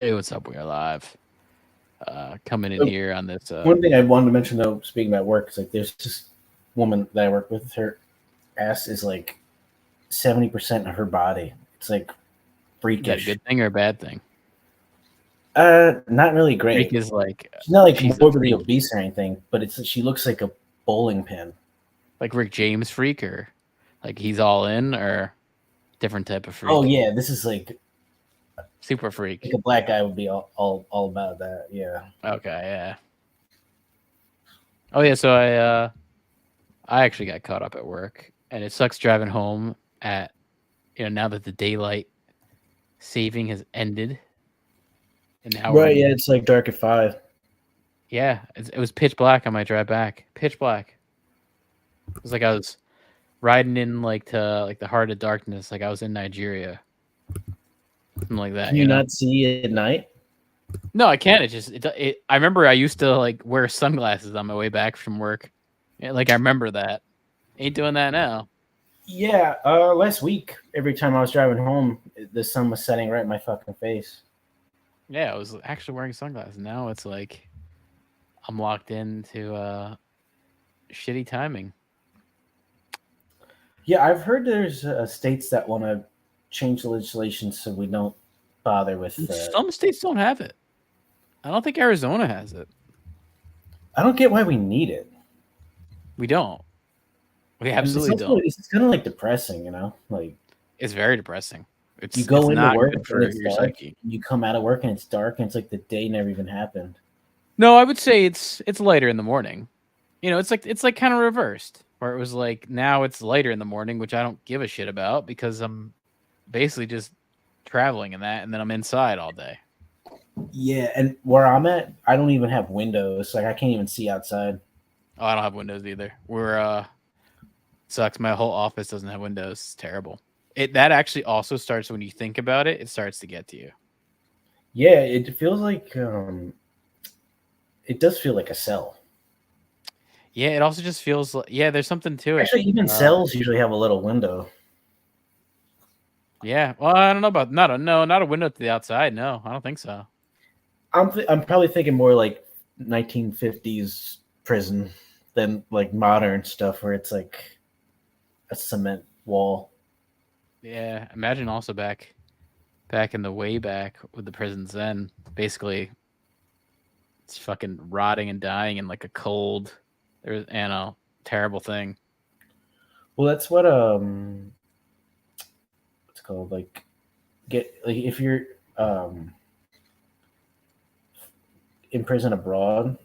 Hey, what's up? We are live. Coming in here on this. One thing I wanted to mention, though, speaking about work, is like there's this woman that I work with. Her ass is like 70% of her body. It's like Is that a freakish. good thing or a bad thing? Not really Freak great. is like She's not like she's a morbidly freak, obese or anything, but she looks like a bowling pin. like Rick James freak, or like he's all in, or different type of Oh freak. yeah, this is like Super freak. a black guy would be all about that. Yeah. Okay, yeah. Oh yeah, so I actually got caught up at work, and it sucks driving home at now that the daylight saving has ended, and now Right. Yeah, it's like dark at 5. yeah, it was pitch black on my drive back. Pitch black. It was like I was riding in to the heart of darkness, like I was in Nigeria, something like that. Can you not see at night? No, I can't. I remember I used to like wear sunglasses on my way back from work. Yeah, like I remember that. Ain't doing that now. Yeah. Last week, every time I was driving home, the sun was setting right in my fucking face. Yeah, I was actually wearing sunglasses. Now it's like I'm locked into shitty timing. Yeah, I've heard there's states that want to change the legislation so we don't bother with. Some states don't have it. I don't think Arizona has it. I don't get why we need it. We don't. We absolutely don't. It's kind of like depressing, you know. Like it's very depressing. You go into work for and it's your dark. psyche. You come out of work and it's dark, and it's like the day never even happened. No, I would say it's lighter in the morning. It's like kind of reversed, where it was like now it's lighter in the morning, which I don't give a shit about because I'm basically just traveling in that, and then I'm inside all day. Yeah, and where I'm at, I don't even have windows. Like I can't even see outside. Oh, I don't have windows either. We're sucks. My whole office doesn't have windows. It's terrible. That actually also starts when you think about it. It starts to get to you. Yeah, it feels like it does feel like a cell. Yeah, it also just feels like there's something to it. Actually, even cells usually have a little window. Yeah, well, I don't know about not a window to the outside. No, I don't think so. I'm probably thinking more like 1950s prison than like modern stuff where it's like a cement wall. Yeah, imagine also back in the way back with the prisons then. Basically, it's fucking rotting and dying in like a cold, terrible thing. Well, that's what what's it called, like if you're in prison abroad,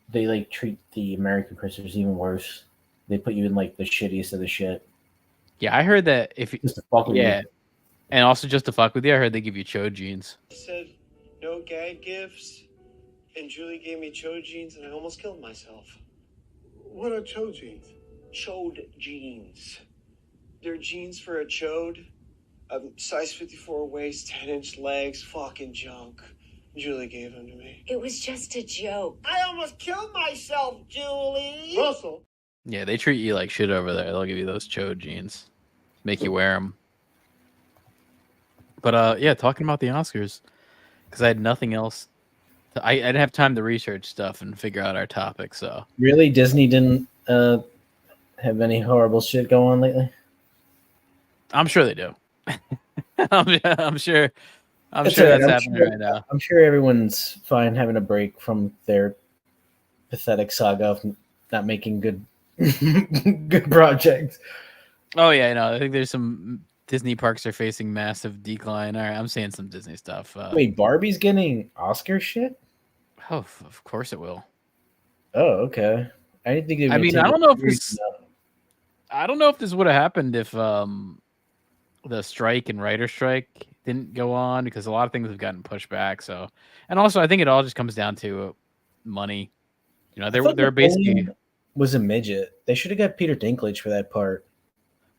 they like treat the American prisoners even worse. They put you in like the shittiest of the shit. Yeah, I heard that if just to fuck with you. And also just to fuck with you, I heard they give you chode jeans. I said no gag gifts, and Julie gave me chode jeans, and I almost killed myself. What are chode jeans? Chode jeans. They're jeans for a chode. Size 54 waist, 10-inch legs, fucking junk. Julie gave them to me. It was just a joke. I almost killed myself, Julie! Russell. Yeah, they treat you like shit over there. They'll give you those chode jeans. Make you wear them. But yeah, talking about the Oscars, because I had nothing else. I didn't have time to research stuff and figure out our topic. So really, Disney didn't have any horrible shit go on lately? I'm sure they do. I'm sure that's happening right now. I'm sure everyone's fine having a break from their pathetic saga of not making good good projects. Oh yeah, I know. I think there's some Disney parks are facing massive decline. All right, I'm saying some Disney stuff. Wait, Barbie's getting Oscar shit? Oh, of course it will. Oh, okay. I didn't think. I mean, I don't know if this would have happened if the strike and writer strike didn't go on, because a lot of things have gotten pushed back. So, and also I think it all just comes down to money. They're basically was a midget. They should have got Peter Dinklage for that part.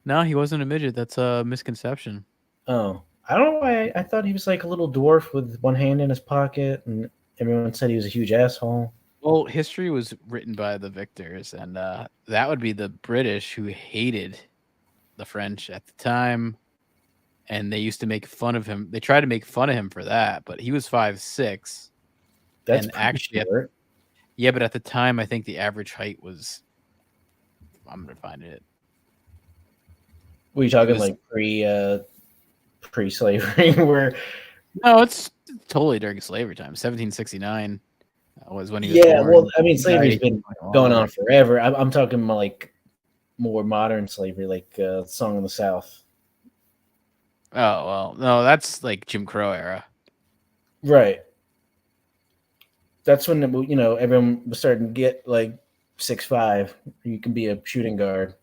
No, he wasn't a midget. That's a misconception. Oh, I don't know why. I thought he was like a little dwarf with one hand in his pocket, and everyone said he was a huge asshole. Well, history was written by the victors, and that would be the British, who hated the French at the time. and they used to make fun of him. They tried to make fun of him for that, but he was 5'6". That's And pretty actually, short. yeah, but at the time, I think the average height was. I'm gonna find it. Were you talking was- like pre-slavery? Where No, it's totally during slavery time. 1769 was when he was yeah, born. well, I mean, He died slavery's been 1821. going on forever. I'm talking like more modern slavery, like Song of the South. Oh well, no, that's like Jim Crow era. Right. That's when everyone was starting to get like 6'5". You can be a shooting guard.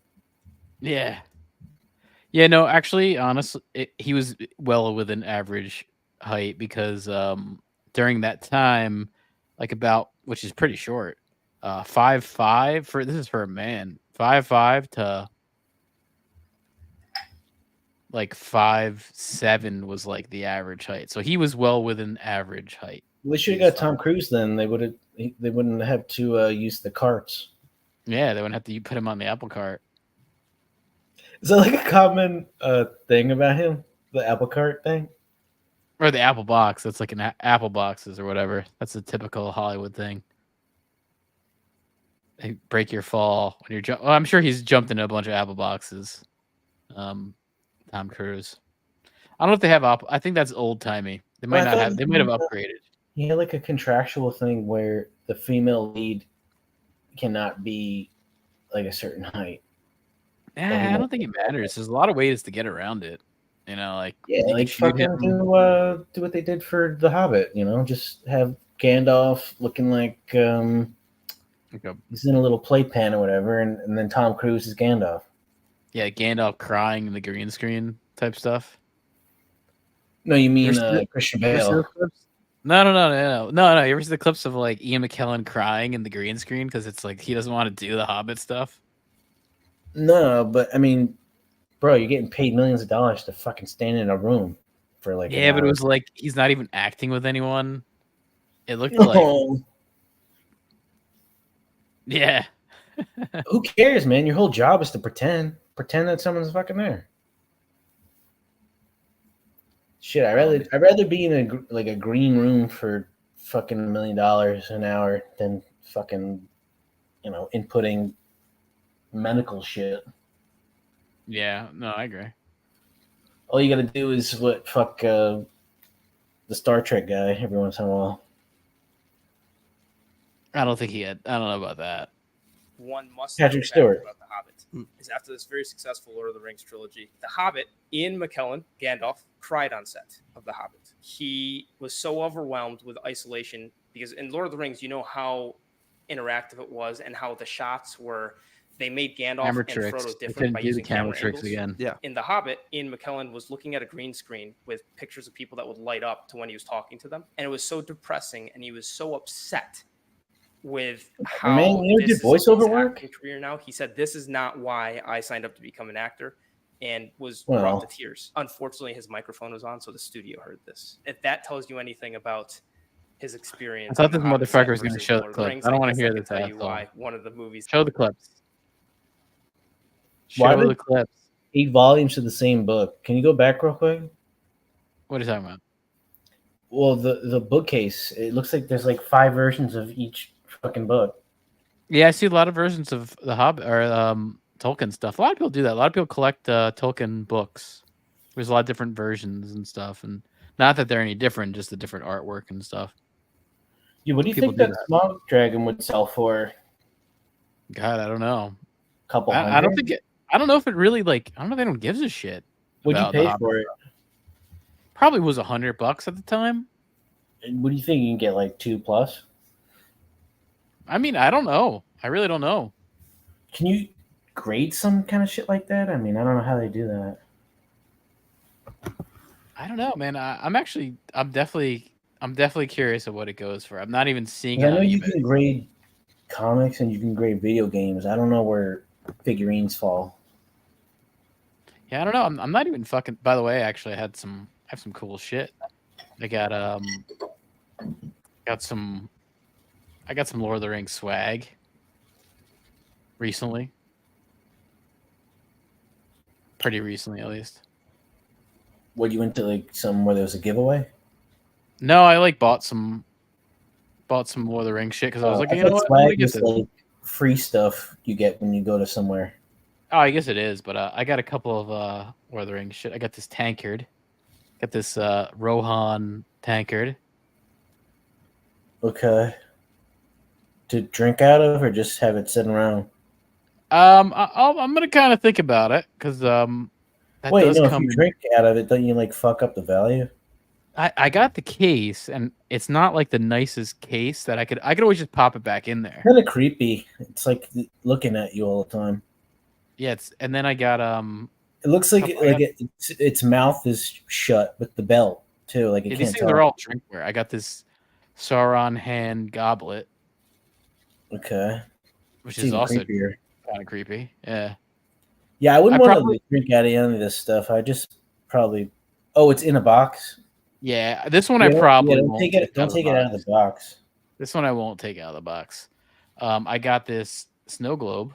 Yeah. Yeah, no, actually, honestly, he was well within average height because during that time, like which is pretty short, 5'5" this is for a man, 5'5" to like 5'7" was like the average height. So he was well within average height. We should have got Tom Cruise then. They wouldn't have to use the carts. Yeah, they wouldn't have to put him on the apple cart. Is that like a common thing about him? The apple cart thing? Or the apple box. That's like an apple boxes or whatever. That's a typical Hollywood thing. They break your fall when you're I'm sure he's jumped into a bunch of apple boxes. Tom Cruise. I don't know if they have I think that's old timey. They might not have. They might have upgraded. He had like a contractual thing where the female lead cannot be like a certain height. Yeah, I don't think it matters. There's a lot of ways to get around it. Like like fucking do what they did for The Hobbit. Just have Gandalf looking like he's in a little playpen or whatever, and then Tom Cruise is Gandalf. Yeah, Gandalf crying in the green screen type stuff. No, you mean Christian Bale? No. You ever see the clips of like Ian McKellen crying in the green screen because it's like he doesn't want to do the Hobbit stuff? No, but I mean, bro, you're getting paid millions of dollars to fucking stand in a room for like. Yeah, but it was like he's not even acting with anyone. It looked like. Yeah. Who cares, man? Your whole job is to pretend that someone's fucking there. Shit, I'd rather be in a green room for fucking $1 million an hour than fucking, inputting medical shit. Yeah, no, I agree. All you gotta do is fuck the Star Trek guy every once in a while. I don't think he had. I don't know about that. One must Patrick Stewart about The Hobbit is after this very successful Lord of the Rings trilogy, The Hobbit, Ian McKellen, Gandalf, cried on set of The Hobbit. He was so overwhelmed with isolation because in Lord of the Rings, you know how interactive it was and how the shots were. They made Gandalf and Frodo different by using camera tricks angles. Again. Yeah. In The Hobbit, Ian McKellen was looking at a green screen with pictures of people that would light up to when he was talking to them, and it was so depressing, and he was so upset with how did voiceover work career now. He said, "This is not why I signed up to become an actor," and was brought to tears. Unfortunately, his microphone was on, so the studio heard this. If that tells you anything about his experience, I thought this motherfucker was going to show the clips. I don't want to hear this. Tell you why one of the movies. Show the clips. Show the clips. 8 volumes of the same book. Can you go back real quick? What are you talking about? Well, the bookcase. It looks like there's like 5 versions of each fucking book. Yeah, I see a lot of versions of the Hobbit or Tolkien stuff. A lot of people do that. A lot of people collect Tolkien books. There's a lot of different versions and stuff, and not that they're any different, just the different artwork and stuff. Yeah, what do you think that Smog Dragon would sell for? God, I don't know. Couple hundred? I don't think it. I don't know if it really I don't know if anyone gives a shit. What'd you pay for it? Probably was $100 at the time. And what do you think? You can get like 2+? I mean, I don't know. I really don't know. Can you grade some kind of shit like that? I mean, I don't know how they do that. I don't know, man. I'm definitely curious of what it goes for. I'm not even seeing. I know you can grade comics and you can grade video games. I don't know where figurines fall. Yeah, I don't know. I'm not even fucking. By the way, actually, I have some cool shit. I got some Lord of the Rings swag recently. Pretty recently, at least. What, you went to like some where there was a giveaway? No, I like bought some Lord of the Rings shit because I was like, I you know thought what, I'm gonna swag get was this. like free stuff you get when you go to somewhere. Oh, I guess it is, but I got a couple of Lord of the Rings shit. I got this tankard, got this Rohan tankard. Okay. To drink out of, or just have it sitting around? I'm gonna kind of think about it because that Wait, does no. If come you in. drink out of it, don't you like fuck up the value? I got the case, and it's not like the nicest case that I could always just pop it back in there. Kind of creepy. It's like looking at you all the time. Yeah, and then I got It looks like its mouth is shut with the belt too. Like it these can't things are talk. all drinkware. I got this Sauron hand goblet, Okay. which It's is even also creepier. kind of creepy. Yeah. Yeah, I wouldn't I want probably- to drink out of any of this stuff. I just probably. Oh, it's in a box. Yeah, this one Yeah, I probably don't won't take it. Don't take it out of the box. This one I won't take out of the box. I got this snow globe,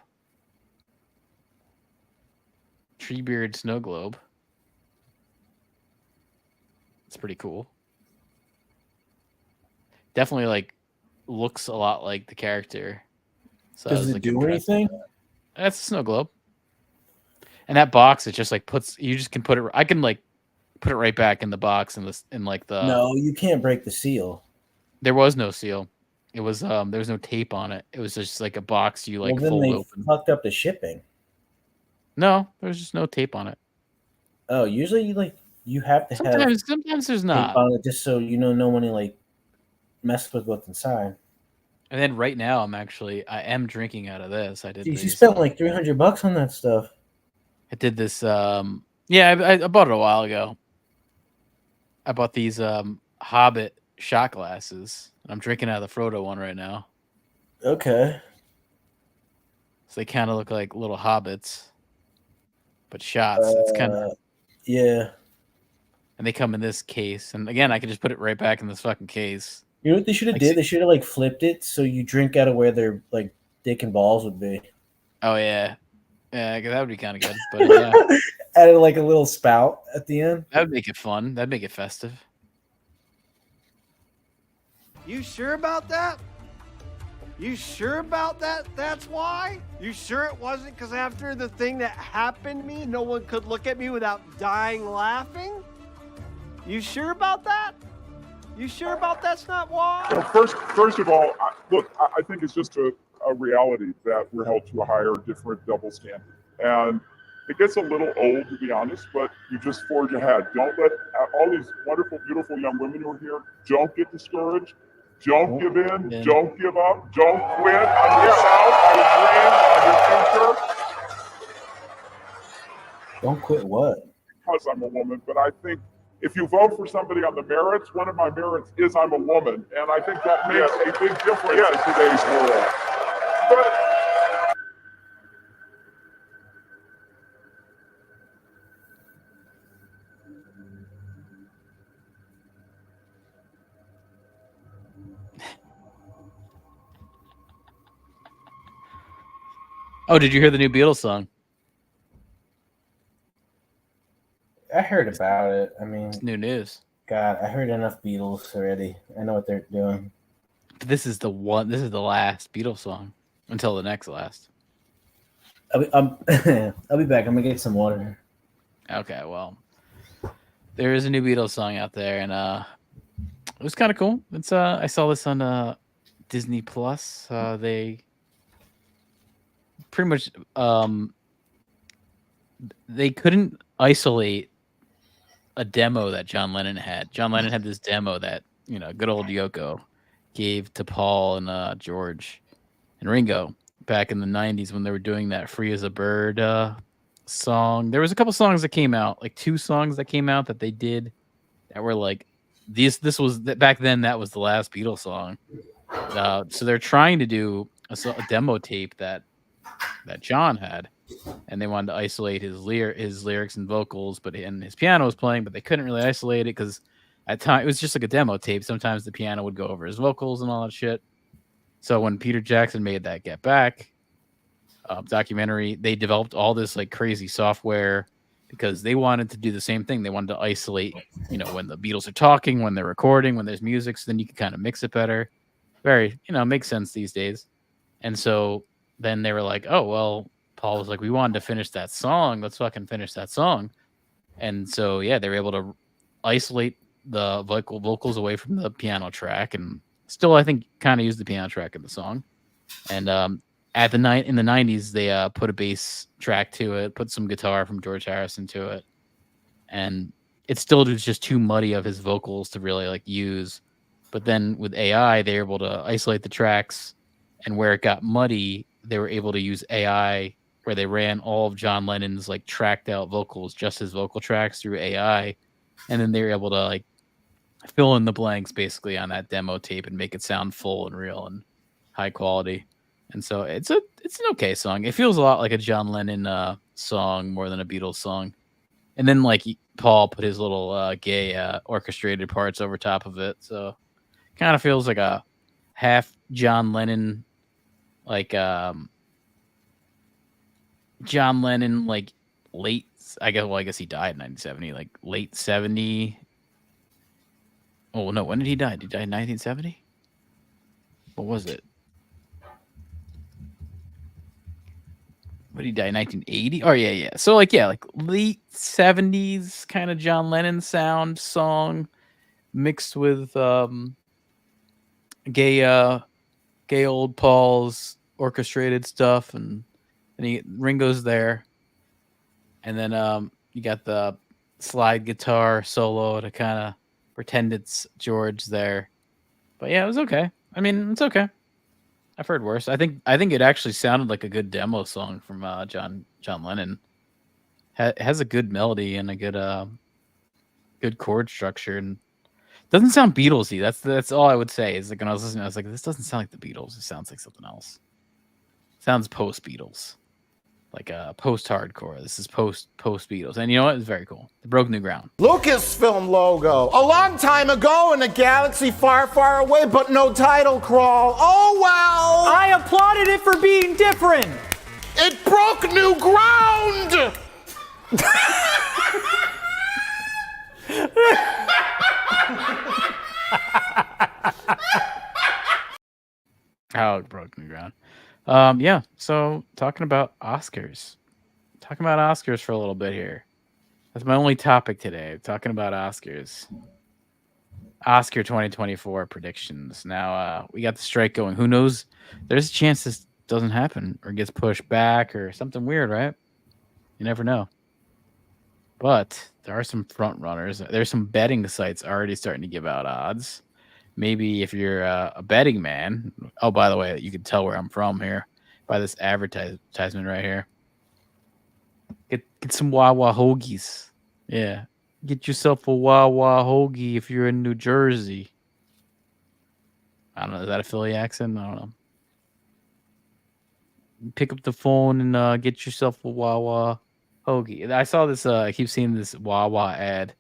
Treebeard snow globe. It's pretty cool. Definitely like looks a lot like the character. So Does it do anything? That's a snow globe. And that box, it just like you just can put it. I can like put it right back in the box in like the. No, you can't break the seal. There was no seal. It was there was no tape on it. It was just like a box you like Well, then fold they open. fucked up the shipping. No, there's just no tape on it. Oh, usually you have to Sometimes there's tape not. on it just so no one like mess with what's inside. And then right now I am drinking out of this. I did. Jeez, you these, spent like $300 on that stuff. I did this. Yeah, I bought it a while ago. I bought these Hobbit shot glasses. I'm drinking out of the Frodo one right now. Okay. So they kind of look like little hobbits, but shots. It's kind of yeah. And they come in this case. And again, I can just put it right back in this fucking case. You know what they should have did? They should have like flipped it so you drink out of where their like dick and balls would be. Oh yeah, yeah, that would be kind of good. But yeah, added like a little spout at the end. That would make it fun. That'd make it festive. You sure about that? You sure about that? That's why? You sure it wasn't because after the thing that happened to me, no one could look at me without dying laughing? You sure about that? You sure about that's not why? Well, first of all, I think it's just a reality that we're held to a higher, different double standard. And it gets a little old, to be honest, but you just forge ahead. Don't let all these wonderful, beautiful young women who are here, don't get discouraged. Don't give in. Don't give up. Don't quit on yourself, on your dreams, on your future. Don't quit what? Because I'm a woman, but I think if you vote for somebody on the merits, one of my merits is I'm a woman. And I think that makes a big difference in today's world. But Oh, did you hear the new Beatles song? I heard about it. I mean, It's new news. God, I heard enough Beatles already. I know what they're doing. This is the last Beatles song until the next last. I'll be back. I'm gonna get some water. Okay, well, there is a new Beatles song out there, and it was kind of cool. It's I saw this on Disney Plus. They pretty much they couldn't isolate a demo that John Lennon had. John Lennon had this demo that good old Yoko gave to Paul and George and Ringo back in the 90s when they were doing that Free as a Bird song. There was a couple songs that came out, like 2 songs that came out that they did that were like this was back then that was the last Beatles song. So they're trying to do a demo tape that John had, and they wanted to isolate his lyrics and vocals, and his piano was playing, but they couldn't really isolate it because at time it was just like a demo tape. Sometimes the piano would go over his vocals and all that shit. So when Peter Jackson made that Get Back documentary, they developed all this like crazy software because they wanted to do the same thing. They wanted to isolate, when the Beatles are talking, when they're recording, when there's music, so then you can kind of mix it better. Very, makes sense these days. And so then they were like, oh, well, Paul was like, we wanted to finish that song. Let's fucking finish that song. And so, yeah, they were able to isolate the vocals away from the piano track, and still, I think, kind of use the piano track in the song. And in the 90s, they put a bass track to it, put some guitar from George Harrison to it, and it still was just too muddy of his vocals to really like use. But then with AI, they were able to isolate the tracks, and where it got muddy, they were able to use AI, where they ran all of John Lennon's like tracked out vocals, just his vocal tracks, through AI, and then they were able to like fill in the blanks basically on that demo tape and make it sound full and real and high quality. And so it's an okay song. It feels a lot like a John Lennon song more than a Beatles song. And then like Paul put his little gay orchestrated parts over top of it, so kind of feels like a half John Lennon, like John Lennon, like late. I guess he died in 1970, like late 70. Oh no, when did he die? Did he die in 1970? What was it? What did he die in 1980? Oh yeah. So like late 70s kind of John Lennon sound song mixed with gay old Paul's orchestrated stuff, and Ringo's there, and then you got the slide guitar solo to kind of pretend it's George there. But yeah, it was okay. I mean, it's okay. I've heard worse. I think it actually sounded like a good demo song from John Lennon. Has a good melody and a good chord structure, and doesn't sound Beatlesy. That's all I would say. Is like when I was listening, I was like, this doesn't sound like the Beatles. It sounds like something else. Sounds post Beatles, like post hardcore. This is post Beatles, and you know what? It's very cool. They broke new ground. Lucasfilm logo. A long time ago in a galaxy far, far away, but no title crawl. Oh well! I applauded it for being different. It broke new ground! How it broke new ground. Yeah. So talking about Oscars for a little bit here. That's my only topic today. Talking about Oscars. Oscar 2024 predictions. Now we got the strike going. Who knows? There's a chance this doesn't happen or gets pushed back or something weird, right? You never know. But there are some front runners. There's some betting sites already starting to give out odds. Maybe if you're a betting man. Oh, by the way, you can tell where I'm from here by this advertisement right here. Get some Wawa hoagies. Yeah. Get yourself a Wawa hoagie if you're in New Jersey. I don't know. Is that a Philly accent? I don't know. Pick up the phone and get yourself a Wawa hoagie. I saw this. I keep seeing this Wawa ad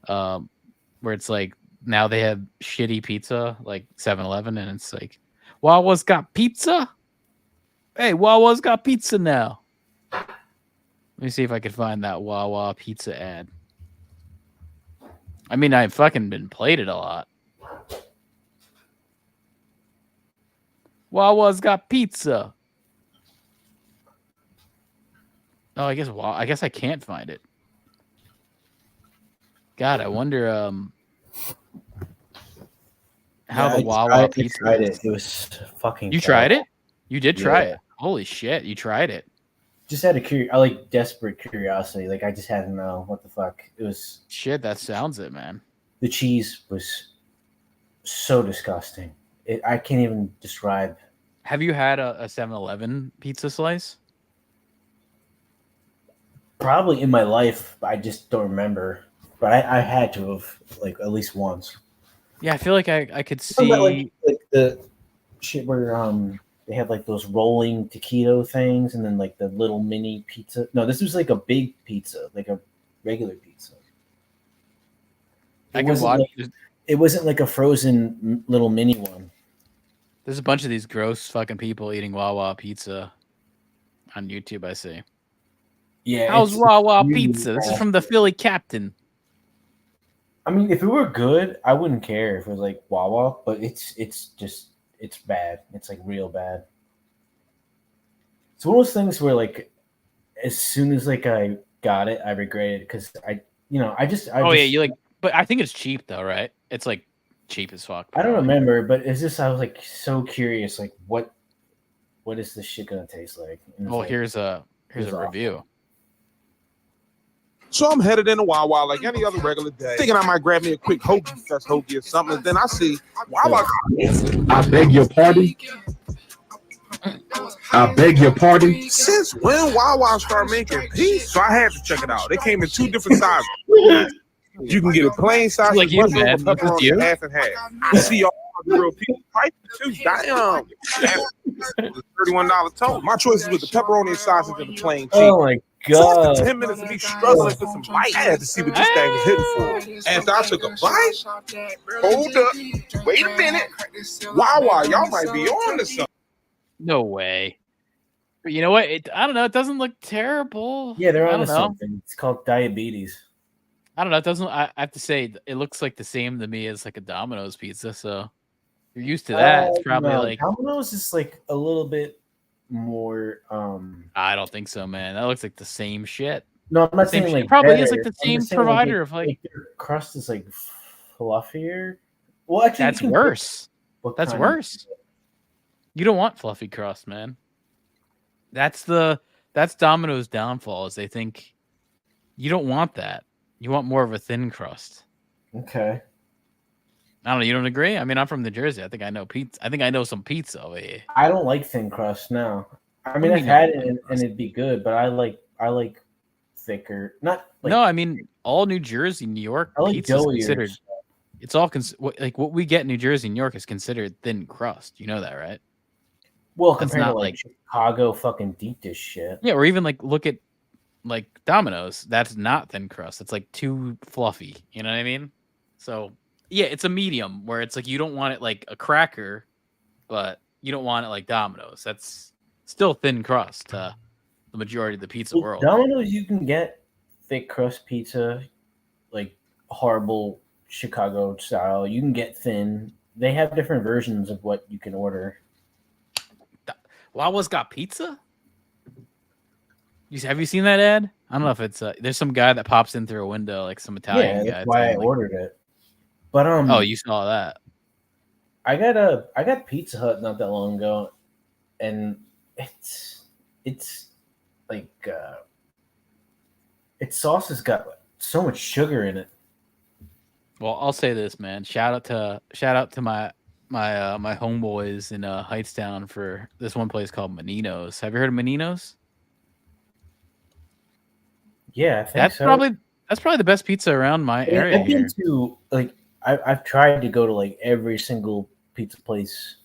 where it's like, now they have shitty pizza, like 7-Eleven, and it's like, Wawa's got pizza? Hey, Wawa's got pizza now. Let me see if I can find that Wawa pizza ad. I mean, I've fucking been played it a lot. Wawa's got pizza. Oh, I guess I can't find it. God, I wonder how the Wawa pizza tried it. It was fucking. You tried it? You did try it. Holy shit, you tried it. Just out of desperate curiosity. Like I just had to know what the fuck it was. Shit, that sounds it, man. The cheese was so disgusting. I can't even describe. Have you had a 7-Eleven pizza slice? Probably in my life, I just don't remember. But I had to have, like, at least once. Yeah, I feel like I could see like the shit where they have like those rolling taquito things, and then like the little mini pizza. No, this was like a big pizza, like a regular pizza. It wasn't like a frozen little mini one. There's a bunch of these gross fucking people eating Wawa pizza on YouTube, I see. Yeah. How's it's Wawa really Pizza? This is bad. from the Philly Captain. I mean, if it were good, I wouldn't care if it was like Wawa, but it's bad. It's like real bad. It's one of those things where like as soon as like I got it, I regret it because You like, but I think it's cheap though, right? It's like cheap as fuck. I don't probably. remember, but it's just I was like so curious, like what is this shit gonna taste like? And it's Oh, like, here's a awful. review. So I'm headed into Wawa like any other regular day, thinking I might grab me a quick hoagie, fresh hoagie or something. And then I see Wawa. I beg your pardon. I beg your pardon. Since when Wawa started making pizza? So I had to check it out. It came in 2 different sizes. You can get a plain size, Like you, man. pepperoni, half and half. You see all the real pizza prices too. Damn, $31 total. My choice is with the pepperoni and sausage and the plain cheese. Oh my So god! after 10 minutes of me struggling for some bites, I had to see what this thing was hitting for. After I took a bite, hold up, wait a minute. Wawa, y'all might be on to something. No way. But you know what? I don't know. It doesn't look terrible. Yeah, they're I on don't to know. something. It's called diabetes. I don't know. It doesn't. I have to say, it looks like the same to me as like a Domino's pizza. So you're used to that. It's probably no, like Domino's is like a little bit more. I don't think so, man. That looks like the same shit. No, I'm not Same saying shit. like Probably better. is like the I'm same just saying, provider of like. their crust is like fluffier. Well, actually, That's you can worse. pick what That's kind of- worse. You don't want fluffy crust, man. That's Domino's downfall. Is they think you don't want that. You want more of a thin crust. Okay. I don't know. You don't agree? I mean, I'm from New Jersey. I think I know pizza. I think I know some pizza over here. I don't like thin crust. No, I do mean you I've mean had no it thin and crust? it'd be good, but I like thicker. Not like, No, I mean all New Jersey, New York I like pizza is doughier considered. stuff. It's all like what we get in New Jersey, New York is considered thin crust. You know that, right? Well, That's compared to not like Chicago fucking deep dish shit. Yeah, or even like look at like Domino's. That's not thin crust. It's like too fluffy. You know what I mean? So yeah, it's a medium where it's like you don't want it like a cracker, but you don't want it like Domino's. That's still thin crust to the majority of the pizza Well, world. Domino's, you can get thick crust pizza, like horrible Chicago style. You can get thin. They have different versions of what you can order. Wawa's got pizza? Have you seen that ad? I don't know if it's there's some guy that pops in through a window, like some Italian Yeah, guy. that's why I like, ordered it. But oh, you saw that? I got Pizza Hut not that long ago, and it's like its sauce has got so much sugar in it. Well, I'll say this, man. Shout out to my homeboys in Heightstown for this one place called Menino's. Have you heard of Menino's? Yeah, I think That's so. probably the best pizza around my area I've been here. to like I've tried to go to like every single pizza place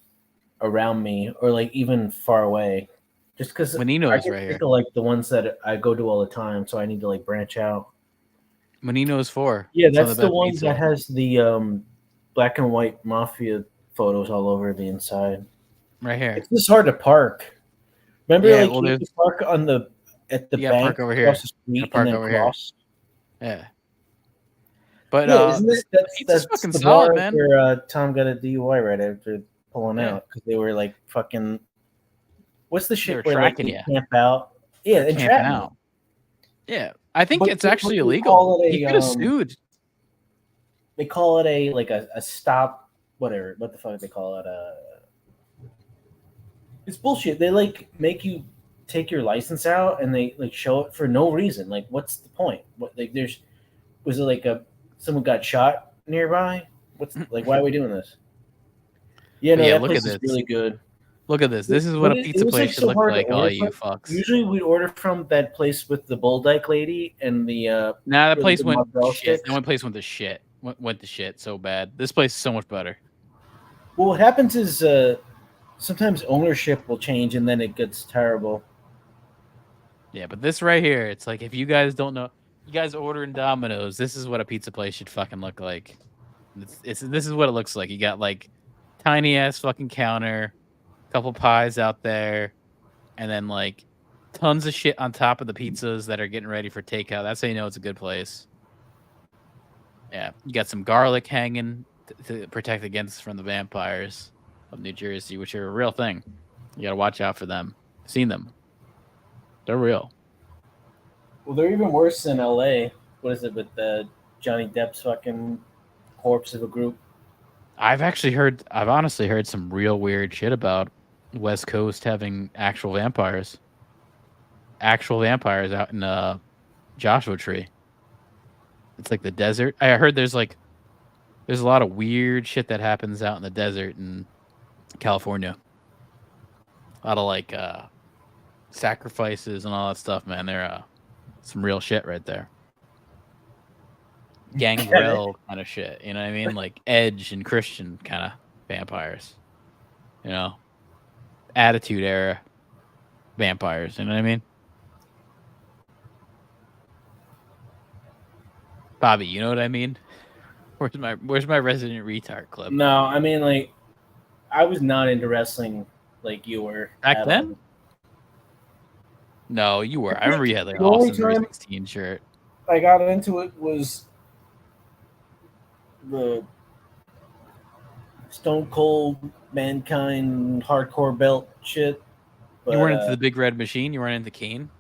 around me, or like even far away, just because Menino's I get right sick here. of like the ones that I go to all the time, so I need to like branch out. Menino's 4. Yeah, Some of that's the the best one pizza. that has the black and white mafia photos all over the inside. Right here. It's just hard to park. Remember, Yeah, like well, you have to park at the You gotta bank park over here. across the street Gotta park and then over here. cross. Yeah. But Yeah, isn't this- it? That's pizza's fucking the solid, bar man. where Tom got a DUI right after pulling Yeah. out because they were like fucking. What's the shit were where like tracking you you. camp out? Yeah, and Camping trapping out. Yeah. I think But it's they- actually but they illegal. call it He a, could have sued. They call it a stop, whatever. What the fuck they call it? It's bullshit. They like make you take your license out and they like show it for no reason. Like, what's the point? What like was it like someone got shot nearby? What's like why are we doing this? Yeah, But no, yeah, that look place at is this. really good. Look at this. This is what a But it pizza was, place like, should so look hard to like, all order you from. fucks. Usually we'd order from that place with the bull dyke lady and the Nah, that really place good went mozzarella shit. sticks. That one place went to shit. Went to shit so bad. This place is so much better. Well, what happens is sometimes ownership will change and then it gets terrible. Yeah, but this right here, it's like if you guys don't know, you guys ordering Domino's, this is what a pizza place should fucking look like. This is what it looks like. You got like tiny ass fucking counter, couple pies out there, and then like tons of shit on top of the pizzas that are getting ready for takeout. That's how you know it's a good place. Yeah, you got some garlic hanging to protect against from the vampires of New Jersey, which are a real thing. You got to watch out for them. Seen them. They're real. Well, they're even worse in LA. What is it with the Johnny Depp's fucking corpse of a group? I've honestly heard some real weird shit about West Coast having actual vampires. Actual vampires out in Joshua Tree. It's like the desert. I heard there's a lot of weird shit that happens out in the desert in California. A lot of like sacrifices and all that stuff, man. They're some real shit right there. Gangrel kind of shit, you know what I mean? Like Edge and Christian kind of vampires, you know, Attitude Era vampires, you know what I mean? Bobby, you know what I mean? Where's my resident retard clip? No, I mean, like, I was not into wrestling like you were back then. No, you were. I remember you had like an awesome 316 shirt. I got into it was the Stone Cold Mankind hardcore belt shit. But, you weren't into the Big Red Machine? You weren't into Kane?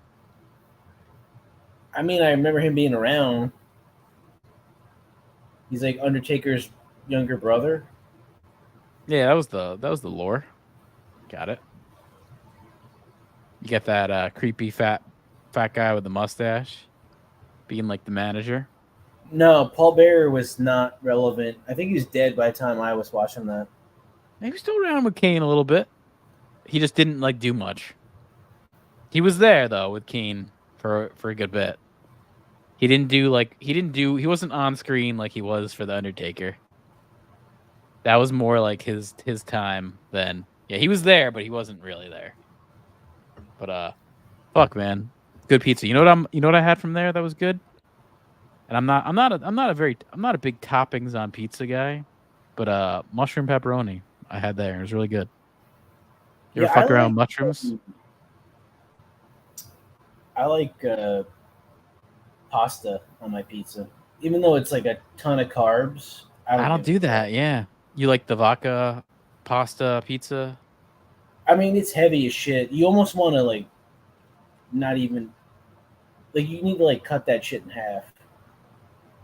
I mean, I remember him being around. He's like Undertaker's younger brother. Yeah, that was the lore. Got it. You get that creepy fat guy with the mustache being like the manager. No, Paul Bearer was not relevant. I think he was dead by the time I was watching that. He was still around with Kane a little bit. He just didn't like do much. He was there though with Kane for a good bit. He wasn't on screen like he was for the Undertaker. That was more like his time then. Yeah, he was there, but he wasn't really there. But fuck man, good pizza. You know what I had from there that was good? And I'm not a big toppings on pizza guy, but mushroom pepperoni I had there. It was really good. You ever fuck around with mushrooms? I like pasta on my pizza, even though it's like a ton of carbs. I don't do that. Yeah, you like the vodka pasta pizza? I mean, it's heavy as shit. You almost want to like, not even like you need to like cut that shit in half.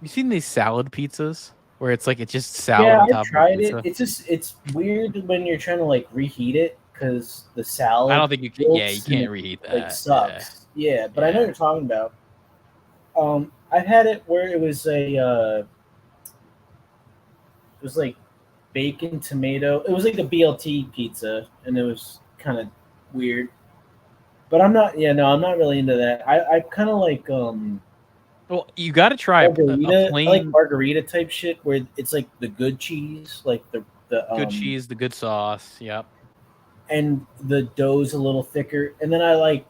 You seen these salad pizzas where it's like it's just salad? Yeah, on top I've tried of pizza? it. It's weird when you're trying to like reheat it because the salad. I don't think you can. Yeah, you can't reheat that. Like sucks. Yeah, but I know what you're talking about. I've had it where it was it was like bacon tomato. It was like a BLT pizza, and it was kind of weird. But I'm not. Yeah, no, I'm not really into that. I kind of like Well, you got to try a plain. I like margarita type shit where it's like the good cheese, like the good cheese, the good sauce. Yep. And the dough's a little thicker, and then I like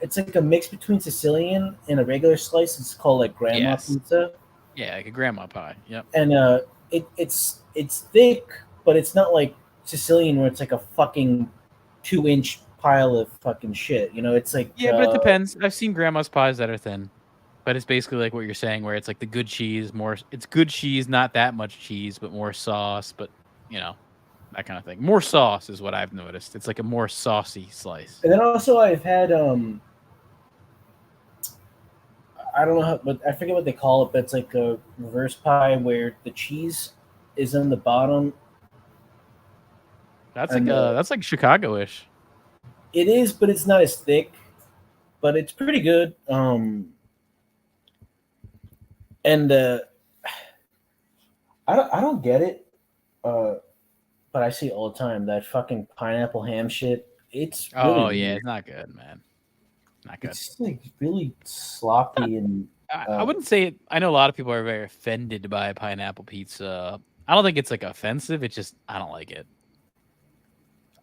it's like a mix between Sicilian and a regular slice. It's called like grandma pizza. Yeah, like a grandma pie. Yep. And it's thick, but it's not like Sicilian where it's like a fucking 2-inch pile of fucking shit. You know, it's like but it depends. I've seen grandma's pies that are thin, but it's basically like what you're saying, where it's like the good cheese, more. It's good cheese, not that much cheese, but more sauce. But you know, that kind of thing. More sauce is what I've noticed. It's like a more saucy slice. And then also I've had I don't know how, but I forget what they call it, but it's like a reverse pie where the cheese is on the bottom. That's like Chicago-ish. It is, but it's not as thick. But it's pretty good. And I don't get it. But I see it all the time, that fucking pineapple ham shit. It's really weird. It's not good, man. Not good. It's like really sloppy and. I wouldn't say it. I know a lot of people are very offended by pineapple pizza. I don't think it's like offensive. It's just I don't like it.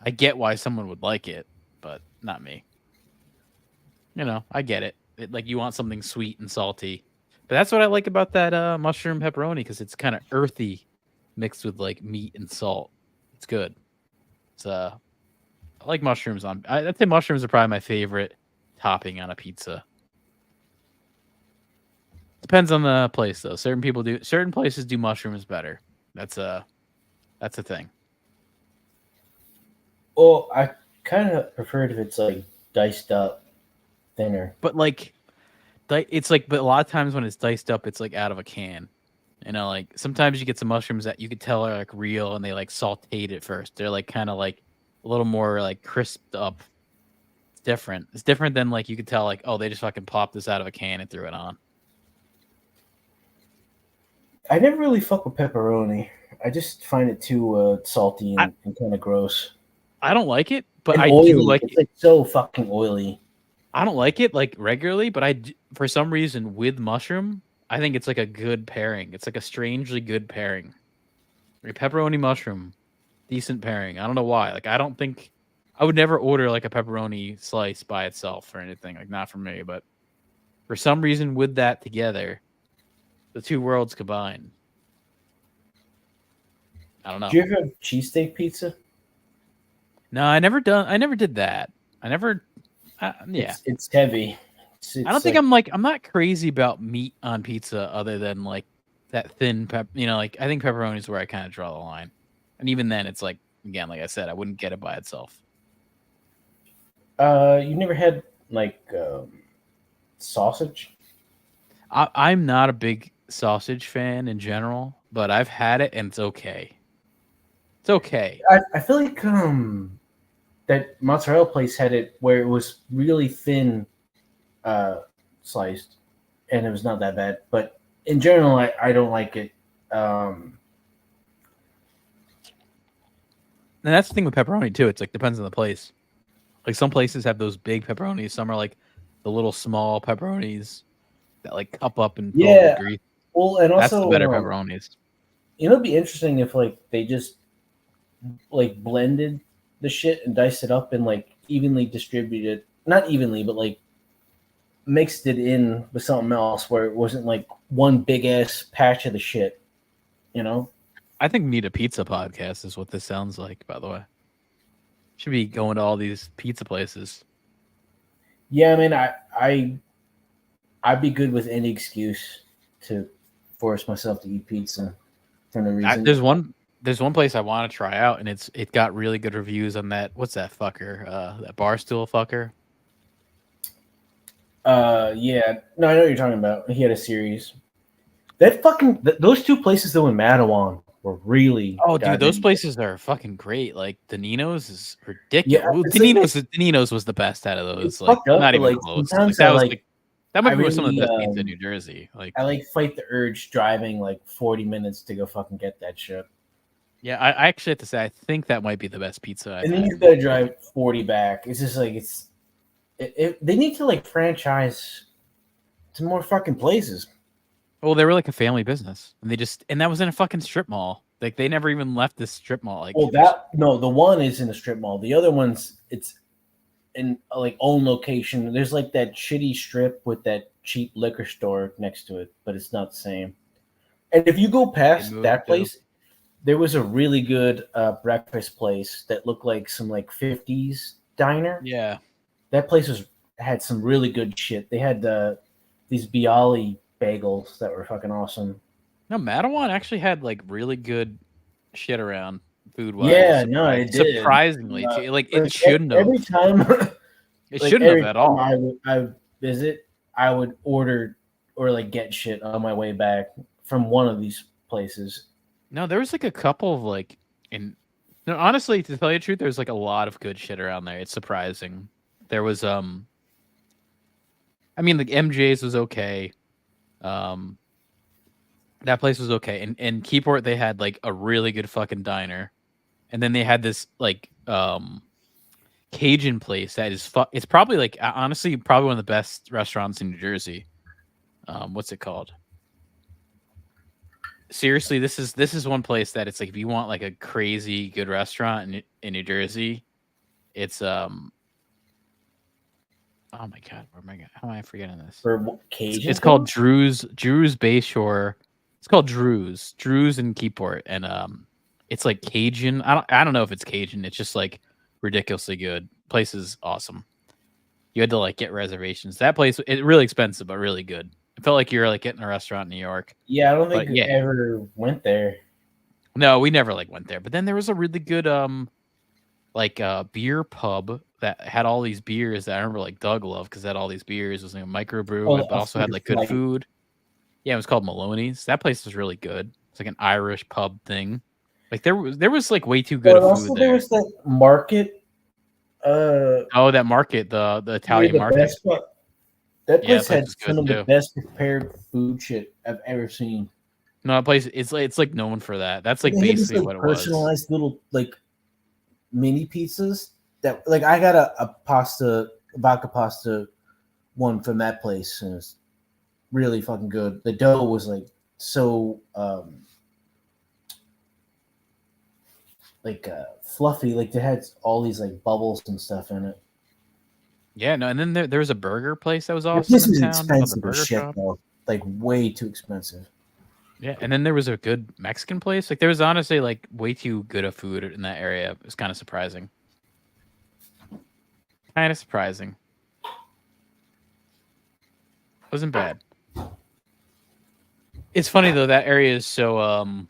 I get why someone would like it, but not me. You know, I get it. Like you want something sweet and salty, but that's what I like about that mushroom pepperoni because it's kind of earthy, mixed with like meat and salt. It's good. It's I like mushrooms on. I'd say mushrooms are probably my favorite topping on a pizza. Depends on the place though. Certain places do mushrooms better. That's a thing. Well, I kind of prefer it if it's like diced up, thinner. But like, it's like, but a lot of times when it's diced up, it's like out of a can. You know, like sometimes you get some mushrooms that you could tell are like real, and they like sauteed it first. They're like kind of like a little more like crisped up. It's different. It's different than like you could tell like, oh, they just fucking popped this out of a can and threw it on. I never really fuck with pepperoni. I just find it too salty and kind of gross. I don't like it, but and I oily. do like it's it. Like so fucking oily. I don't like it like regularly, but for some reason with mushroom, I think it's like a good pairing. It's like a strangely good pairing. Like pepperoni mushroom, decent pairing. I don't know why. Like I don't think I would never order like a pepperoni slice by itself or anything. Like not for me, but for some reason with that together, the two worlds combined. I don't know. Do you ever have cheesesteak pizza? No, I never did that. I never. Yeah, it's heavy. I don't think I'm not crazy about meat on pizza, other than like that thin like I think pepperoni is where I kind of draw the line, and even then, it's like again, like I said, I wouldn't get it by itself. You never had like sausage? I'm not a big sausage fan in general, but I've had it and it's okay. It's okay. I feel like that mozzarella place had it where it was really thin sliced, and it was not that bad. But in general, I don't like it. And that's the thing with pepperoni too. It's like depends on the place. Like some places have those big pepperonis. Some are like the little small pepperonis that like cup up and fill with grease. Well, and also that's the better pepperonis. You know, it'd be interesting if like they just like blended the shit and diced it up and like evenly distributed, not evenly, but like mixed it in with something else where it wasn't like one big ass patch of the shit, you know? I think Need a Pizza podcast is what this sounds like, by the way. Should be going to all these pizza places. Yeah, I mean, I'd be good with any excuse to force myself to eat pizza for no reason. There's one place I want to try out, and it got really good reviews on that. What's that fucker? That Barstool fucker. Yeah, no, I know what you're talking about. He had a series. That fucking those two places though in Mattawan were really. Oh, dude, those places are fucking great. Like the Nino's is ridiculous. Yeah, Nino's was the best out of those. Like not even close. Like, that might be some of the best pizza in New Jersey. Like I like fight the urge driving like 40 minutes to go fucking get that shit. Yeah, I actually have to say I think that might be the best pizza. And then you've got to drive 40 back. It's just like they need to like franchise to more fucking places. Well, they were like a family business, and that was in a fucking strip mall. Like they never even left this strip mall. Like, well, the one is in a strip mall. The other one's it's in like own location. There's like that shitty strip with that cheap liquor store next to it, but it's not the same. And if you go past that place, there was a really good breakfast place that looked like some like 50s diner. Yeah, that place had some really good shit. They had these Bialy bagels that were fucking awesome. No, Mattawan actually had like really good shit around food-wise. Yeah, no, it did. Surprisingly, like it shouldn't have. Every time, it shouldn't have at all. I visit, I would order or like get shit on my way back from one of these places. No, there was like a couple of like, honestly, to tell you the truth, there's like a lot of good shit around there. It's surprising. There was I mean, like MJ's was okay. That place was okay. And Keyport, they had like a really good fucking diner. And then they had this like Cajun place that is it's probably like honestly probably one of the best restaurants in New Jersey. What's it called? Seriously, this is one place that it's like if you want like a crazy good restaurant in New Jersey, it's oh my god, how am I forgetting this? Cajun it's called Drew's Bayshore. It's called Drew's in Keyport, and it's like Cajun. I don't know if it's Cajun. It's just like ridiculously good. Place is awesome. You had to like get reservations. That place, it's really expensive, but really good. It felt like you were like getting a restaurant in New York. Yeah, I don't think I ever went there. No, we never like went there. But then there was a really good beer pub that had all these beers that I remember like Doug loved because it had all these beers. It was like a microbrew, but also had like good food. Yeah, it was called Maloney's. That place was really good. It's like an Irish pub thing. Like there was like way too good of food there. There was that market. That market, the Italian market. That place had some of the best prepared food shit I've ever seen. No, that place it's like known for that. That's like basically what it was. Personalized little like mini pizzas that like I got a vodka pasta one from that place and it's really fucking good. The dough was like so fluffy, like they had all these like bubbles and stuff in it. Yeah, no, and then there was a burger place that was awesome. This is in town, expensive as shit, though. Like way too expensive. Yeah, and then there was a good Mexican place. Like there was honestly like way too good of food in that area. It was kind of surprising. Wasn't bad. It's funny though, that area is so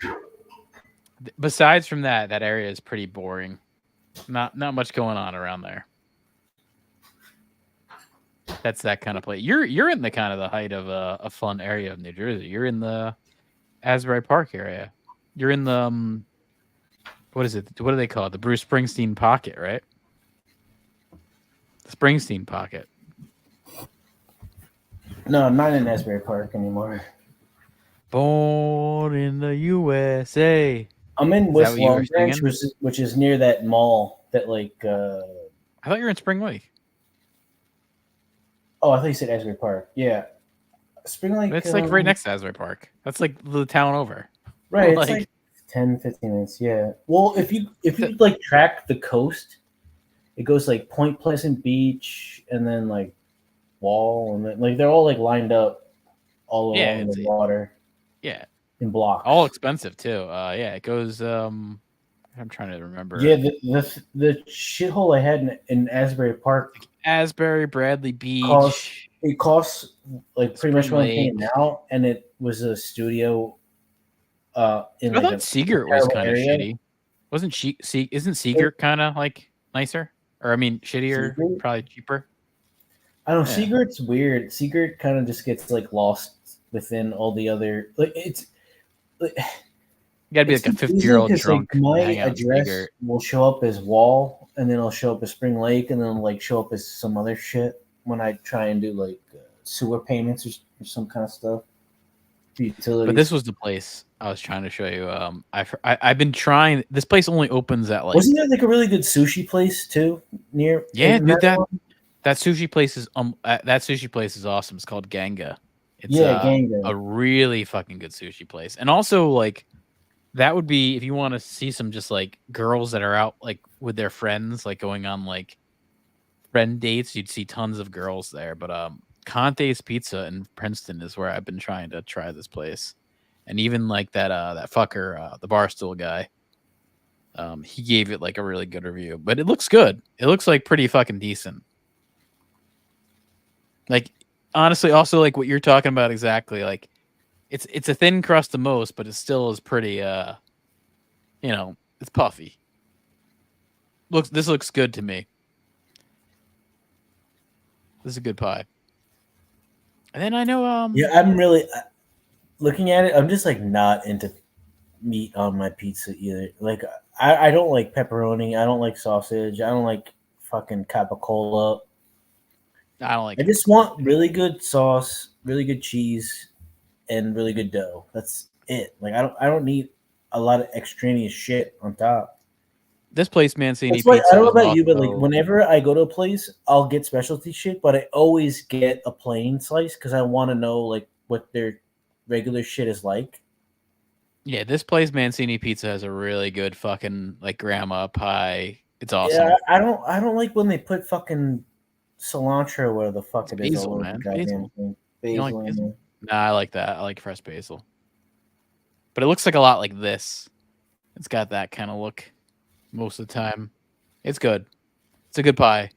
besides from that area is pretty boring. Not much going on around there. That's that kind of place. You're in the kind of the height of a fun area of New Jersey. You're in the Asbury Park area. You're in the what is it? What do they call it? The Bruce Springsteen pocket, right? The Springsteen pocket. No, I'm not in Asbury Park anymore. Born in the USA. I'm in West Long Branch, which is near that mall that like. I thought you were in Spring Lake. Oh, I thought you said Asbury Park. Yeah, Spring Lake. It's like right next to Asbury Park. That's like the town over. Right, it's like 10, 15 minutes. Yeah. Well, if you like track the coast, it goes like Point Pleasant Beach, and then like Wall, and then like they're all like lined up all along the water. Yeah. In blocks. All expensive too. Yeah, it goes. I'm trying to remember. Yeah, the shithole I had in Asbury Park. Asbury, Bradley Beach. It costs like pretty much what I'm paying now, and it was a studio. I thought Seagirt was kind of shitty. Wasn't isn't Seagirt kind of like nicer? Or I mean, shittier, Seagirt? Probably cheaper. I don't know. Yeah. Seagirt's weird. Seagirt kind of just gets like lost within all the other. Like it's. Like, you gotta be like a 50-year-old drunk. Like my address will show up as Wall, and then it'll show up as Spring Lake, and then like show up as some other shit when I try and do like sewer payments or some kind of stuff. Utilities. But this was the place I was trying to show you. I've been trying. This place only opens at like. Wasn't there like a really good sushi place too near? Yeah, dude, that sushi place is awesome. It's called Ganga. It's Ganga. A really fucking good sushi place, and also like. That would be if you want to see some just like girls that are out like with their friends, like going on like friend dates. You'd see tons of girls there. But Conte's Pizza in Princeton is where I've been trying to try this place, and even like that fucker, the Barstool guy, he gave it like a really good review. But it looks good. It looks like pretty fucking decent. Like honestly, also like what you're talking about exactly, like. It's a thin crust the most, but it still is pretty it's puffy. This looks good to me. This is a good pie. And then I know I'm really looking at it, I'm just like not into meat on my pizza either. Like I don't like pepperoni, I don't like sausage, I don't like fucking capicola. I just want really good sauce, really good cheese. And really good dough. That's it. Like I don't need a lot of extraneous shit on top. This place, Mancini Pizza. I don't know about you, but like whenever I go to a place, I'll get specialty shit, but I always get a plain slice because I want to know like what their regular shit is like. Yeah, this place, Mancini Pizza, has a really good fucking like grandma pie. It's awesome. Yeah, I don't like when they put fucking cilantro where the fuck it is. Basil, all over man. The goddamn thing. Basil in there. Nah, I like that. I like fresh basil. But it looks like a lot like this. It's got that kind of look most of the time. It's good. It's a good pie.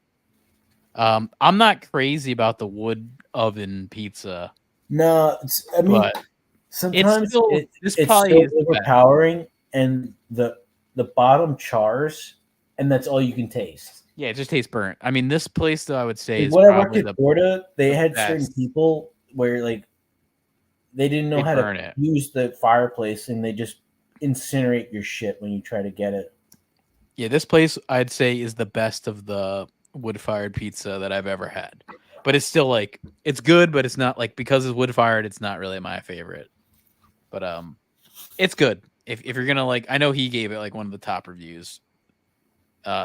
I'm not crazy about the wood oven pizza. No, I mean, but sometimes still, it's so overpowering, and the bottom chars, and that's all you can taste. Yeah, it just tastes burnt. I mean, this place though, I would say is when I worked probably at Florida, they had best. certain people where like they didn't know how to use the fireplace, and they just incinerate your shit when you try to get it. Yeah, this place I'd say is the best of the wood-fired pizza that I've ever had. But it's still like it's good, but it's not like because it's wood-fired, it's not really my favorite. But it's good. If you're gonna like, I know he gave it like one of the top reviews.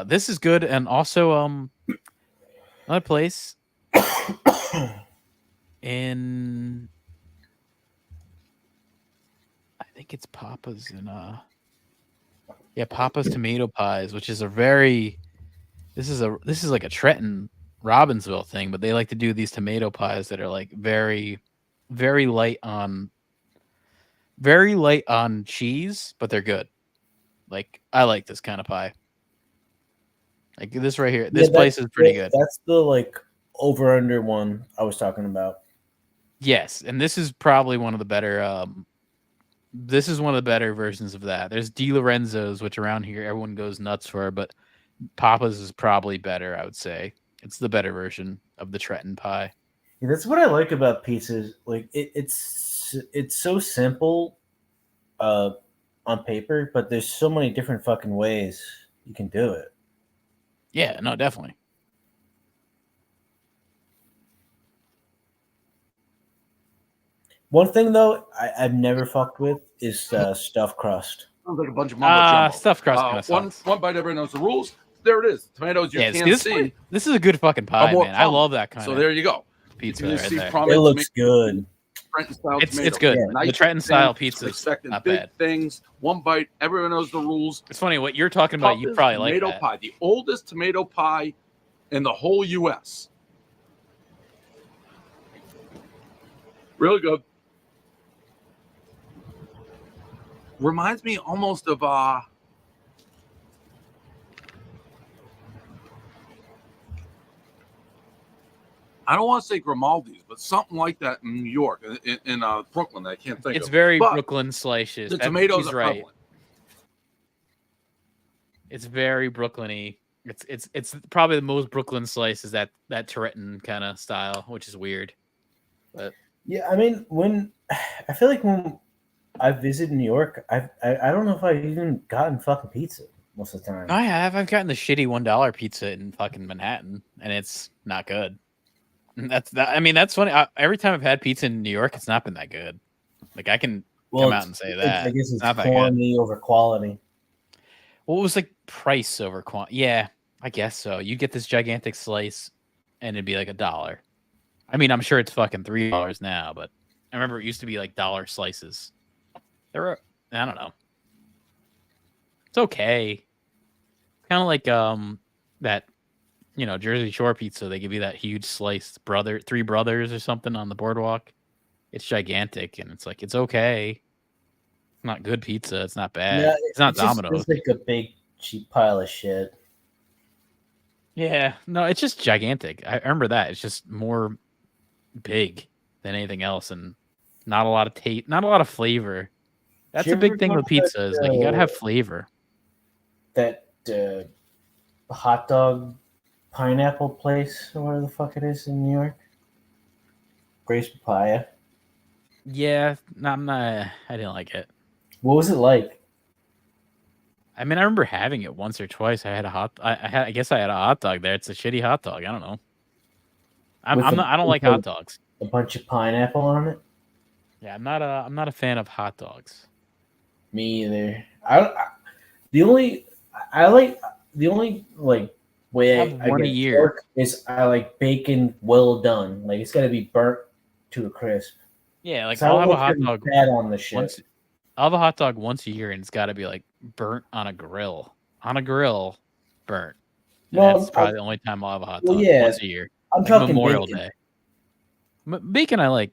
This is good, and also another place in I think it's Papa's in Papa's Tomato Pies, which is this is like a Trenton Robbinsville thing, but they like to do these tomato pies that are like very, very light on cheese, but they're good. Like I like this kind of pie. Like this right here. This place is pretty good. That's the like over under one I was talking about. Yes, and this is probably one of the better this is one of the better versions of that. There's Di Lorenzo's, which around here everyone goes nuts for, but Papa's is probably better, I would say. It's the better version of the Trenton pie. Yeah, that's what I like about pizzas. Like it's so simple on paper, but there's so many different fucking ways you can do it. Yeah, no, definitely. One thing though, I've never fucked with is stuffed crust. Sounds like a bunch of mumbo jumbo. Stuffed crust. One bite, everyone knows the rules. There it is. Tomatoes you can't see. This is a good fucking pie, man. I love that kind of. So there you go. Pizza right there. It looks good. It's good. Yeah. The Trenton style pizza is not big bad. Things. One bite. Everyone knows the rules. It's funny what you're talking about. You probably like tomato that. pie. The oldest tomato pie in the whole U.S. Really good. Reminds me almost of I don't want to say Grimaldi's, but something like that in New York, in Brooklyn. I can't think. It's of. very But Brooklyn slices. The tomatoes are right. prevalent. It's very Brooklyny. It's probably the most Brooklyn slice is that Trenton kind of style, which is weird. But yeah, I mean, when I feel like when I visited New York, I don't know if I've even gotten fucking pizza most of the time. I have. I've gotten the shitty $1 pizza in fucking Manhattan, and it's not good. That's that. I mean, that's funny. Every time I've had pizza in New York, it's not been that good. Like I can come out and say that. I guess it's not that quantity over quality. Well, it was like price over quantity. Yeah, I guess so. You get this gigantic slice, and it'd be like $1. I mean, I'm sure it's fucking $3 now, but I remember it used to be like dollar slices. I don't know. It's okay. Kind of like that, Jersey Shore pizza. They give you that huge slice, Three Brothers or something on the boardwalk. It's gigantic, and it's like it's okay. It's not good pizza. It's not bad. Yeah, it's not Domino's. It's like a big cheap pile of shit. Yeah, no, it's just gigantic. I remember that. It's just more big than anything else, and not a lot of taste, not a lot of flavor. That's a big thing with pizza is like you gotta have flavor. That hot dog pineapple place or whatever the fuck it is in New York. Grace Papaya. Yeah, I didn't like it. What was it like? I mean, I remember having it once or twice. I guess I had a hot dog there. It's a shitty hot dog. I don't know. I don't like hot dogs. A bunch of pineapple on it. Yeah, I'm not a fan of hot dogs. Me either. The only way I one get a year pork is I like bacon well done. Like it's got to be burnt to a crisp. Yeah, like So I'll have a hot dog bad on the shit. I'll have a hot dog once a year, and it's got to be like burnt on a grill. On a grill, burnt. Well, that's probably the only time I'll have a hot dog once a year. I'm like talking Memorial bacon. Day. Bacon, I like.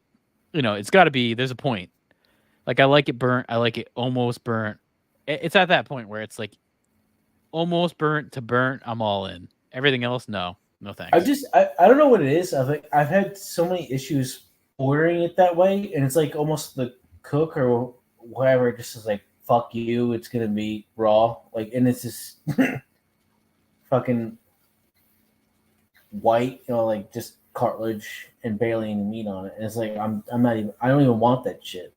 It's got to be. There's a point. Like I like it burnt. I like it almost burnt. It's at that point where it's like almost burnt to burnt. I'm all in. Everything else, no thanks. I don't know what it is. I've had so many issues ordering it that way, and it's like almost the cook or whoever just is like, fuck you, it's gonna be raw, like, and it's just fucking white, like just cartilage and barely any meat on it, and it's like I don't even want that shit.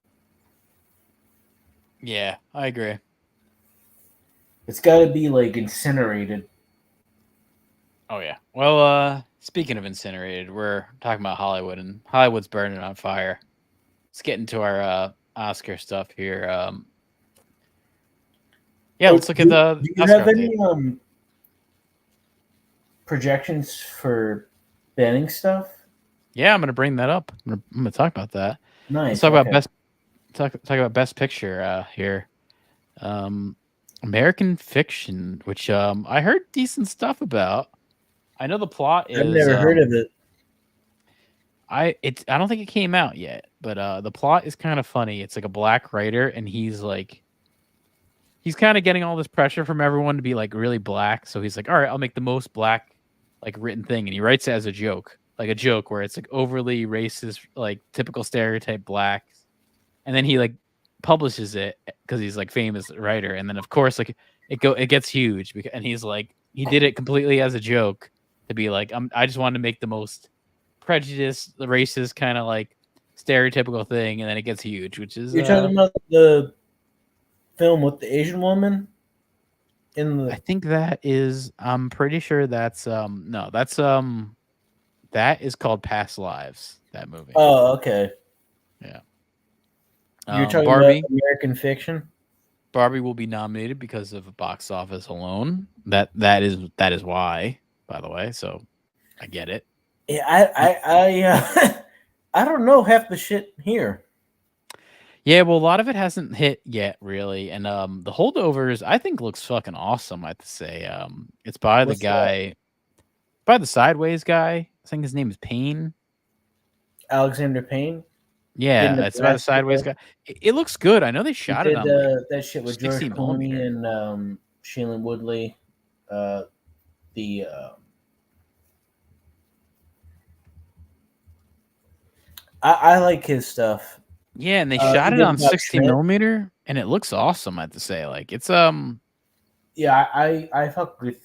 Yeah, I agree. It's got to be like incinerated. Oh yeah. Well, speaking of incinerated, we're talking about Hollywood, and Hollywood's burning on fire. Let's get into our Oscar stuff here. Let's look at the. Do you have any projections for banning stuff? Yeah, I'm gonna bring that up. I'm gonna talk about that. Nice. Let's talk about talk about best picture here. American Fiction, which I heard decent stuff about. I know the plot is. I've never heard of it. I don't think it came out yet, but the plot is kind of funny. It's like a black writer, and he's kind of getting all this pressure from everyone to be like really black. So he's like, all right, I'll make the most black like written thing, and he writes it as a joke where it's like overly racist, like typical stereotype blacks, and then he like publishes it because he's like famous writer, and then of course like it gets huge and he's like he did it completely as a joke to be like I just wanted to make the most prejudiced, the racist kind of like stereotypical thing, and then it gets huge, which is you're talking about the film with the Asian woman in the. I think that is. I'm pretty sure that's no, that's that is called Past Lives. That movie. Oh, okay. Yeah. You're talking Barbie, about American Fiction. Barbie will be nominated because of box office alone. That is why, by the way. So I get it. Yeah, I don't know half the shit here. Yeah, well, a lot of it hasn't hit yet, really, and the Holdovers I think looks fucking awesome. I have to say, it's by the guy, by the Sideways guy. I think his name is Payne. Alexander Payne. Yeah, that's by the Sideways guy. It looks good. I know they shot it on that shit with George Clooney and Shailene Woodley. I like his stuff. Yeah, and they shot it on 16 millimeter, and it looks awesome. I have to say, like it's Yeah, I fuck with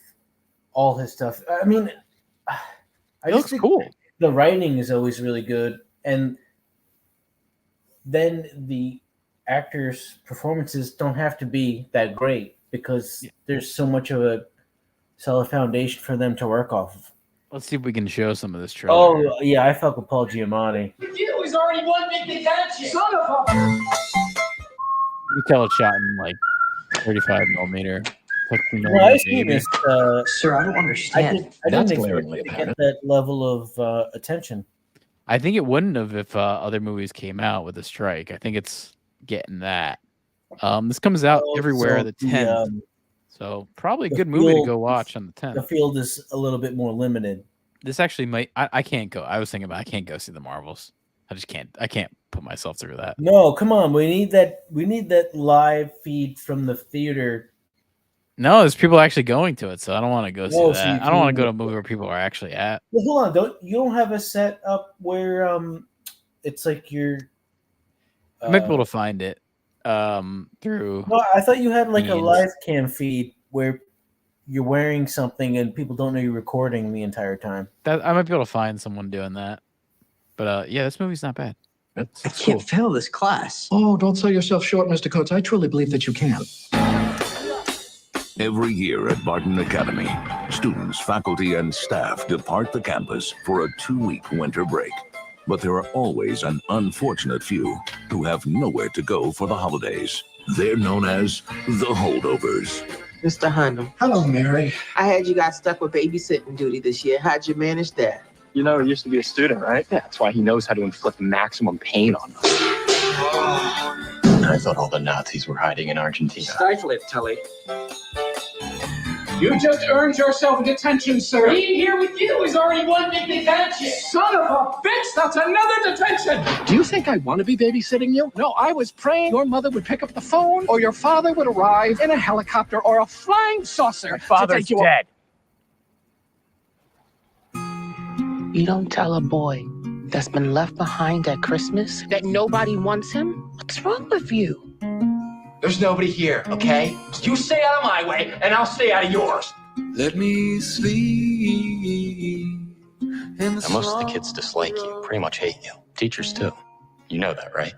all his stuff. I mean, it looks cool. The writing is always really good, and then the actors' performances don't have to be that great because there's so much of a solid foundation for them to work off of. Let's see if we can show some of this trailer. Oh, yeah, I fuck with Paul Giamatti. He's already won big detention. Son of a... You can tell it's shot in like 35 millimeter. Well, I've seen this. Sir, I don't understand. I didn't expect to get that level of attention. I think it wouldn't have if other movies came out with a strike. I think it's getting that. This comes out everywhere the 10th. So probably a good movie to go watch on the 10th. The field is a little bit more limited. This actually might. I can't go. I was thinking about I can't go see the Marvels. I just can't. I can't put myself through that. No, come on. We need that. We need that live feed from the theater. No, there's people actually going to it, so I don't want to go see that. I don't want to go to a movie where people are actually at. Well, hold on. You don't have a set up where it's like you're. I might be able to find it through. Well, I thought you had like a live cam feed where you're wearing something and people don't know you're recording the entire time. That I might be able to find someone doing that. But yeah, this movie's not bad. I can't fail this class. Oh, don't sell yourself short, Mr. Coates. I truly believe that you can. Every year at Barton Academy, students, faculty, and staff depart the campus for a 2-week winter break. But there are always an unfortunate few who have nowhere to go for the holidays. They're known as the Holdovers. Mr. Hunnam. Hello, Mary. I heard you got stuck with babysitting duty this year. How'd you manage that? You know, he used to be a student, right? Yeah, that's why he knows how to inflict maximum pain on us. I thought all the Nazis were hiding in Argentina. Stifle it, Tully. You just earned yourself a detention, sir. Being here with you is already one big detention. Son of a bitch, that's another detention. Do you think I want to be babysitting you? No, I was praying your mother would pick up the phone or your father would arrive in a helicopter or a flying saucer. My father's to take you dead. You don't tell a boy that's been left behind at Christmas that nobody wants him? What's wrong with you? There's nobody here, okay? You stay out of my way, and I'll stay out of yours. Let me sleep. Now, most of the kids dislike you, pretty much hate you. Teachers, too. You know that, right?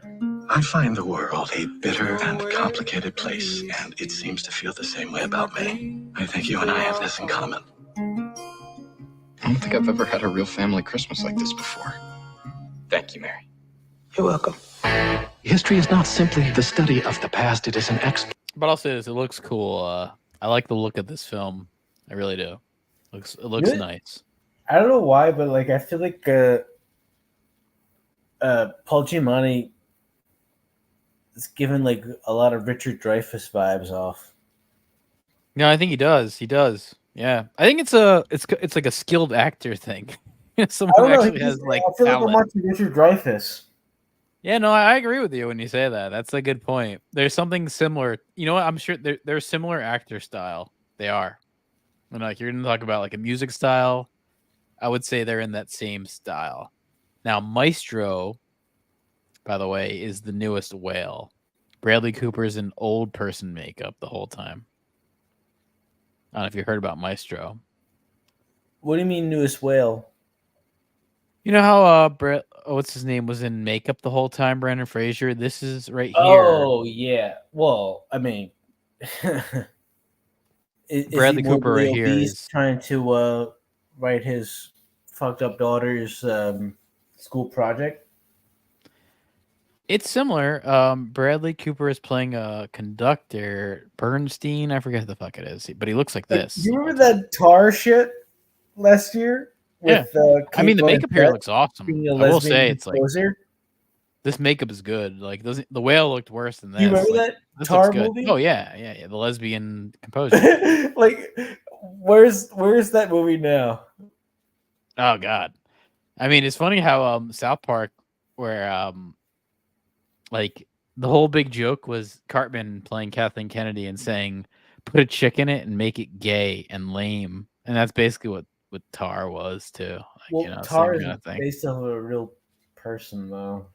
I find the world a bitter and complicated place, and it seems to feel the same way about me. I think you and I have this in common. I don't think I've ever had a real family Christmas like this before. Thank you, Mary. You're welcome. History is not simply the study of the past, it is an But I'll say this, it looks cool. I like the look of this film. I really do. It looks nice. I don't know why, but like I feel like Paul Giamatti is giving like a lot of Richard Dreyfuss vibes off. No, I think he does. He does. Yeah, I think it's like a skilled actor thing. Someone who actually has like I feel talent. like I'm watching Richard Dreyfuss. Yeah, no, I agree with you when you say that. That's a good point. There's something similar. You know what? I'm sure they're similar actor style. They are. And like you're gonna talk about like a music style, I would say they're in that same style. Now, Maestro, by the way, is the newest whale. Bradley Cooper's in old person makeup the whale time. I don't know if you heard about Maestro. What do you mean newest whale? You know how what's his name was in makeup the whole time, Brandon Fraser? This is right here. Oh yeah. Well, I mean, Bradley Cooper right here is trying to write his fucked up daughter's school project. It's similar. Bradley Cooper is playing a conductor, Bernstein. I forget who the fuck it is, but he looks like this. Do you remember that Tar shit last year? Yeah. I mean, the makeup here looks awesome. I will say it's composer. like this makeup is good. Like the whale looked worse than this. You remember like, that Tar movie? Oh yeah. The lesbian composer. Like, where's that movie now? Oh God. I mean, it's funny how South Park, where like the whole big joke was Cartman playing Kathleen Kennedy and saying, "Put a chick in it and make it gay and lame," and that's basically what Tar was too. Like, Well, Tar is based off of a real person, though.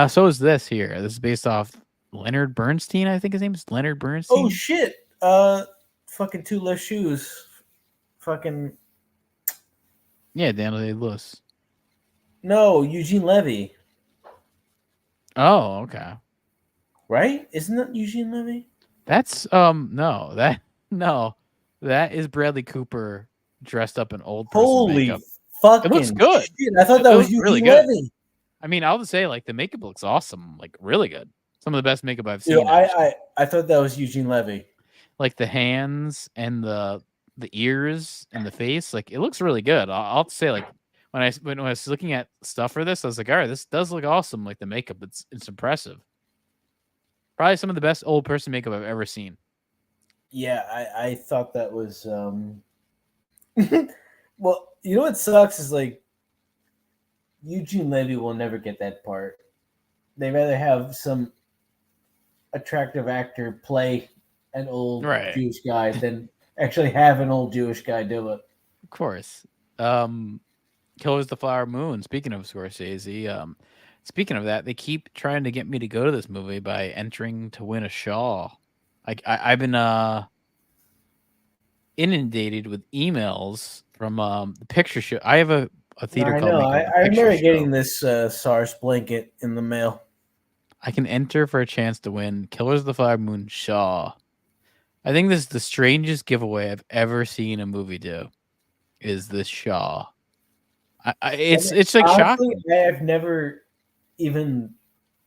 So is this here. This is based off Leonard Bernstein. I think his name is Leonard Bernstein. Oh shit! Fucking Two Left Shoes. Fucking yeah, Daniel Day-Lewis. No, Eugene Levy. Oh, okay. Right? Isn't that Eugene Levy? That's that is Bradley Cooper dressed up in old person Holy makeup. fucking It looks good. shit. I thought that was Eugene really good. Levy. I mean, I'll just say like the makeup looks awesome, like really good. Some of the best makeup I've seen. Dude, I thought that was Eugene Levy. Like the hands and the ears and the face, like it looks really good. I'll say like when I was looking at stuff for this, I was like, all right, this does look awesome. Like the makeup, it's impressive. Probably some of the best old person makeup I've ever seen. Yeah, I thought that was well, you know what sucks is like Eugene Levy will never get that part. They rather have some attractive actor play an old Jewish guy than actually have an old Jewish guy do it. Of course. Killers of the Flower Moon. Speaking of Scorsese, speaking of that, they keep trying to get me to go to this movie by entering to win a Shaw. I've been inundated with emails from the picture show. I have a theater I called know. Make Up I the Picture remember Show. getting this SARS blanket in the mail. I can enter for a chance to win Killers of the Flower Moon Shaw. I think this is the strangest giveaway I've ever seen a movie do. Is this Shaw? It's like honestly, shocking. I have never even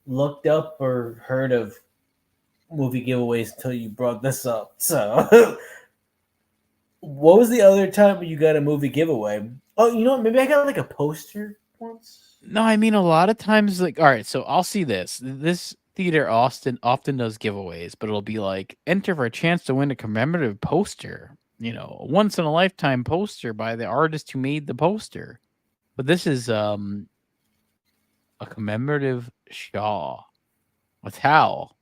looked up or heard of movie giveaways until you brought this up. So, what was the other time you got a movie giveaway? Oh, you know what? Maybe I got like a poster once. No, I mean a lot of times, like, all right, so I'll see this. This theater often does giveaways, but it'll be like enter for a chance to win a commemorative poster. You know, a once in a lifetime poster by the artist who made the poster. But this is a commemorative Shaw, a towel,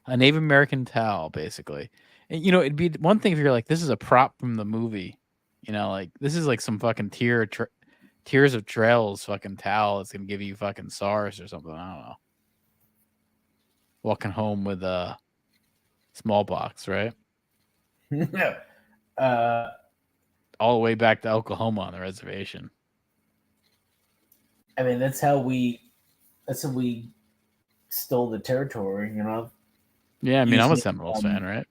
a Native American towel, basically. And you know, it'd be one thing if you're like, this is a prop from the movie. You know, like this is like some fucking tier Tears of Trails fucking towel that's gonna give you fucking SARS or something. I don't know. Walking home with smallpox, right? All the way back to Oklahoma on the reservation. I mean, that's how we stole the territory, you know? Yeah, I mean, I'm a Seminoles fan, right?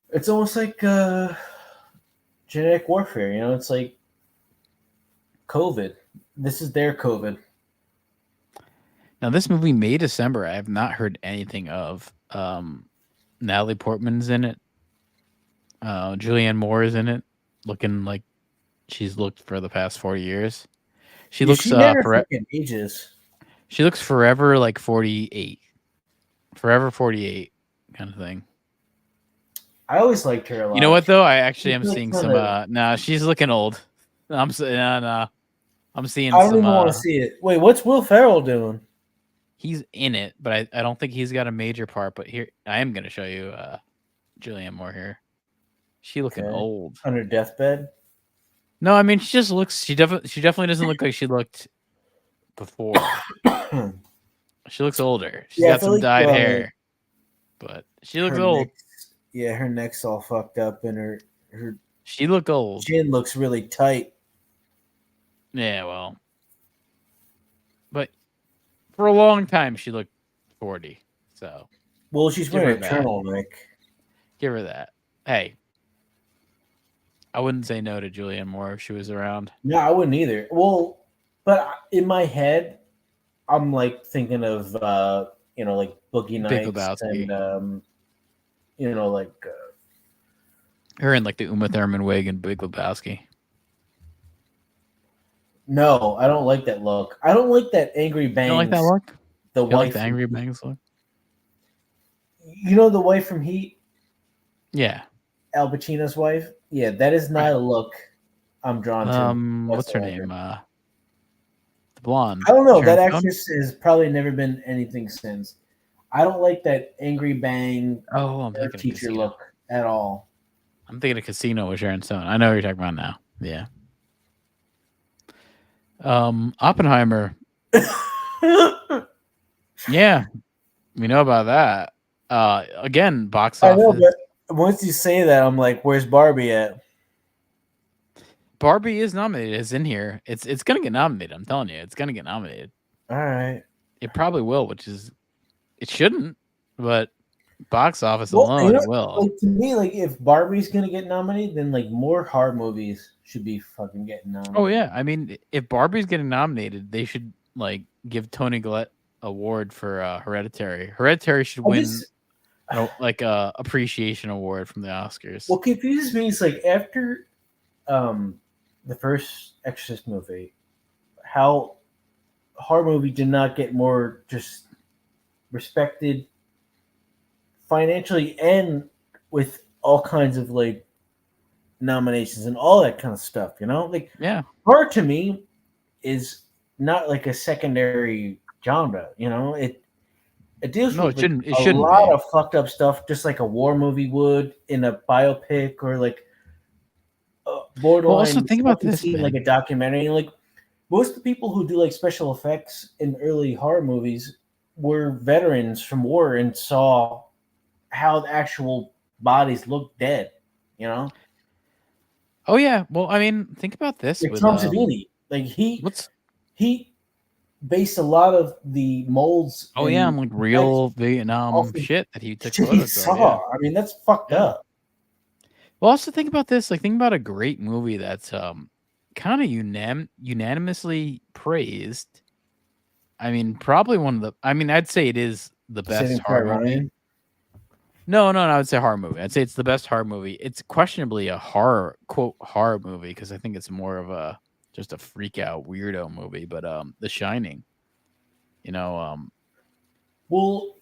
It's almost like genetic warfare, you know? It's like COVID. This is their COVID. Now, this movie, May December, I have not heard anything of. Natalie Portman's in it. Julianne Moore is in it, looking like she's looked for the past 4 years. She looks ages. She looks forever like 48. Forever 48 kind of thing. I always liked her a lot. You know what though? I actually am seeing some nah, she's looking old. I'm seeing I don't some even want to see it. Wait, what's Will Ferrell doing? He's in it, but I don't think he's got a major part. But here, I am going to show you Julianne Moore here. She looking old. On her deathbed? No, I mean she just looks. She definitely doesn't look like she looked before. She looks older. She's got some dyed hair, but she looks old. Her neck's all fucked up, and her she looked old. Chin looks really tight. Yeah, well, but for a long time she looked 40. So, well, she's wearing a turtleneck. Give her that. Hey, I wouldn't say no to Julianne Moore if she was around. No, I wouldn't either. Well, but in my head, I'm like thinking of like Boogie Nights and like her in like the Uma Thurman wig and Big Lebowski. No, I don't like that look. I don't like that Angry Bangs. You don't like that look? The wife, like the Angry Bangs look. You know the wife from Heat? Yeah. Al Pacino's wife? Yeah, that is not a look I'm drawn to. What's her name? The blonde. I don't know. That actress has probably never been anything since. I don't like that Angry Bang I'm thinking teacher look at all. I'm thinking of Casino with Sharon Stone. I know what you're talking about now. Yeah. Oppenheimer. Yeah. We know about that. Again, box office. I know, but once you say that, I'm like, where's Barbie at? Barbie is nominated. It's in here. It's gonna get nominated. I'm telling you, it's gonna get nominated. All right. It probably will, which is it shouldn't, but box office alone it will. Like, to me, like if Barbie's gonna get nominated, then like more horror movies should be fucking getting nominated. Oh yeah, I mean, if Barbie's getting nominated, they should like give Tony Collette award for Hereditary. Hereditary should win like a appreciation award from the Oscars. What confuses me is like after the first Exorcist movie, how horror movie did not get more just respected financially and with all kinds of like nominations and all that kind of stuff, you know? Like horror to me is not like a secondary genre, you know? It deals with a lot of fucked up stuff, just like a war movie would in a biopic or like borderline. Well, also think about this, like a documentary. Like most of the people who do like special effects in early horror movies were veterans from war and saw how the actual bodies look dead, you know? Oh yeah. Well, I mean, think about this. Like Tom Savini, like he based a lot of the molds. Oh yeah, I'm like real Vietnam shit that he took photos of. Saw. I mean, that's fucked up. Well, also think about this. Like, think about a great movie that's kind of unanimously praised. I mean, probably one of the. I mean, I'd say it is the best horror movie. No, I would say horror movie. I'd say it's the best horror movie. It's questionably a horror movie because I think it's more of a just a freak out weirdo movie. But The Shining, you know. Well,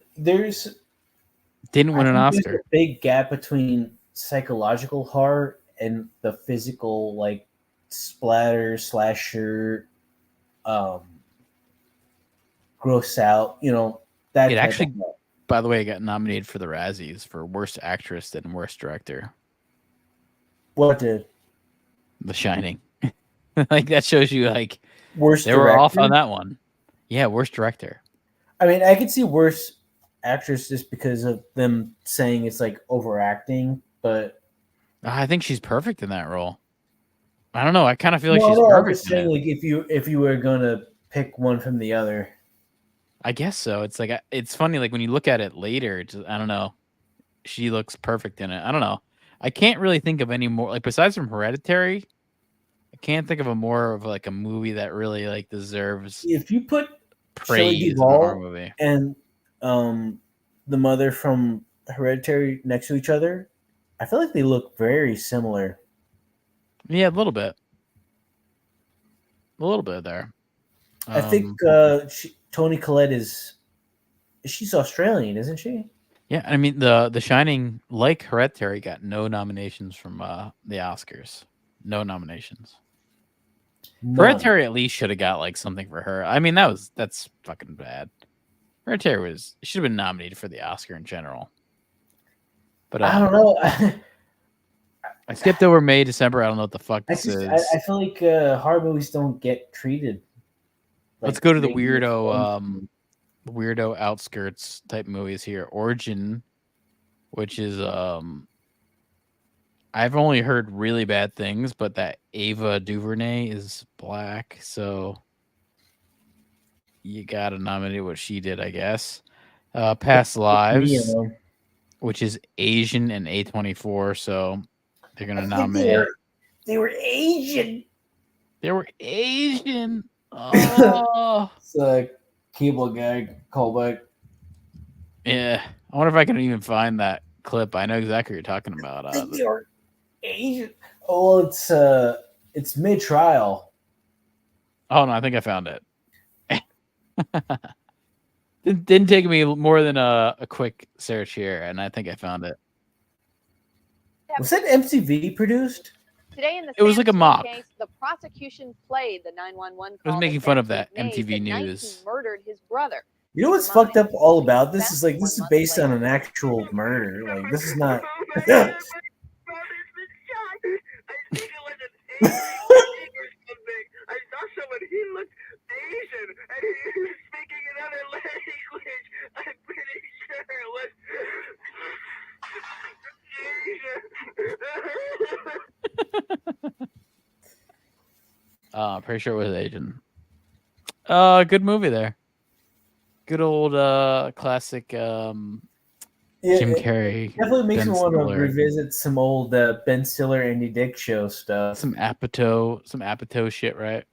didn't win an Oscar. There's a big gap between psychological horror and the physical, like splatter, slasher, gross out. You know that. It actually. By the way, I got nominated for the Razzies for Worst Actress and Worst Director. What did? The Shining. Like that shows you like Worst they were off director? on that one. Yeah, worst director. I mean, I could see worse actress just because of them saying it's like overacting, but I think she's perfect in that role. I don't know. I kind of feel like no, she's no, I'm perfect. just saying, like if you were gonna pick one from the other, I guess so. It's like it's funny. Like when you look at it later, I don't know. She looks perfect in it. I don't know. I can't really think of any more like besides from Hereditary. I can't think of a more of like a movie that really like deserves. If you put praise Shelley in a horror Duvall movie and the mother from Hereditary next to each other, I feel like they look very similar. Yeah, a little bit there. I think Toni Collette she's Australian, isn't she? Yeah, I mean the Shining, like Hereditary, got no nominations from the Oscars. No nominations. None. Hereditary at least should have got like something for her. I mean that's fucking bad. Hereditary should have been nominated for the Oscar in general. But I don't know. I skipped over May, December. I don't know what the fuck I this is. feel like horror movies don't get treated. Let's go to the weirdo outskirts type movies here. Origin, which is I've only heard really bad things, but that Ava DuVernay is black, so you gotta nominate what she did, I guess. Past Lives, which is Asian and A24, so they're gonna nominate. They were Asian. They were Asian. Oh, it's a cable guy callback. Yeah, I wonder if I can even find that clip. I know exactly what you're talking about. I think they were Asian. Oh, it's mid-trial. Oh no, I think I found it. Didn't take me more than a quick search here, and I think I found it. Was that MTV produced? Today in the It was like a mock. case, the prosecution played the 911 I was call making that fun of said that he MTV made the night News. he murdered his brother. You know what's fucked up all about this is like this is based on an actual murder. Like this is not. I saw someone, he looked Asian, and he was speaking another language. I'm pretty sure it was Asian. Pretty sure it was Asian. Good movie there. Good old classic Jim Carrey. Definitely makes Ben me want to Stiller. revisit some old Ben Stiller, Andy Dick show stuff. Some Apatow shit, right?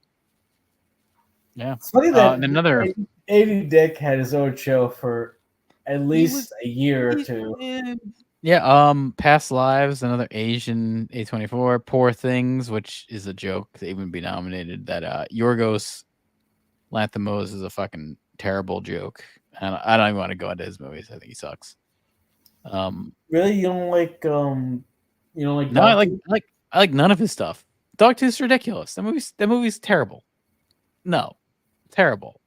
Yeah. It's funny that and another Andy Dick had his own show for at least a year or two. Yeah, Past Lives, another Asian A24, Poor Things, which is a joke to even be nominated. That Yorgos Lanthimos is a fucking terrible joke, and I don't even want to go into his movies. I think he sucks. Really, you don't like you don't like? No, I like none of his stuff. Dogtooth's ridiculous. That movie's terrible. No, terrible.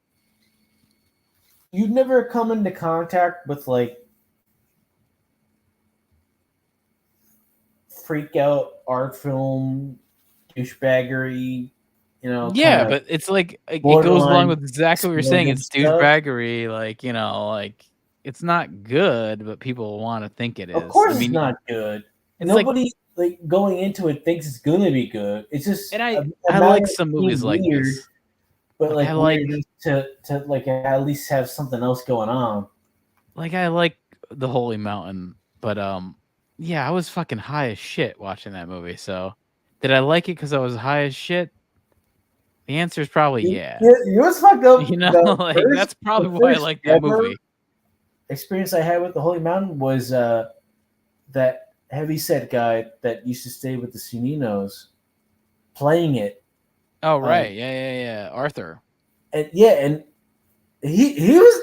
You've never come into contact with like freak out art film douchebaggery, Yeah, but it's like it goes along with exactly what you're saying. It's douchebaggery, like like it's not good, but people want to think it is. Of course, it's not good. It's Nobody like going into it thinks it's gonna be good. It's just, and I like some movies like this, but like I like to like at least have something else going on. Like I like The Holy Mountain, but yeah, I was fucking high as shit watching that movie. So, did I like it because I was high as shit? The answer is probably yeah. You was fucked up. Like that's probably why I like that movie. Experience I had with The Holy Mountain was that heavyset guy that used to stay with the Suninos playing it. Oh right, yeah, Arthur. And and he was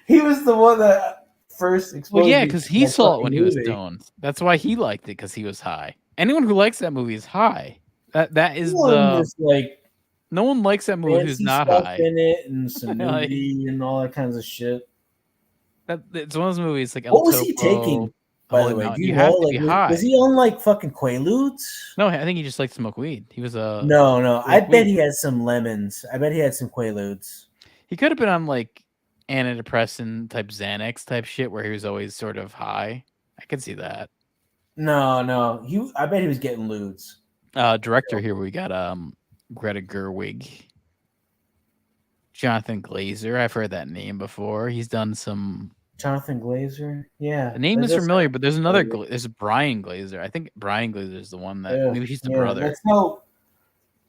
he was the one that first exposed. Well, yeah, because he saw it when he was stoned. That's why he liked it, because he was high. Anyone who likes that movie is high. That is no one likes that movie who's not high. In it and some nudity and all that kinds of shit. It's one of those movies like what was he taking? By Holy the way, Mountain. do You have to like, be high. was he on like fucking Quaaludes? No, I think he just liked to smoke weed. He was a No. I bet he had some lemons. I bet he had some Quaaludes. He could have been on like antidepressant type Xanax type shit where he was always sort of high. I could see that. No. I bet he was getting lewds. Director here we got Greta Gerwig. Jonathan Glazer. I've heard that name before. He's done some. Jonathan Glazer. Yeah. The name is familiar, but there's another. There's Brian Glazer. I think Brian Glazer is the one that maybe he's the brother.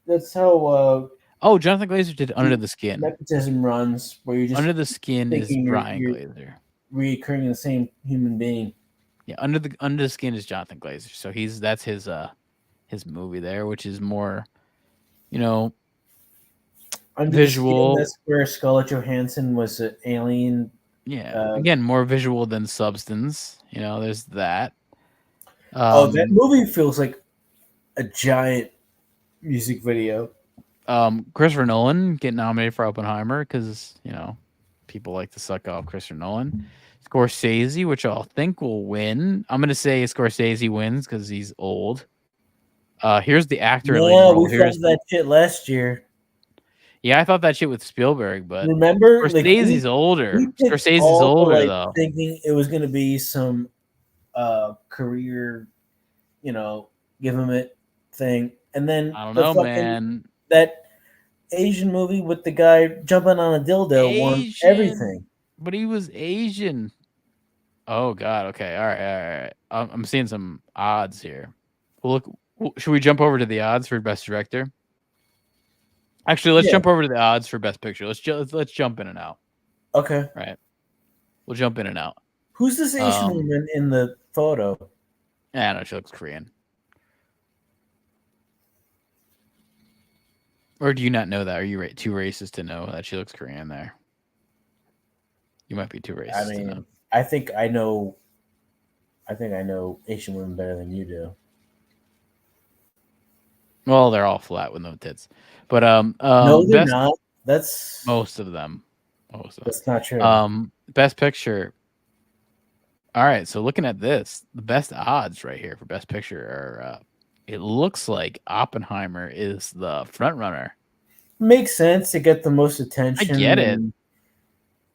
That's how. Oh, Jonathan Glazer did Under the Skin. Nepotism runs where you just Under the Skin is Brian Glazer. Reoccurring the same human being. Yeah, Under the Skin is Jonathan Glazer. So that's his movie there, which is more, visual. That's where Scarlett Johansson was an alien. Yeah, again, more visual than substance. There's that. That movie feels like a giant music video. Christopher Nolan getting nominated for Oppenheimer because people like to suck off Christopher Nolan. Scorsese, which I'll think will win. I'm gonna say Scorsese wins because he's old. Here's the actor. Yeah, we thought that shit last year. Yeah, I thought that shit with Spielberg, but remember, Scorsese's older. Scorsese's older though. Thinking it was gonna be some career, give him it thing, and then I don't know, man. That Asian movie with the guy jumping on a dildo won everything. But he was Asian. Oh God. Okay. All right. I'm seeing some odds here. Well, look. Should we jump over to the odds for Best Director? Actually, let's jump over to the odds for Best Picture. Let's jump in and out. Okay. Right. We'll jump in and out. Who's this Asian woman in the photo? I don't know. She looks Korean. Or do you not know that? Are you too racist to know that she looks Korean there? You might be too racist to know. I think I know Asian women better than you do. Well, they're all flat with no tits. But no, they're not. That's most of them. That's not true. Best Picture. All right, so looking at this, the best odds right here for Best Picture are it looks like Oppenheimer is the front runner. Makes sense to get the most attention. I get it.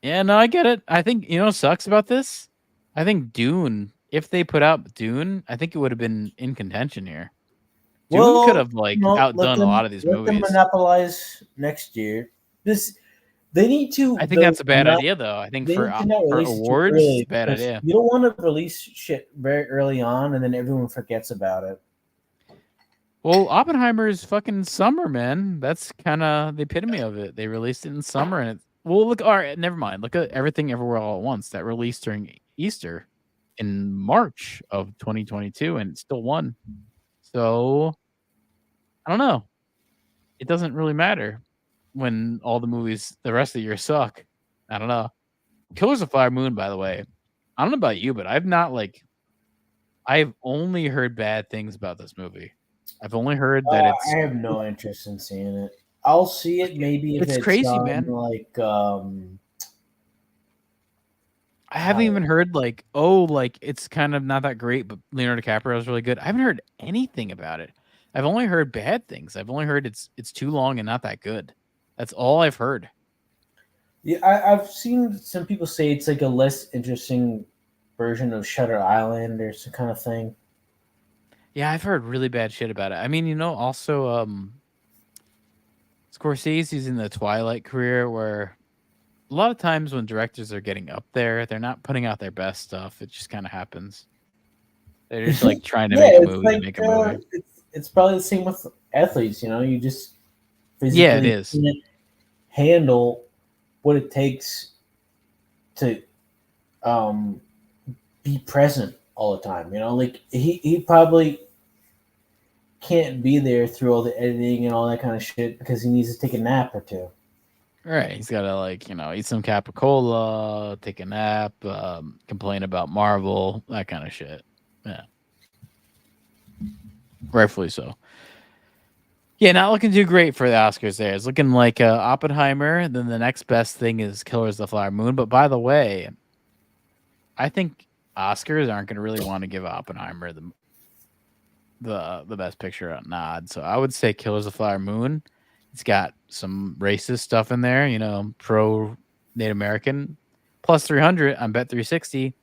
Yeah, no, I get it. I think what sucks about this? I think Dune, if they put out Dune, I think it would have been in contention here. Dune could have outdone a lot of these movies. Let them monopolize next year. They need to. I think that's a bad idea, though. I think for awards, it's a bad idea. You don't want to release shit very early on, and then everyone forgets about it. Well, Oppenheimer is fucking summer, man. That's kind of the epitome of it. They released it in summer, and look. All right, never mind. Look at Everything Everywhere All at Once that released during Easter in March of 2022, and it still won. So I don't know. It doesn't really matter when all the movies the rest of the year suck. I don't know. Killers of the Flower Moon, by the way. I don't know about you, but I've only heard bad things about this movie. I've only heard that it's. I have no interest in seeing it. I'll see it maybe if it's crazy, man. Like I haven't even heard it's kind of not that great, but Leonardo DiCaprio is really good. I haven't heard anything about it. I've only heard bad things. I've only heard it's too long and not that good. That's all I've heard. Yeah, I've seen some people say it's like a less interesting version of Shutter Island or some kind of thing. Yeah, I've heard really bad shit about it. I mean, also Scorsese's in the twilight career where a lot of times when directors are getting up there, they're not putting out their best stuff. It just kind of happens. They're just like trying to make a movie to make a movie. It's probably the same with athletes, you just physically it is. Can't handle what it takes to be present all the time. Like he probably can't be there through all the editing and all that kind of shit because he needs to take a nap or two. Right. He's got to eat some capicola, take a nap, complain about Marvel, that kind of shit. Yeah. Rightfully so. Yeah, not looking too great for the Oscars there. It's looking like Oppenheimer. Then the next best thing is Killers of the Flower Moon. But by the way, I think Oscars aren't going to really want to give Oppenheimer the best picture nod. So I would say Killers of the Flower Moon. It's got some racist stuff in there, pro Native American. Plus 300 on Bet 360.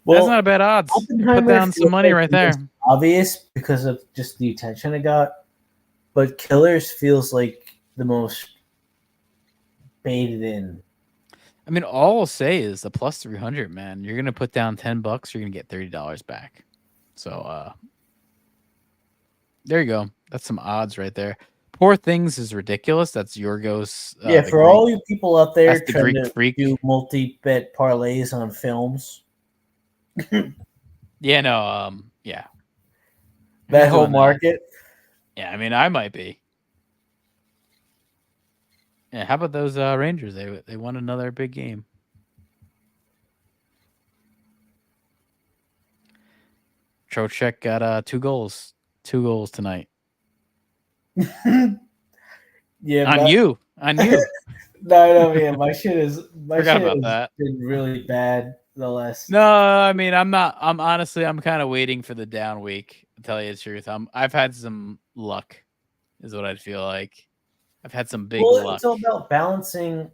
Well, that's not a bad odds. Put down some money right there. Obvious because of just the attention it got, but Killers feels like the most baited in. I mean, all I'll say is the plus 300, man. You're gonna put down $10, you're gonna get $30 back. So there you go. That's some odds right there. Poor Things is ridiculous. That's Yorgos. Yeah, for Greek, all you people out there the trying Greek to freak. do multi-bet parlays on films. Yeah, no, yeah. That whole market. Yeah, I mean, I might be. Yeah, how about those Rangers? They won another big game. Trocheck got 2 goals. 2 goals tonight. Yeah, on you. No, man. My shit has that. been really bad the last. No, I mean, I'm honestly kind of waiting for the down week. To tell you the truth, I've had some luck, is what I'd feel like. I've had some big luck. It's all about balancing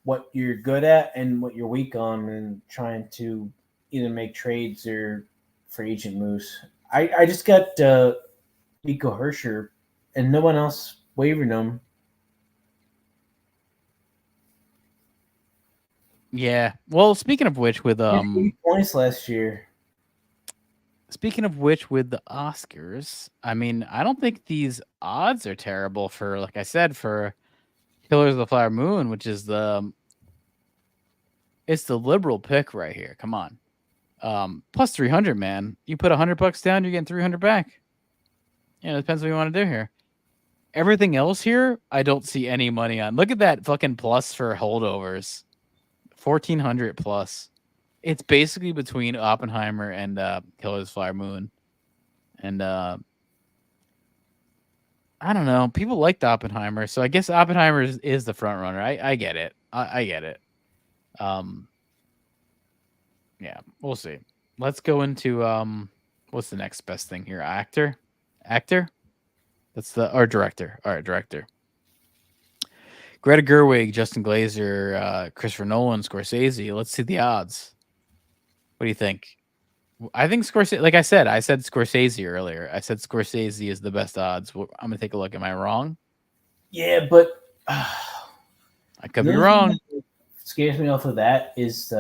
what you're good at and what you're weak on, and trying to either make trades or free agent moves. I just got Nico Hersher, and no one else wavered him. Yeah. Well, speaking of which, with 8 points last year. Speaking of which, with the Oscars, I mean, I don't think these odds are terrible for, like I said, for Killers of the Flower Moon, which is it's the liberal pick right here. Come on. Plus 300, man. You put $100 down, you're getting 300 back. Yeah, it depends what you want to do here. Everything else here, I don't see any money on. Look at that fucking plus for holdovers. 1,400 plus. It's basically between Oppenheimer and Killers of the Flower Moon. And I don't know. People liked Oppenheimer, so I guess Oppenheimer is the front runner. I get it. I get it. Yeah, we'll see. Let's go into what's the next best thing here? Actor? That's or director. All right, director. Greta Gerwig, Justin Glazer, Christopher Nolan, Scorsese. Let's see the odds. What do you think? I think Scorsese, like I said Scorsese earlier. I said Scorsese is the best odds. I'm going to take a look. Am I wrong? Yeah, but I could be wrong. What scares me off of that is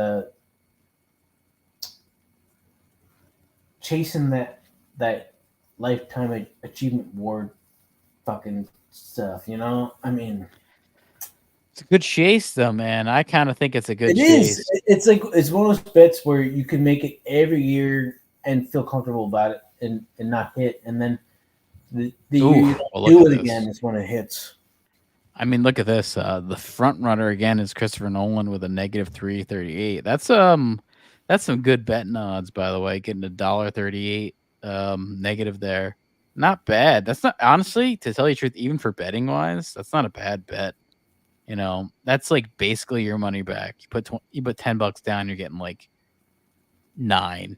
chasing that lifetime achievement award fucking stuff, I mean, it's a good chase, though, man. I kind of think it's a good chase. It's it's one of those bets where you can make it every year and feel comfortable about it and not hit, and then the year you do it again is when it hits. I mean, look at this. The front runner again is Christopher Nolan with a -338. That's some good betting odds, by the way. Getting $1.38 negative there. Not bad. That's not, honestly, to tell you the truth, even for betting wise, that's not a bad bet. That's like basically your money back. You put $10 down, you're getting like 9.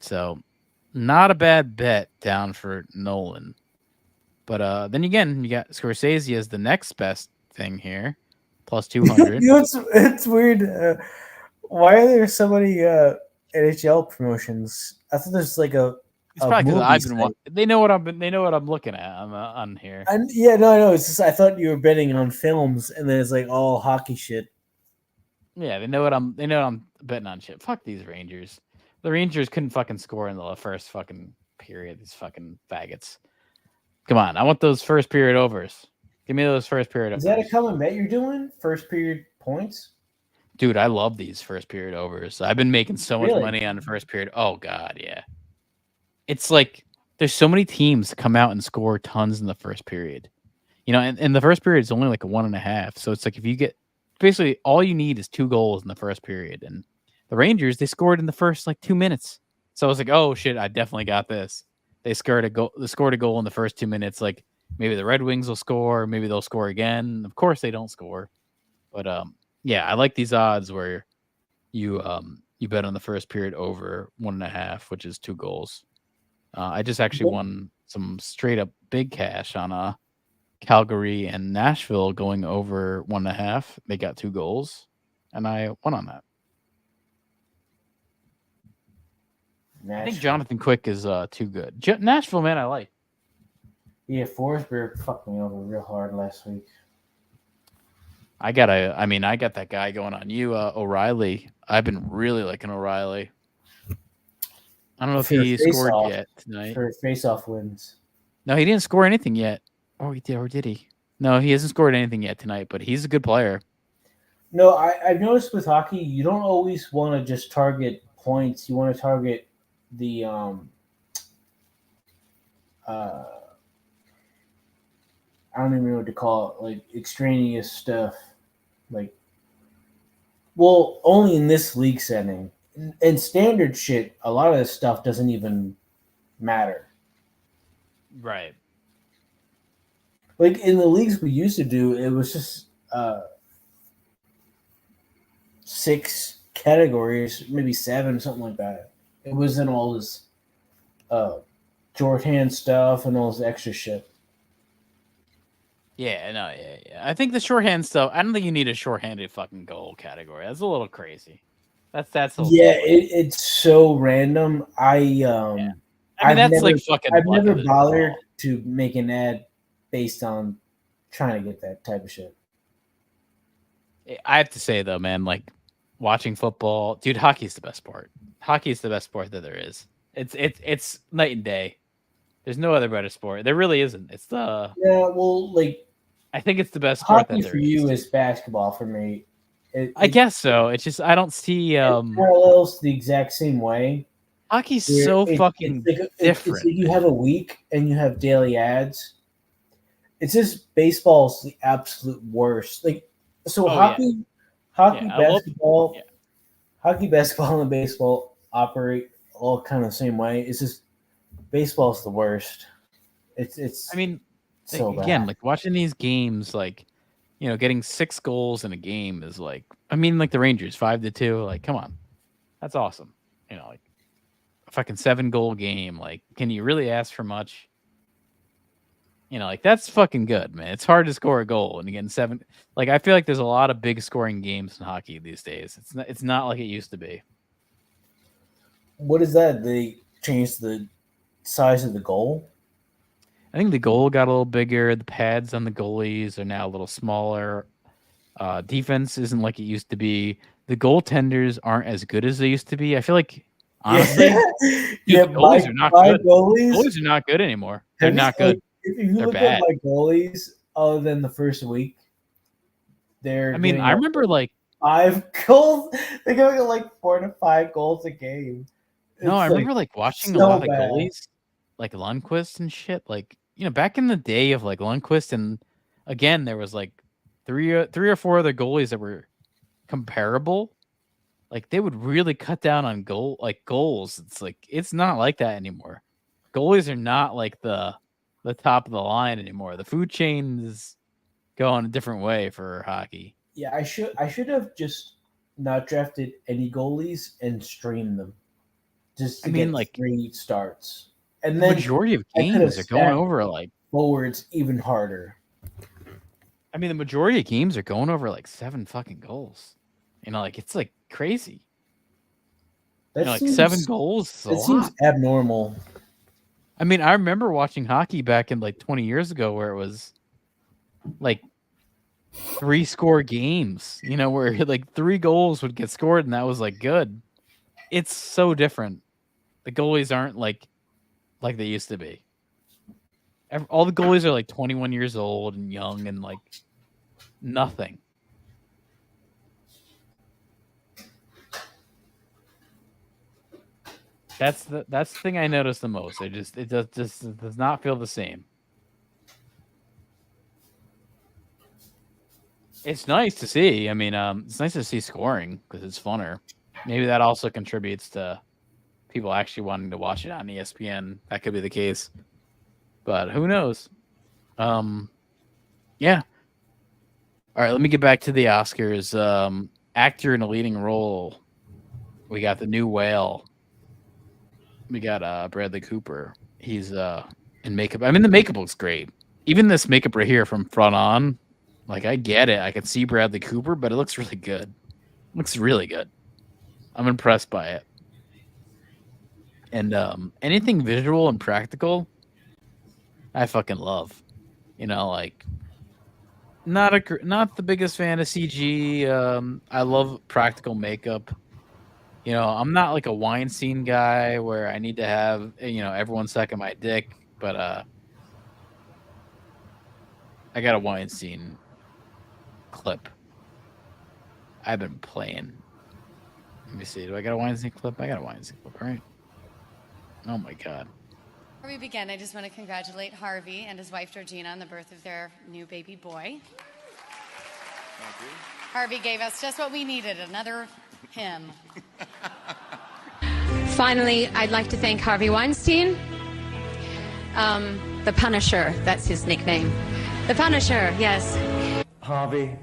So not a bad bet down for Nolan. But then again, you got Scorsese as the next best thing here, plus 200. It's weird. Why are there so many NHL promotions? I thought there's like it's probably because I've been. They know what I'm looking at on here. And yeah, no. It's just I thought you were betting on films, and then it's like all hockey shit. Yeah, they know what I'm betting on shit. Fuck these Rangers. The Rangers couldn't fucking score in the first fucking period. These fucking faggots. Come on, I want those first period overs. Give me those first period overs. Is that a common bet you're doing? First period points? Dude, I love these first period overs. I've been making so much money on the first period. Oh god, yeah. It's like there's so many teams come out and score tons in the first period. And the first period is only like a 1.5. So it's like if you get basically all you need is 2 goals in the first period. And the Rangers, they scored in the first like 2 minutes. So I was like, oh shit, I definitely got this. They scored a goal in the first 2 minutes. Like maybe the Red Wings will score, maybe they'll score again. Of course they don't score. But yeah, I like these odds where you you bet on the first period over 1.5, which is 2 goals. I just actually won some straight up big cash on Calgary and Nashville going over 1.5. They got 2 goals, and I won on that. Nashville. I think Jonathan Quick is too good. Nashville, man, I like. Yeah, Forsberg fucked me over real hard last week. I got that guy going on you, O'Reilly. I've been really liking O'Reilly. I don't know if he scored yet tonight. For face-off wins. No, he didn't score anything yet. Oh, he did, or did he? No, he hasn't scored anything yet tonight, but he's a good player. No, I've noticed with hockey, you don't always want to just target points. You want to target the I don't even know what to call it, like extraneous stuff. Like, well, only in this league setting. In standard shit, a lot of this stuff doesn't even matter. Right. Like in the leagues we used to do, it was just 6 categories, maybe 7, something like that. It wasn't all this shorthand stuff and all this extra shit. Yeah, no, yeah. I think the shorthand stuff. I don't think you need a shorthanded fucking goal category. That's a little crazy. That's it's so random. I mean, that's like fucking. I've never bothered to make an ad based on trying to get that type of shit. I have to say though, man, like watching football, dude, hockey's the best sport. Hockey is the best sport that there is. It's night and day. There's no other better sport. There really isn't. It's the like I think it's the best sport hockey that there for you is basketball for me. I guess so. It's just I don't see parallels the exact same way. Hockey's so fucking different. It's like you have a week and you have daily ads. It's just baseball's the absolute worst. Like so, hockey, basketball, and baseball operate all kind of the same way. It's just baseball's the worst. It's. I mean, so again, bad. like watching these games, like getting 6 goals in a game is like, I mean, like the Rangers 5-2. Like, come on, that's awesome. Like a fucking 7-goal game. Like, can you really ask for much? Like that's fucking good, man. It's hard to score a goal, and again, 7. Like I feel like there's a lot of big scoring games in hockey these days. It's not like it used to be. What is that? They changed the size of the goal? I think the goal got a little bigger. The pads on the goalies are now a little smaller. Defense isn't like it used to be. The goaltenders aren't as good as they used to be. I feel like, honestly, the goalies are not good. Goalies are not good anymore. They're not good. If you They're look bad. at my goalies, other than the first week, they're. I mean, I remember like 5 goals. They're going like 4 to 5 goals a game. No, I It's, remember like watching a so lot of bad. goalies, like Lundqvist and shit. Like back in the day of like Lundqvist, and again there was like three or four other goalies that were comparable. Like they would really cut down on goals. It's like it's not like that anymore. Goalies are not like the top of the line anymore. The food chain is going a different way for hockey. Yeah, I should have just not drafted any goalies and streamed them. Just to get like 3 starts. And the then majority of I could have games are going stacked over like forwards even harder. I mean, the majority of games are going over like 7 fucking goals. Like it's like crazy. That like seems- 7 goals is a It seems lot. abnormal. I mean, I remember watching hockey back in like 20 years ago where it was like 3-score games, where like 3 goals would get scored and that was like good. It's so different. The goalies aren't like they used to be. All the goalies are like 21 years old and young and like nothing. That's the thing I noticed the most. It does not feel the same. It's nice to see. I mean, it's nice to see scoring because it's funner. Maybe that also contributes to people actually wanting to watch it on ESPN. That could be the case, but who knows? Yeah. All right, let me get back to the Oscars. Actor in a leading role. We got the new whale. We got Bradley Cooper. He's in makeup. I mean, the makeup looks great. Even this makeup right here from front on, like I get it. I can see Bradley Cooper, but it looks really good. Looks really good. I'm impressed by it. And anything visual and practical, I fucking love. You know, like not the biggest fan of CG. I love practical makeup. You know, I'm not like a Weinstein guy where I need to have, you know, everyone sucking my dick, but I got a Weinstein clip. I've been playing. Let me see. Do I got a Weinstein clip? I got a Weinstein clip, right? Oh my god. Before we begin, I just want to congratulate Harvey and his wife Georgina on the birth of their new baby boy. Thank you. Harvey gave us just what we needed, another him. Finally, I'd like to thank Harvey Weinstein. The Punisher, that's his nickname. The Punisher, yes. Harvey,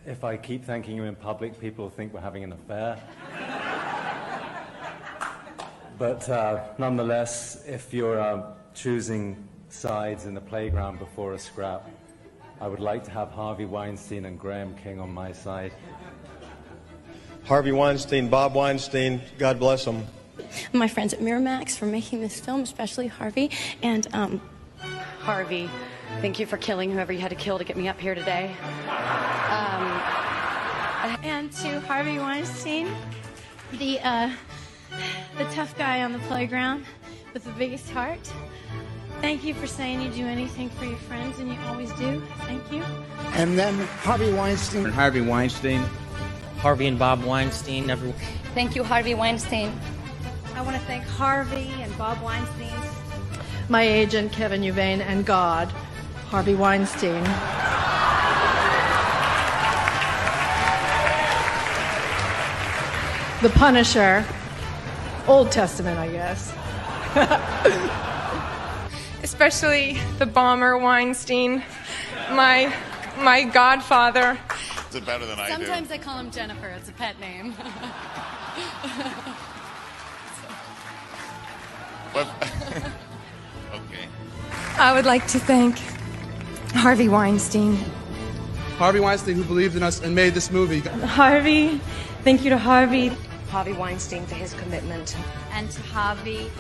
if I keep thanking you in public, people will think we're having an affair. But nonetheless, if you're choosing sides in the playground before a scrap, I would like to have Harvey Weinstein and Graham King on my side. Harvey Weinstein, Bob Weinstein, God bless them. My friends at Miramax for making this film, especially Harvey. And Harvey, thank you for killing whoever you had to kill to get me up here today. And to Harvey Weinstein, the tough guy on the playground with the biggest heart. Thank you for saying you'd do anything for your friends, and you always do. Thank you. And then Harvey Weinstein. Harvey Weinstein. Harvey and Bob Weinstein. Thank you, Harvey Weinstein. I want to thank Harvey and Bob Weinstein. My agent, Kevin Uvain, and God, Harvey Weinstein. The Punisher. Old Testament, I guess. Especially the bomber Weinstein, my godfather. Is it better than I do? Sometimes I call him Jennifer. It's a pet name. Okay. I would like to thank Harvey Weinstein. Harvey Weinstein, who believed in us and made this movie. Harvey, thank you to Harvey. Harvey Weinstein for his commitment. And to Harvey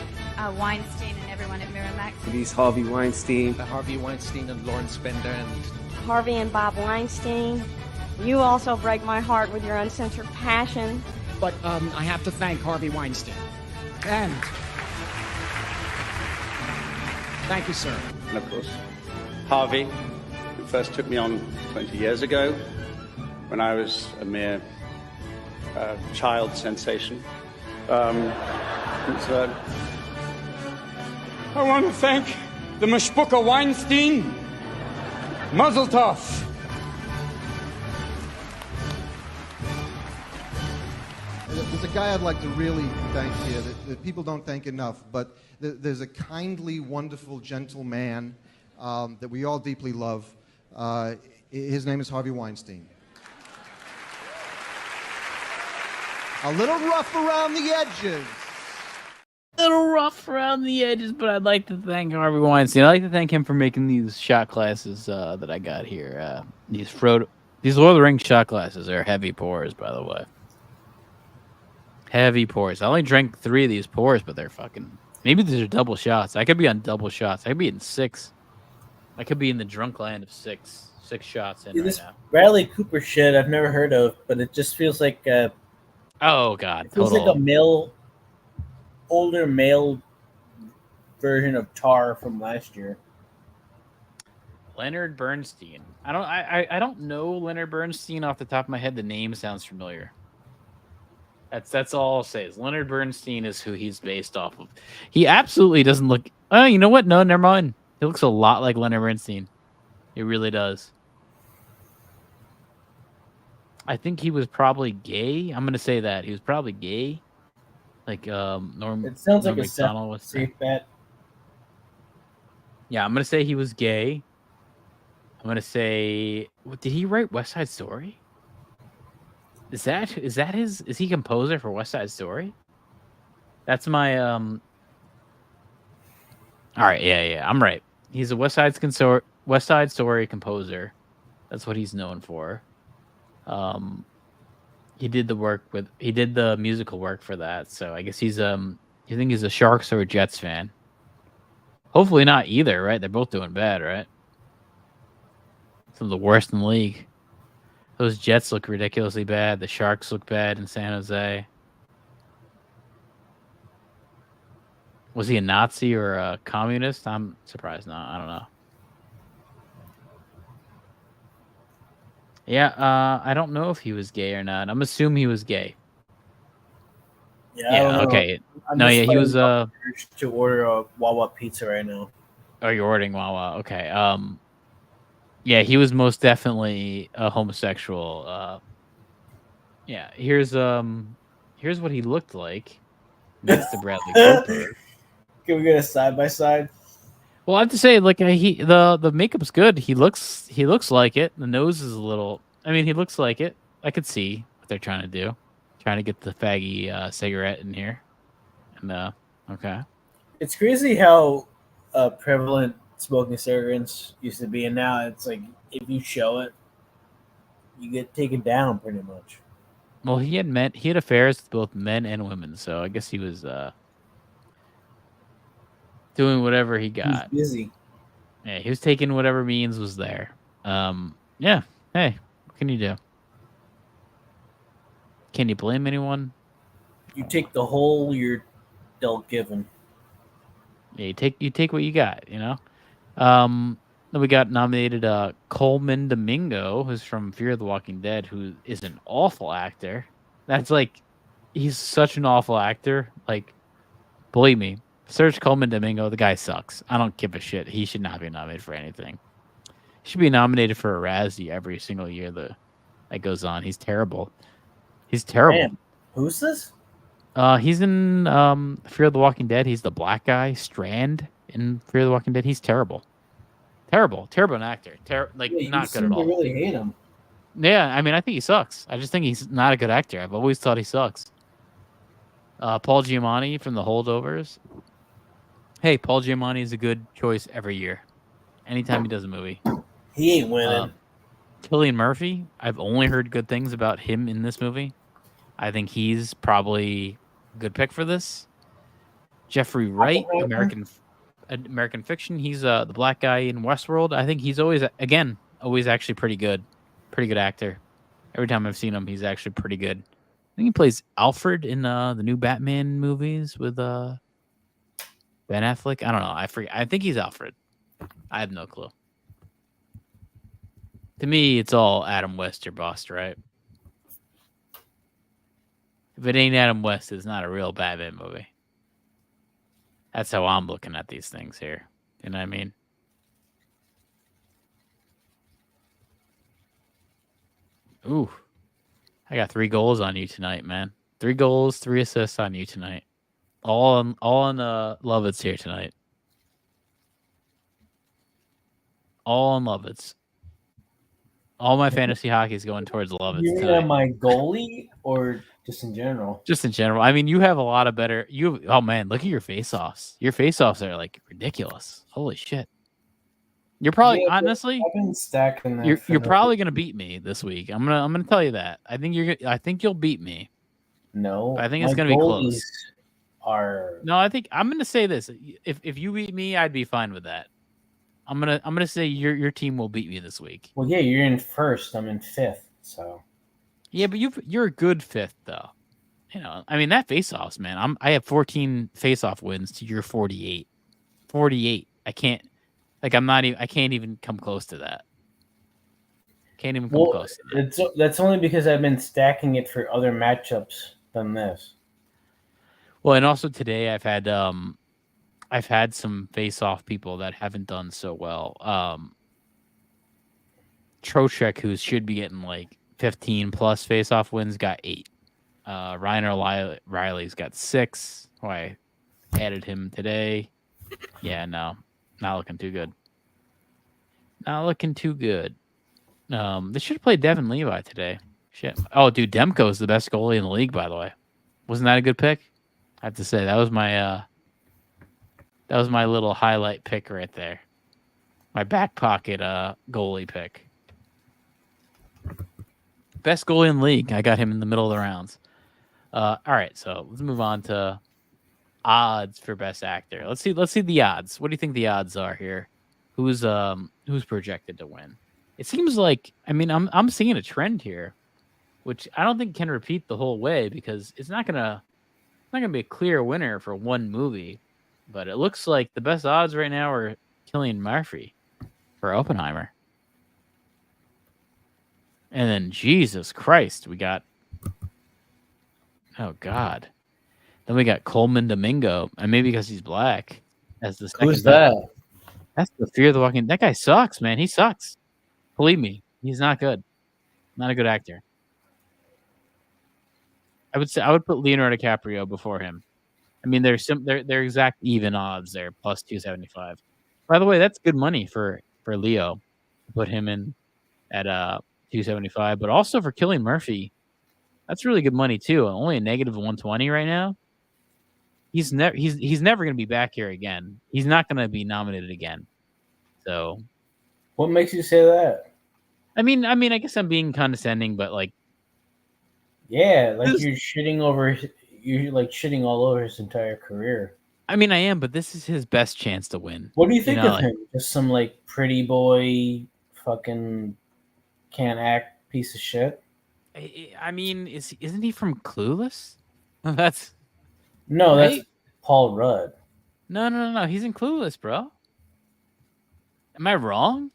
Weinstein and everyone at Miramax. He's Harvey Weinstein. Harvey Weinstein and Lawrence Bender and Harvey and Bob Weinstein. You also break my heart with your uncensored passion. But I have to thank Harvey Weinstein. And thank you, sir. And of course, Harvey, who first took me on 20 years ago when I was a mere child sensation. I want to thank the Mashbuka Weinstein. Mazel tov. There's a guy I'd like to really thank here that people don't thank enough, but there's a kindly, wonderful, gentle man that we all deeply love. His name is Harvey Weinstein. A little rough around the edges. A little rough around the edges, but I'd like to thank Harvey Weinstein. I'd like to thank him for making these shot glasses that I got here. These Lord of the Rings shot glasses are heavy pours, by the way. Heavy pours. I only drank 3 of these pours, but they're fucking... Maybe these are double shots. I could be on double shots. I could be in 6. I could be in the drunk land of 6. 6 shots in this right now. Bradley Cooper shit I've never heard of, but it just feels like... oh, God. It feels like a older male version of Tar from last year. Leonard Bernstein. I don't know Leonard Bernstein off the top of my head. The name sounds familiar. That's all I'll say. Is Leonard Bernstein is who he's based off of. He absolutely doesn't look... Oh, you know what? No, never mind. He looks a lot like Leonard Bernstein. He really does. I think he was probably gay. I'm gonna say that he was probably gay. Like Norm. It sounds Norm like Macdonald was a safe bet. Yeah, I'm gonna say he was gay. I'm gonna say, did he write West Side Story? Is he composer for West Side Story? That's my All right, yeah, I'm right. He's a West Side Story composer. That's what he's known for. He did the musical work for that. So I guess you think he's a Sharks or a Jets fan? Hopefully not either, right? They're both doing bad, right? Some of the worst in the league. Those Jets look ridiculously bad. The Sharks look bad in San Jose. Was he a Nazi or a communist? I'm surprised not. I don't know. Yeah, I don't know if he was gay or not. I'm assuming he was gay. Yeah, okay. He was to order a Wawa pizza right now. Oh, you're ordering Wawa. Okay. Yeah, he was most definitely a homosexual. Yeah, here's what he looked like next to Bradley Cooper. Can we get a side by side? Well, I have to say, like the makeup's good. He looks like it. The nose is a little. I mean, he looks like it. I could see what they're trying to do, trying to get the faggy cigarette in here. And okay. It's crazy how prevalent smoking cigarettes used to be, and now it's like if you show it, you get taken down pretty much. Well, he had affairs with both men and women, so I guess he was doing whatever he got. He's busy. Yeah, he was taking whatever means was there. Yeah. Hey, what can you do? Can you blame anyone? You take the whole you're dealt given. Yeah, you take what you got, you know? Then we got nominated Coleman Domingo, who's from Fear the Walking Dead, who is an awful actor. That's like, he's such an awful actor. Like, believe me, search Coleman Domingo. The guy sucks. I don't give a shit. He should not be nominated for anything. He should be nominated for a Razzie every single year that goes on. He's terrible. He's terrible. Man, who's this? He's in Fear the Walking Dead. He's the black guy, Strand, in Fear the Walking Dead. He's terrible. Terrible an actor. Not good at all. You really hate him. Yeah, I mean, I think he sucks. I just think he's not a good actor. I've always thought he sucks. Paul Giamatti from The Holdovers. Hey, Paul Giamatti is a good choice every year. Anytime he does a movie. He ain't winning. Cillian Murphy, I've only heard good things about him in this movie. I think he's probably a good pick for this. Jeffrey Wright, American Fiction. He's the black guy in Westworld. I think he's always actually pretty good. Pretty good actor. Every time I've seen him, he's actually pretty good. I think he plays Alfred in the new Batman movies with Ben Affleck. I don't know. I forget. I think he's Alfred. I have no clue. To me, it's all Adam West or bust, right? If it ain't Adam West, it's not a real Batman movie. That's how I'm looking at these things here. You know what I mean? Ooh. I got 3 goals on you tonight, man. 3 goals, 3 assists on you tonight. All on Lovitz here tonight. All on Lovitz. All my fantasy hockey is going towards Lovitz You mean tonight. my goalie or just in general? Just in general. I mean, you have a lot of better. Oh man, look at your face-offs. Your face-offs are like ridiculous. Holy shit. You're probably honestly. I've been stacking that. You're probably gonna beat me this week. I'm gonna tell you that. I think you'll beat me. No, I think it's gonna be close. No, I'm gonna say this. If you beat me, I'd be fine with that. I'm gonna say your team will beat me this week. Well, yeah, you're in first. I'm in 5th. So. Yeah, but you're a good 5th though. You know, I mean that face-offs, man. I have 14 face-off wins to your 48. 48. I can't. Like I can't even come close to that. Can't even come close to that. That's only because I've been stacking it for other matchups than this. Well, and also today I've had some face-off people that haven't done so well. Trocheck, who should be getting like 15 plus face-off wins, got 8. Ryan Riley's got 6. I added him today. Yeah, no. Not looking too good. Not looking too good. They should have played Devin Levi today. Shit. Oh, dude, Demko is the best goalie in the league, by the way. Wasn't that a good pick? I have to say that was my little highlight pick right there. My back pocket goalie pick. Best goalie in the league. I got him in the middle of the rounds. All right, so let's move on to odds for best actor. Let's see the odds. What do you think the odds are here? Who's projected to win? It seems like, I mean, I'm seeing a trend here, which I don't think can repeat the whole way because it's not gonna be a clear winner for one movie. But it looks like the best odds right now are Cillian Murphy for Oppenheimer. And then Jesus Christ, we got oh God. Then we got Coleman Domingo, and maybe because he's black as the second. Who's that? That's the Fear of the Walking. That guy sucks, man. He sucks. Believe me, he's not good. Not a good actor. I would put Leonardo DiCaprio before him. I mean, they're exact even odds there, plus 275. By the way, that's good money for Leo. Put him in at 275, but also for Cillian Murphy, that's really good money too. Only a negative 120 right now. He's never going to be back here again. He's not going to be nominated again. So, what makes you say that? I mean, I guess I'm being condescending, but like, yeah, like you're shitting all over his entire career. I mean, I am, but this is his best chance to win. What do you think of him? Just some like pretty boy, fucking can't act piece of shit. I mean, isn't he from Clueless? That's Paul Rudd. No. He's in Clueless, bro. Am I wrong?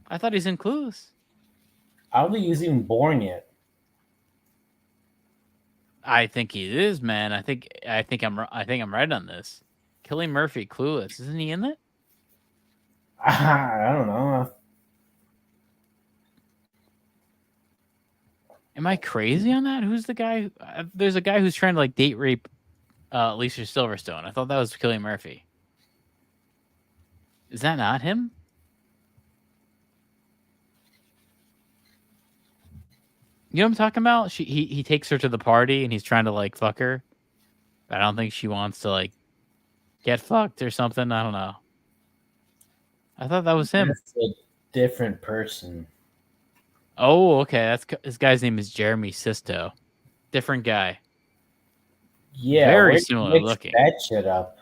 I thought he's in Clueless. I don't think he's even born yet. I think he is, man. I think I'm right on this. Cillian Murphy, Clueless, isn't he in it? I don't know. Am I crazy on that? Who's the guy? There's a guy who's trying to like date rape Lisa Silverstone. I thought that was Cillian Murphy. Is that not him? You know what I'm talking about? He takes her to the party and he's trying to like fuck her. I don't think she wants to like get fucked or something. I don't know. I thought that was him. That's a different person. Oh, okay. This guy's name is Jeremy Sisto. Different guy. Yeah, very similar looking. That shit up.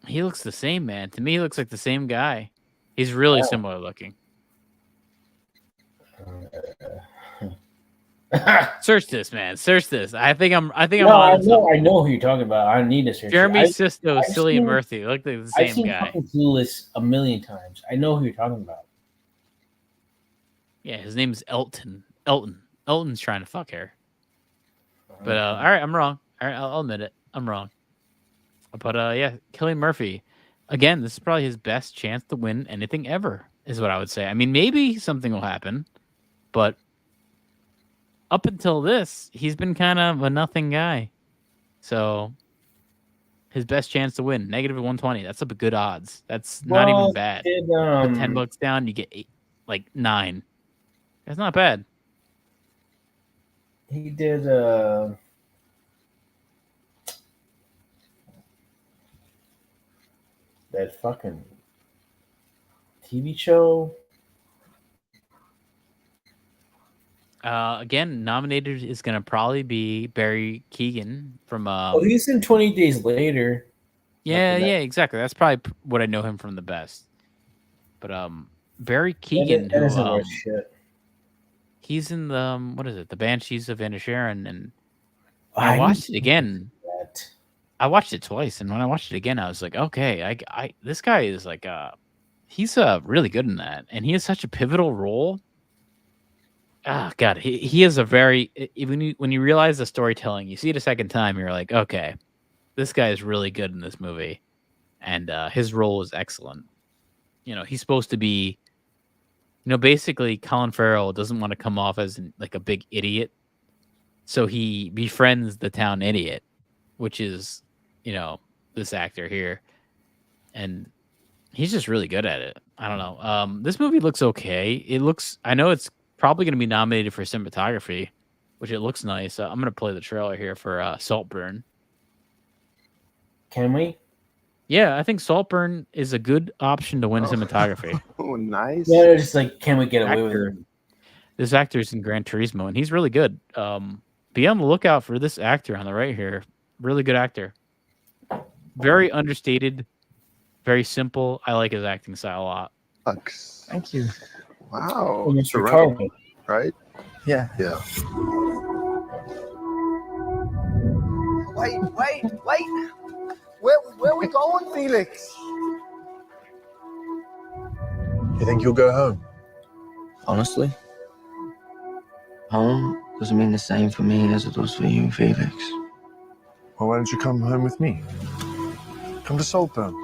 He looks the same, man. To me, he looks like the same guy. He's really similar looking. Search this, man. Search this. I think I'm. I know who you're talking about. I need to search. Jeremy Sisto, Cillian Murphy. Look like the same I've seen guy. Clueless a million times. I know who you're talking about. Yeah, his name is Elton. Elton's trying to fuck her. But all right, I'm wrong. All right, I'll admit it. I'm wrong. But yeah, Cillian Murphy. Again, this is probably his best chance to win anything ever, is what I would say. I mean, maybe something will happen, but up until this, he's been kind of a nothing guy. So his best chance to win, negative 120. That's a good odds. That's not even bad. Put $10 down, you get 9. That's not bad. He did that fucking TV show. Again, nominated is going to probably be Barry Keoghan from. He's in 20 Days Later. Yeah, exactly. That's probably what I know him from the best. But Barry Keoghan, that isn't worth shit. He's in the what is it? The Banshees of Inisherin, and I watched it again. I watched it twice, and when I watched it again, I was like, okay, I this guy is like he's really good in that, and he has such a pivotal role. Ah, God, he is a very when you realize the storytelling, you see it a second time, you're like, okay, this guy is really good in this movie, and his role is excellent. You know, he's supposed to be, basically Colin Farrell doesn't want to come off as like a big idiot, so he befriends the town idiot, which is, this actor here, and he's just really good at it. I don't know. This movie looks okay. I know it's probably going to be nominated for cinematography, which it looks nice. I'm going to play the trailer here for Saltburn. Can we? Yeah, I think Saltburn is a good option to win cinematography. Oh, nice. Yeah, just like, can we get away with Actor. it? This actor's in Gran Turismo, and he's really good. Be on the lookout for this actor on the right here. Really good actor. Very understated, very simple. I like his acting style a lot. Thanks. Thank you. Wow. Mr. It's a Carlton. right? Yeah. Yeah. Wait. Where are we going, Felix? You think you'll go home? Honestly, home doesn't mean the same for me as it does for you, Felix. Well, why don't you come home with me? Come to Saltburn.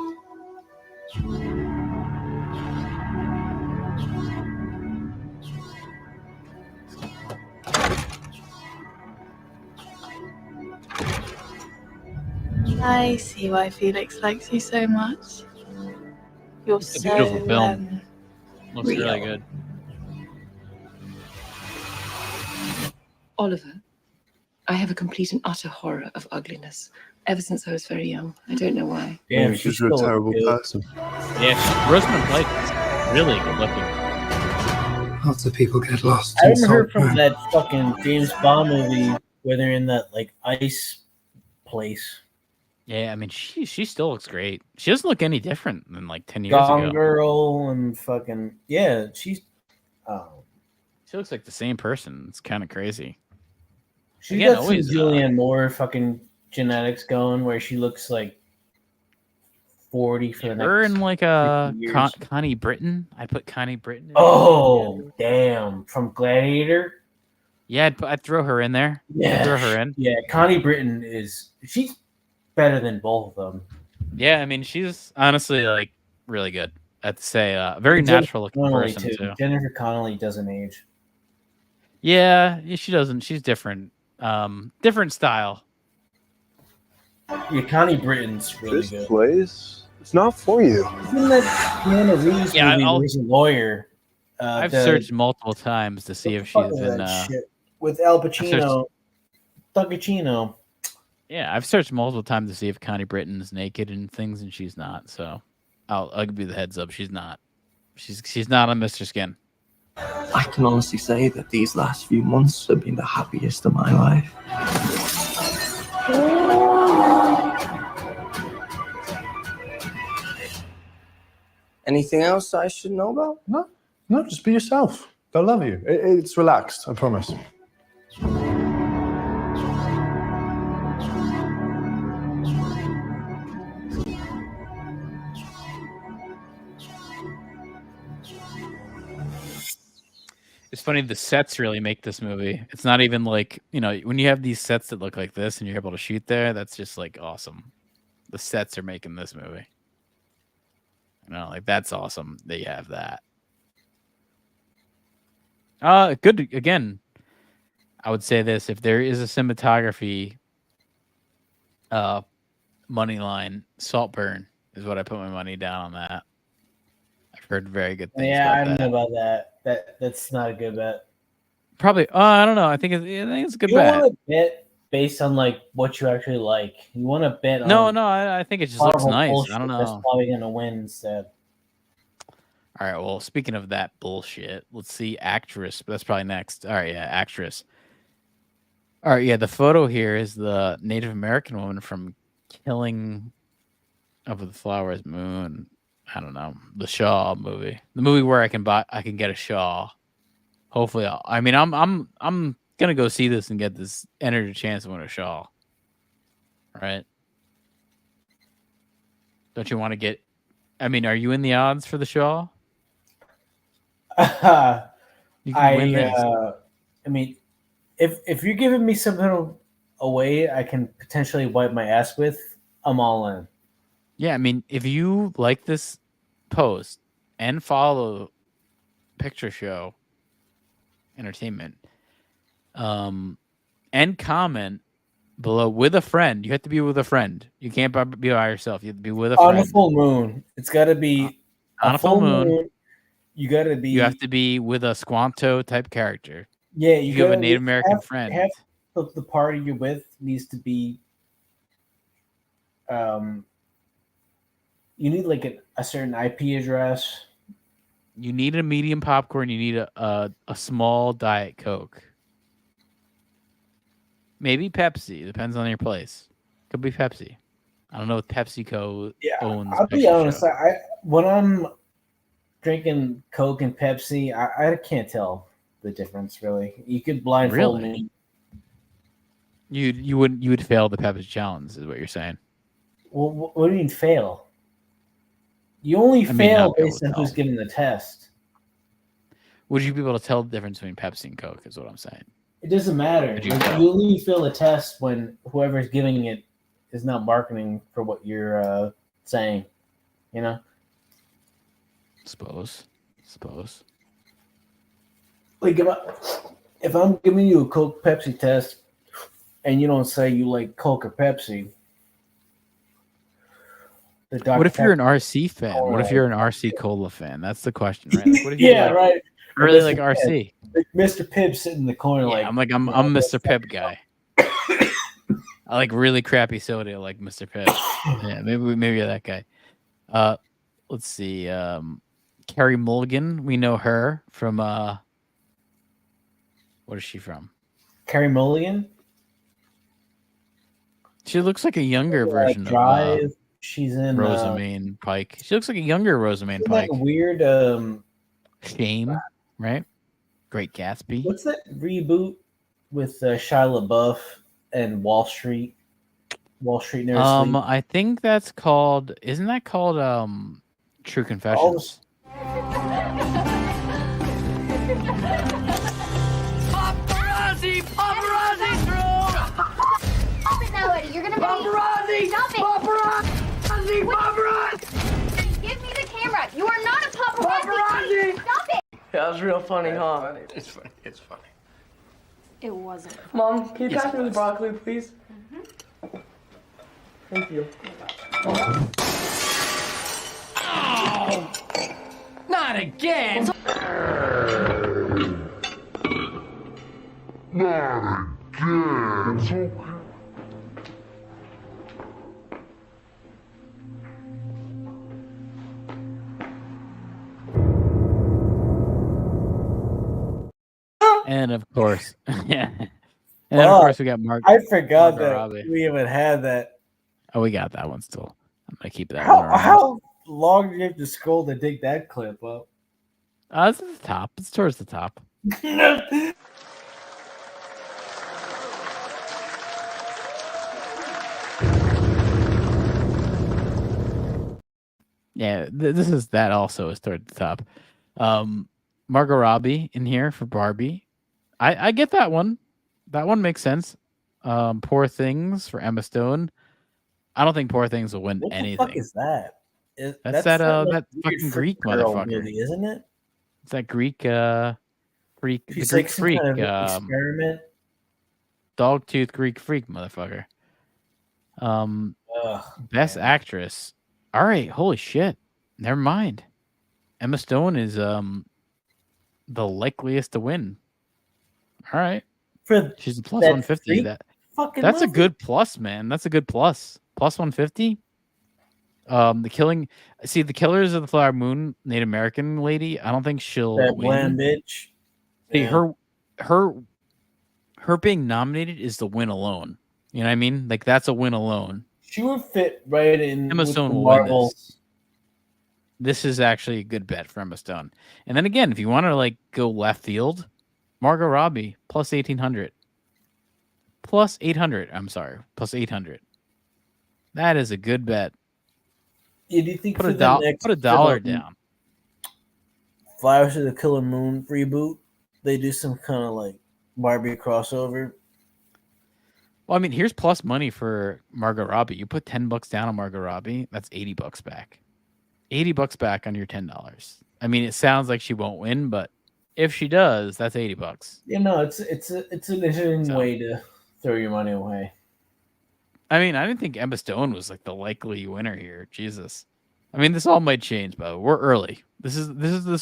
I see why Felix likes you so much. You're It's a so beautiful film. Looks real. really good. Oliver, I have a complete and utter horror of ugliness. Ever since I was very young. I don't know why. Damn, Maybe because you're a terrible person. Yeah, Rosamund Pike is really good looking. Lots of people get lost. I in haven't heard from Saltburn. that fucking James Bond movie where they're in that like ice place. Yeah, I mean, she still looks great. She doesn't look any different than like 10 years Gone ago. Girl and fucking yeah, she's She looks like the same person. It's kind of crazy. she's Again, got some always, Julianne Moore fucking genetics going where she looks like 40 for the next. Her and like 50 years. Connie Britton. I'd put Connie Britton. Oh damn! From Gladiator. Yeah, I'd throw her in there. Yeah, I'd throw her in. Yeah, Connie Britton she's better than both of them. Yeah, I mean, she's honestly like really good. I'd say very natural looking Connelly, person too. Jennifer Connelly doesn't age. Yeah, she doesn't. She's different. Different style. Yeah, Connie Britton's really This good. place, it's not for you. Even that Keanu Reeves Yeah, movie I'll- where he's a lawyer. I've searched multiple times to see if she's Fuck in. that shit with Al Pacino, Thugacino. Yeah, I've searched multiple times to see if Connie Britton is naked and things, and she's not. So I'll give you the heads up. She's not. She's not on Mr. Skin. I can honestly say that these last few months have been the happiest of my life. Anything else I should know about? No, just be yourself. They'll love you. It's relaxed, I promise. It's funny, the sets really make this movie. It's not even like, when you have these sets that look like this and you're able to shoot there, that's just like awesome. The sets are making this movie. Like that's awesome that you have that. Good. Again, I would say this: if there is a cinematography, money line, Saltburn is what I put my money down on that. I've heard very good things. Yeah, I about don't that. know about that. That's not a good bet. Probably. I don't know. I think it's a good You bet. want to bet based on like what you actually like. You want to bet on No. I think it just looks horrible nice. bullshit I don't That's know. probably gonna win instead. All right. Well, speaking of that bullshit, let's see actress. That's probably next. All right. Yeah, actress. All right. Yeah, the photo here is the Native American woman from Killing of the Flowers Moon. I don't know, the Shaw movie, the movie where I can get a Shaw. Hopefully, I'm gonna go see this and get this entered a chance to win a Shaw. Right? Don't you want to get? I mean, are you in the odds for the Shaw? You can win this. I mean, if you're giving me something away, I can potentially wipe my ass with. I'm all in. Yeah, I mean, if you like this post and follow Picture Show Entertainment, and comment below with a friend. You have to be with a friend. You can't be by yourself. You have to be with a friend. On a full moon. It's got to be on a full moon. You got to be. You have to be with a Squanto type character. Yeah, you have a Native American friend. Half of the party you're with needs to be. You need like a certain IP address. You need a medium popcorn. You need a small Diet Coke. Maybe Pepsi. Depends on your place. Could be Pepsi. I don't know if PepsiCo owns. I'll be honest. When I'm drinking Coke and Pepsi, I can't tell the difference really. You could blindfold me. You would fail the Pepsi challenge, is what you're saying. Well, what do you mean fail? You only fail based on who's giving the test. Would you be able to tell the difference between Pepsi and Coke? Is what I'm saying. It doesn't matter. You only fail the test when whoever's giving it is not marketing for what you're saying. You know. Suppose. Like if I'm giving you a Coke Pepsi test, and you don't say you like Coke or Pepsi. What if you're an RC fan? What if you're an RC Cola fan? That's the question, right? Like, what if you right. I really like RC. Like Mr. Pibb sitting in the corner, I'm Mr. Pibb guy. I like really crappy soda. I like Mr. Pibb. Yeah, maybe that guy. Let's see. Carrie Mulligan. We know her from. What is she from? Carrie Mulligan. She looks like a younger version Drive. of. She's in Rosamund Pike. She looks like a younger Rosamund Pike. That weird Shame, right? Great Gatsby. What's that reboot with Shia LaBeouf and Wall Street? Wall Street Never Sleep. I think that's called. Isn't that called True Confessions? Paparazzi, Drew! Stop it now, Eddie. You're gonna Paparazzi! Stop it! Paparazzi! Give me the camera. You are not a paparazzi. Stop it! That was real funny, huh? It's funny. It's funny. It wasn't. Mom, can you pass me the broccoli, please? Thank you. Oh! Not again! Not again. And of course, yeah. And then of course we got Mark. I forgot Margot that Robbie. we haven't had that. Oh, we got that one still. I'm gonna keep that one around. How long do you have to scroll to dig that clip up? It's at the top. It's towards the top. Yeah, this is that also is toward the top. Margot Robbie in here for Barbie. I get that one. That one makes sense. Poor Things for Emma Stone. I don't think Poor Things will win anything. What the fuck is that? That's that fucking Greek motherfucker, movie, isn't it? It's that Greek freak. She's the Greek like some freak. kind of experiment. Dogtooth Greek freak motherfucker. Best actress. All right, holy shit. Never mind. Emma Stone is the likeliest to win. All right. She's a plus 150. That's a good plus, man. That's a good plus. Plus 150. The Killers of the Flower Moon, Native American lady. I don't think she'll that win. bland bitch. See, her being nominated is the win alone. You know what I mean? Like that's a win alone. She would fit right in. Emma Stone will win this. This is actually a good bet for Emma Stone. And then again, if you want to like go left field, Margot Robbie plus 1,800. Plus 800. I'm sorry, plus 800. That is a good bet. Yeah, do you think put a dollar down? Flowers of the Killer Moon reboot. They do some kind of like Barbie crossover. Well, I mean, here's plus money for Margot Robbie. You put $10 down on Margot Robbie, that's $80 back. $80 back on your $10. I mean, it sounds like she won't win, but if she does, that's $80. You know, it's an interesting way to throw your money away. I mean, I didn't think Emma Stone was like the likely winner here. Jesus, I mean, this all might change, but we're early. This is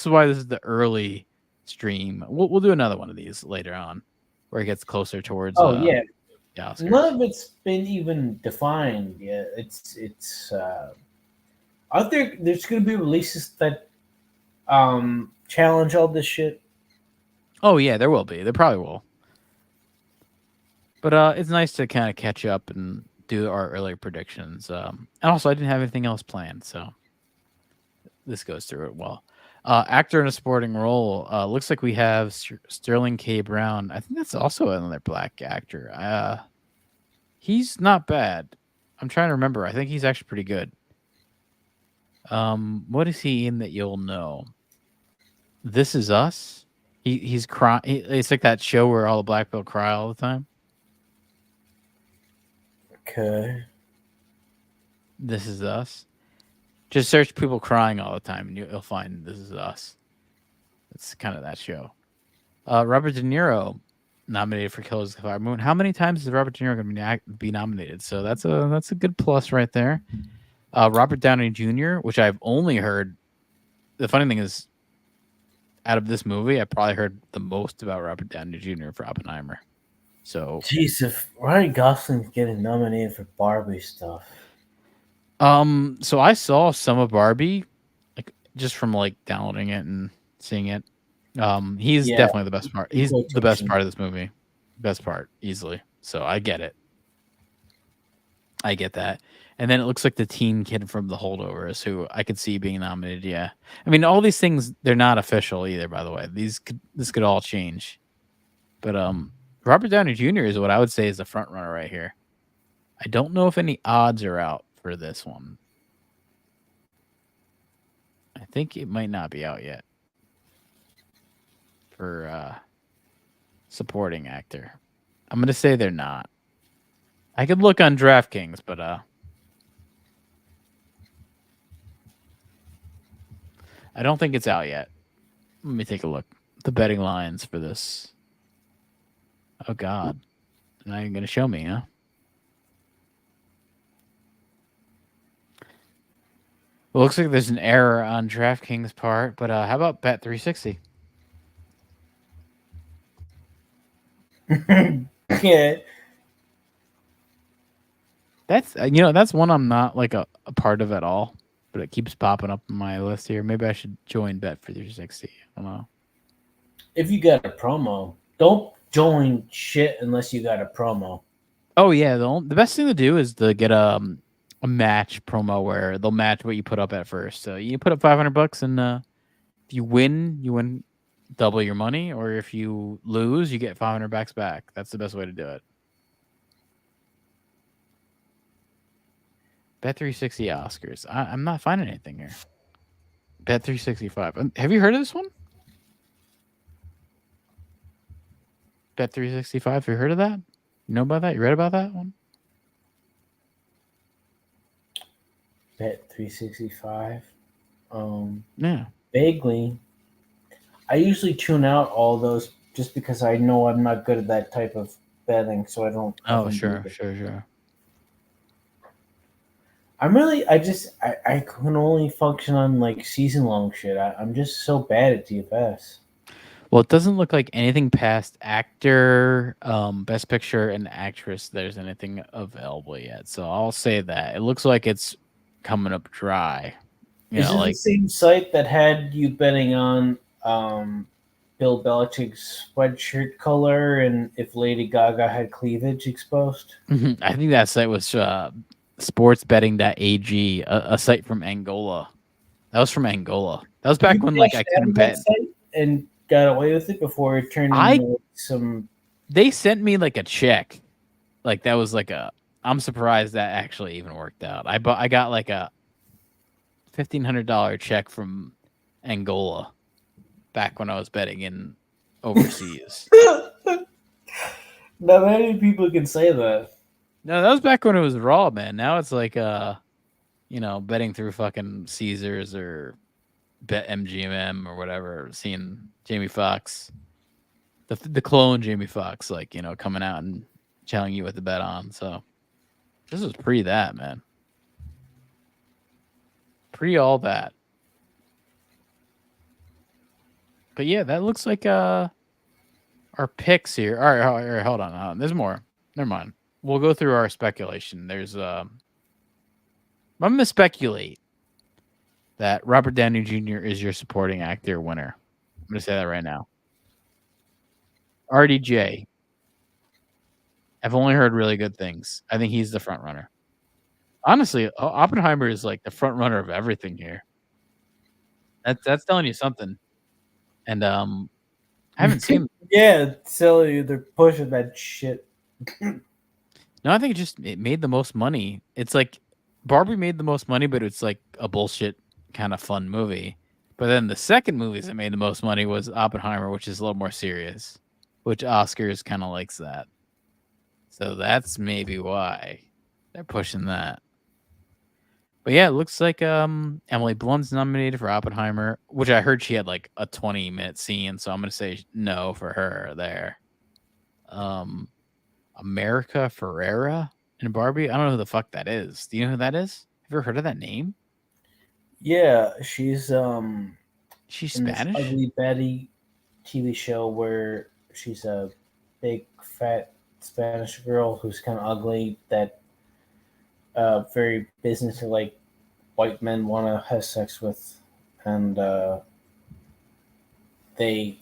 why this is the early stream. We'll do another one of these later on, where it gets closer towards. Yeah. The Oscars. None of it's been even defined yet. It's out there. There's going to be releases that challenge all this shit. Oh yeah, there will be. There probably will. But it's nice to kind of catch up and do our earlier predictions. And also, I didn't have anything else planned, so this goes through it well. Actor in a supporting role. Looks like we have Sterling K. Brown. I think that's also another black actor. He's not bad. I'm trying to remember. I think he's actually pretty good. What is he in that you'll know? This Is Us. He's crying. It's like that show where all the black people cry all the time. Okay. This Is Us. Just search people crying all the time, and you'll find This Is Us. It's kind of that show. Robert De Niro nominated for Killers of the Flower Moon. How many times is Robert De Niro going to be nominated? So that's a good plus right there. Robert Downey Jr., which I've only heard. The funny thing is, out of this movie, I probably heard the most about Robert Downey Jr. for Oppenheimer. So, jeez, if Ryan Gosling's getting nominated for Barbie stuff. So I saw some of Barbie, like just from like downloading it and seeing it. He's definitely the best part. He's the best part of this movie. Best part, easily. So I get it. I get that. And then it looks like the teen kid from The Holdovers, who I could see being nominated. Yeah, I mean, all these things, they're not official either. By the way, this could all change. But Robert Downey Jr. is what I would say is the front runner right here. I don't know if any odds are out for this one. I think it might not be out yet for supporting actor. I'm gonna say they're not. I could look on DraftKings, but I don't think it's out yet. Let me take a look. The betting lines for this. Oh God, now you're gonna show me, huh? Well, looks like there's an error on DraftKings' part, but how about Bet360? Yeah. That's that's one I'm not like a part of at all, but it keeps popping up on my list here. Maybe I should join Bet360. I don't know. If you got a promo, don't join shit unless you got a promo. Oh yeah, the best thing to do is to get a match promo where they'll match what you put up at first. So you put up $500, and if you win double your money, or if you lose, you get $500 back. That's the best way to do it. Bet360 Oscars. I'm not finding anything here. Bet365. Have you heard of this one? Bet365. Have you heard of that? You know about that? You read about that one? Bet365. Yeah. Vaguely. I usually tune out all those just because I know I'm not good at that type of betting, so I don't. Oh, sure. I can only function on like season long shit. I'm just so bad at DFS. Well, it doesn't look like anything past actor, best picture, and actress there's anything available yet. So I'll say that. It looks like it's coming up dry. Is it the same site that had you betting on Bill Belichick's sweatshirt color and if Lady Gaga had cleavage exposed? I think that site was sportsbetting.ag, a site from Angola. That was from Angola. That was back when like I couldn't bet. And got away with it before it turned into some. They sent me like a check, like that was like a. I'm surprised that actually even worked out. I got like a $1,500 check from Angola back when I was betting in overseas. Not many people can say that. No, that was back when it was Raw, man. Now it's like betting through fucking Caesars or Bet MGM or whatever, seeing Jamie Foxx, the clone Jamie Foxx, like, coming out and telling you what to bet on. So this was pre that, man. Pre all that. But yeah, that looks like our picks here. All right, hold on. There's more. Never mind. We'll go through our speculation. There's I'm gonna speculate that Robert Downey Jr. is your supporting actor winner. I'm gonna say that right now. RDJ. I've only heard really good things. I think he's the front runner. Honestly, Oppenheimer is like the front runner of everything here. That's telling you something. And I haven't seen. Yeah, silly. They're pushing that shit. No, I think it made the most money. It's like Barbie made the most money, but it's like a bullshit kind of fun movie. But then the second movies that made the most money was Oppenheimer, which is a little more serious, which Oscars kind of likes that. So that's maybe why they're pushing that. But yeah, it looks like Emily Blunt's nominated for Oppenheimer, which I heard she had like a 20-minute scene, so I'm gonna say no for her there. America Ferrera in Barbie. I don't know who the fuck that is. Do you know who that is? Have you ever heard of that name? Yeah, she's She's in this Spanish? Ugly Betty TV show where she's a big fat Spanish girl who's kind of ugly that very business like white men want to have sex with, and they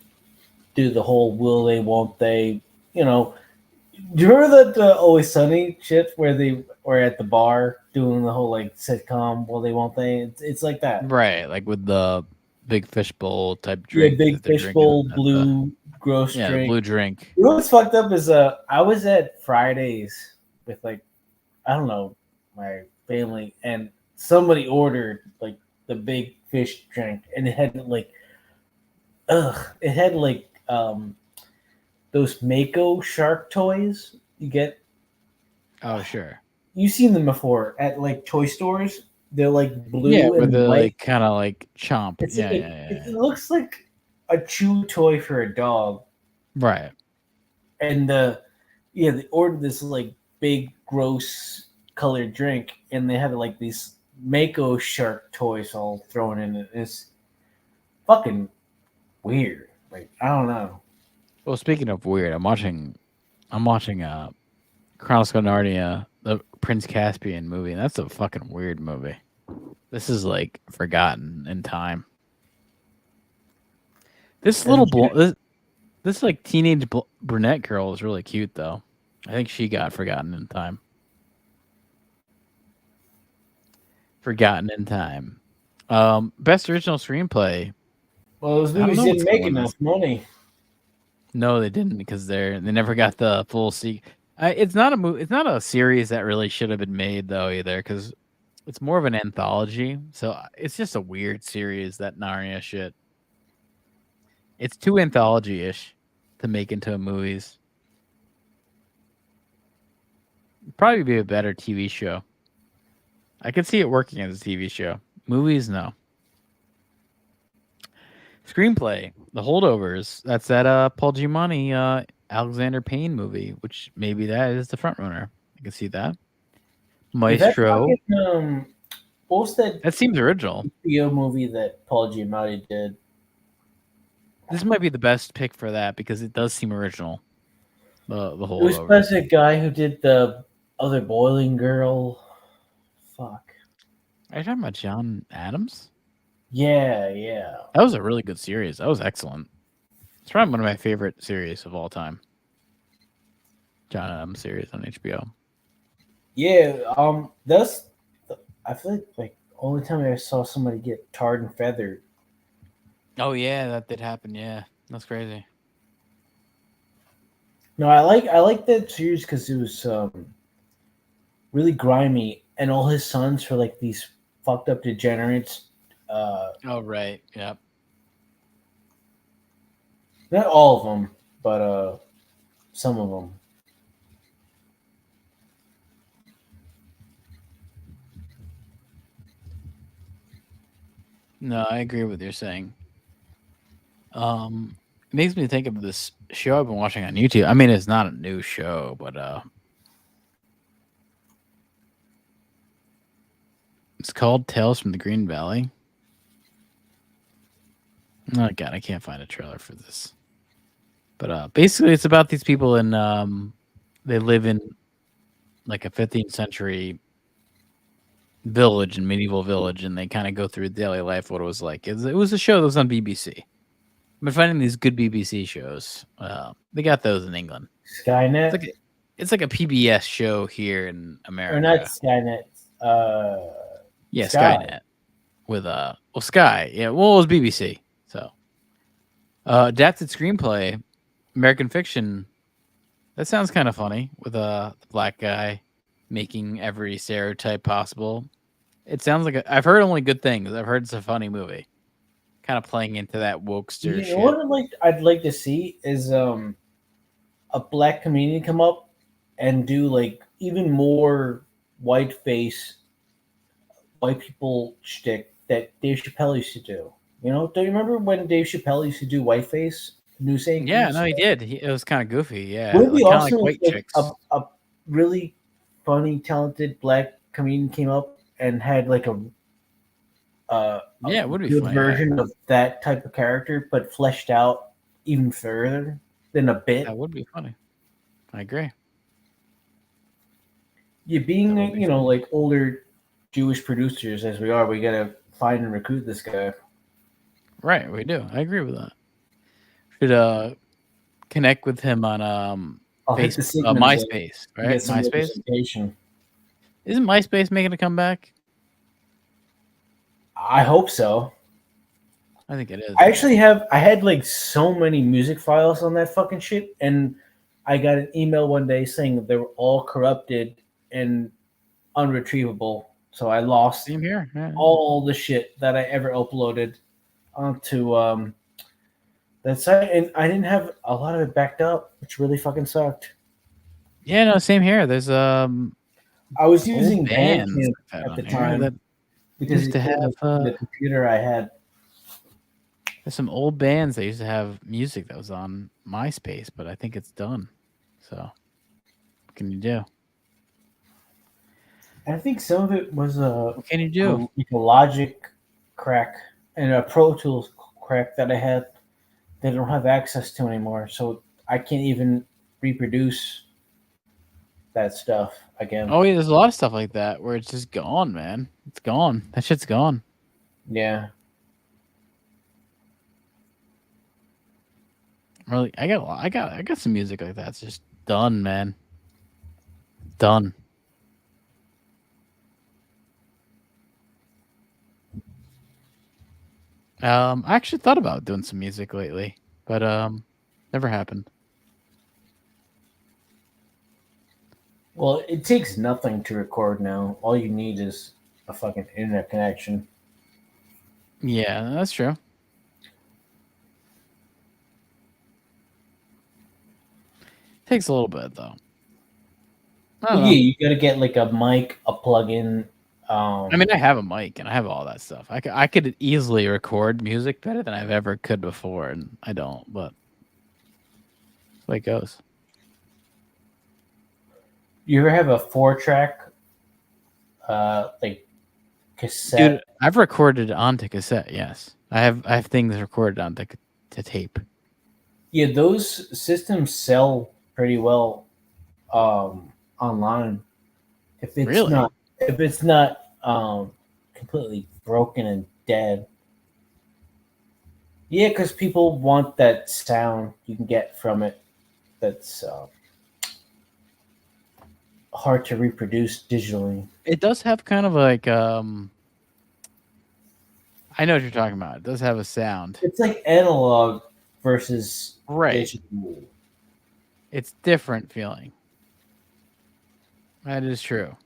do the whole will they won't they, you know. Do you remember that Always Sunny shit where they were at the bar doing the whole like sitcom will they won't they? It's like that, right? Like with the big fishbowl type drink. Yeah, big fishbowl, blue gross yeah, drink. Blue drink. You know what's fucked up is I was at Fridays with like I don't know my family, and somebody ordered like the big fish drink, and it had like those Mako shark toys you get. Oh sure, you've seen them before at like toy stores. They're like blue, yeah, and with the white. like kind of like chomp. It's Yeah, like it looks like a chew toy for a dog, right. And they ordered this like big gross colored drink, and they had like these Mako shark toys all thrown in it. It's fucking weird. Like I don't know. Well, speaking of weird, I'm watching Chronicles of Narnia, the Prince Caspian movie, and that's a fucking weird movie. This is like forgotten in time. This little this like teenage brunette girl is really cute though. I think she got forgotten in time. Forgotten in time. Best original screenplay. Well, those movies didn't make enough money. No, they didn't because they never got the full sequel. It's not a movie. It's not a series that really should have been made though either, because it's more of an anthology. So it's just a weird series, that Narnia shit. It's too anthology-ish to make into movies. It'd probably be a better TV show. I could see it working as a TV show. Movies, no. Screenplay, The Holdovers. That's that Paul Giamatti, Alexander Payne movie, which maybe that is the front runner. I can see that. Maestro. What was that? That seems original. HBO movie that Paul Giamatti did. This might be the best pick for that because it does seem original. The Holdovers. It was by the guy who did the other Boiling Girl. Fuck. Are you talking about John Adams? Yeah. That was a really good series. That was excellent. It's probably one of my favorite series of all time. John Adams series on HBO. Yeah, that's. I feel like only time I saw somebody get tarred and feathered. Oh yeah, that did happen. Yeah, that's crazy. No, I like that series because it was really grimy, and all his sons were like these fucked up degenerates. Oh right, yep. Not all of them, but some of them. No, I agree with what you're saying. It makes me think of this show I've been watching on YouTube. I mean, it's not a new show, but It's called Tales from the Green Valley. Oh god, I can't find a trailer for this. But basically, it's about these people in they live in like a 15th century village, and medieval village, and they kind of go through daily life, what it was like. It was a show that was on BBC. I've been finding these good BBC shows. They got those in England. Skynet. It's like a PBS show here in America. Or not Skynet. Yeah, Sky. Skynet with Sky. Yeah, well, it was BBC. So adapted screenplay, American fiction. That sounds kind of funny with the black guy making every stereotype possible. It sounds like I've heard only good things. I've heard it's a funny movie, kind of playing into that wokester You shit. know what I'd like to see is a black comedian come up and do like even more white people shtick that Dave Chappelle used to do. You know, do you remember when Dave Chappelle used to do whiteface? News anchors? Yeah, no, he did. It was kind of goofy. Yeah, Would it be kind of awesome like white if chicks. a really funny, talented black comedian came up and had like a it would be good funny, version of that type of character, but fleshed out even further than a bit. That would be funny. I agree. Yeah, being like older Jewish producers as we are, we gotta find and recruit this guy. Right, we do. I agree with that. Should connect with him on I'll hit the Sigmund MySpace, link and right? get some MySpace. representation. Isn't MySpace making a comeback? I hope so. I think it is. I had like so many music files on that fucking shit, and I got an email one day saying that they were all corrupted and unretrievable. So I lost Same here. Yeah. all the shit that I ever uploaded onto that site, and I didn't have a lot of it backed up, which really fucking sucked. Yeah, no, same here. There's I was using old bands Bandcamp that at the on here time that because used to it have the computer I had. there's some old bands that used to have music that was on MySpace, but I think it's done. So what can you do? I think some of it was What can you do? a Logic crack and a Pro Tools crack that I had that I don't have access to anymore, so I can't even reproduce that stuff again. Oh yeah, there's a lot of stuff like that where it's just gone, man. It's gone. That shit's gone. Yeah. Really, I got some music like that. It's just done, man. Done. I actually thought about doing some music lately, but never happened. Well, it takes nothing to record now. All you need is a fucking internet connection. Yeah, that's true. Takes a little bit though. I don't know. Yeah, you gotta get like a mic, a plug-in. I mean, I have a mic and I have all that stuff. I could easily record music better than I've ever could before, and I don't. But that's the way it goes. You ever have a 4-track, like cassette? Dude, I've recorded onto cassette. Yes, I have things recorded onto to tape. Yeah, those systems sell pretty well online. If it's not completely broken and dead. Yeah, because people want that sound you can get from it. That's hard to reproduce digitally. It does have kind of like I know what you're talking about. It does have a sound. It's like analog versus digital. It's different feeling. That is true.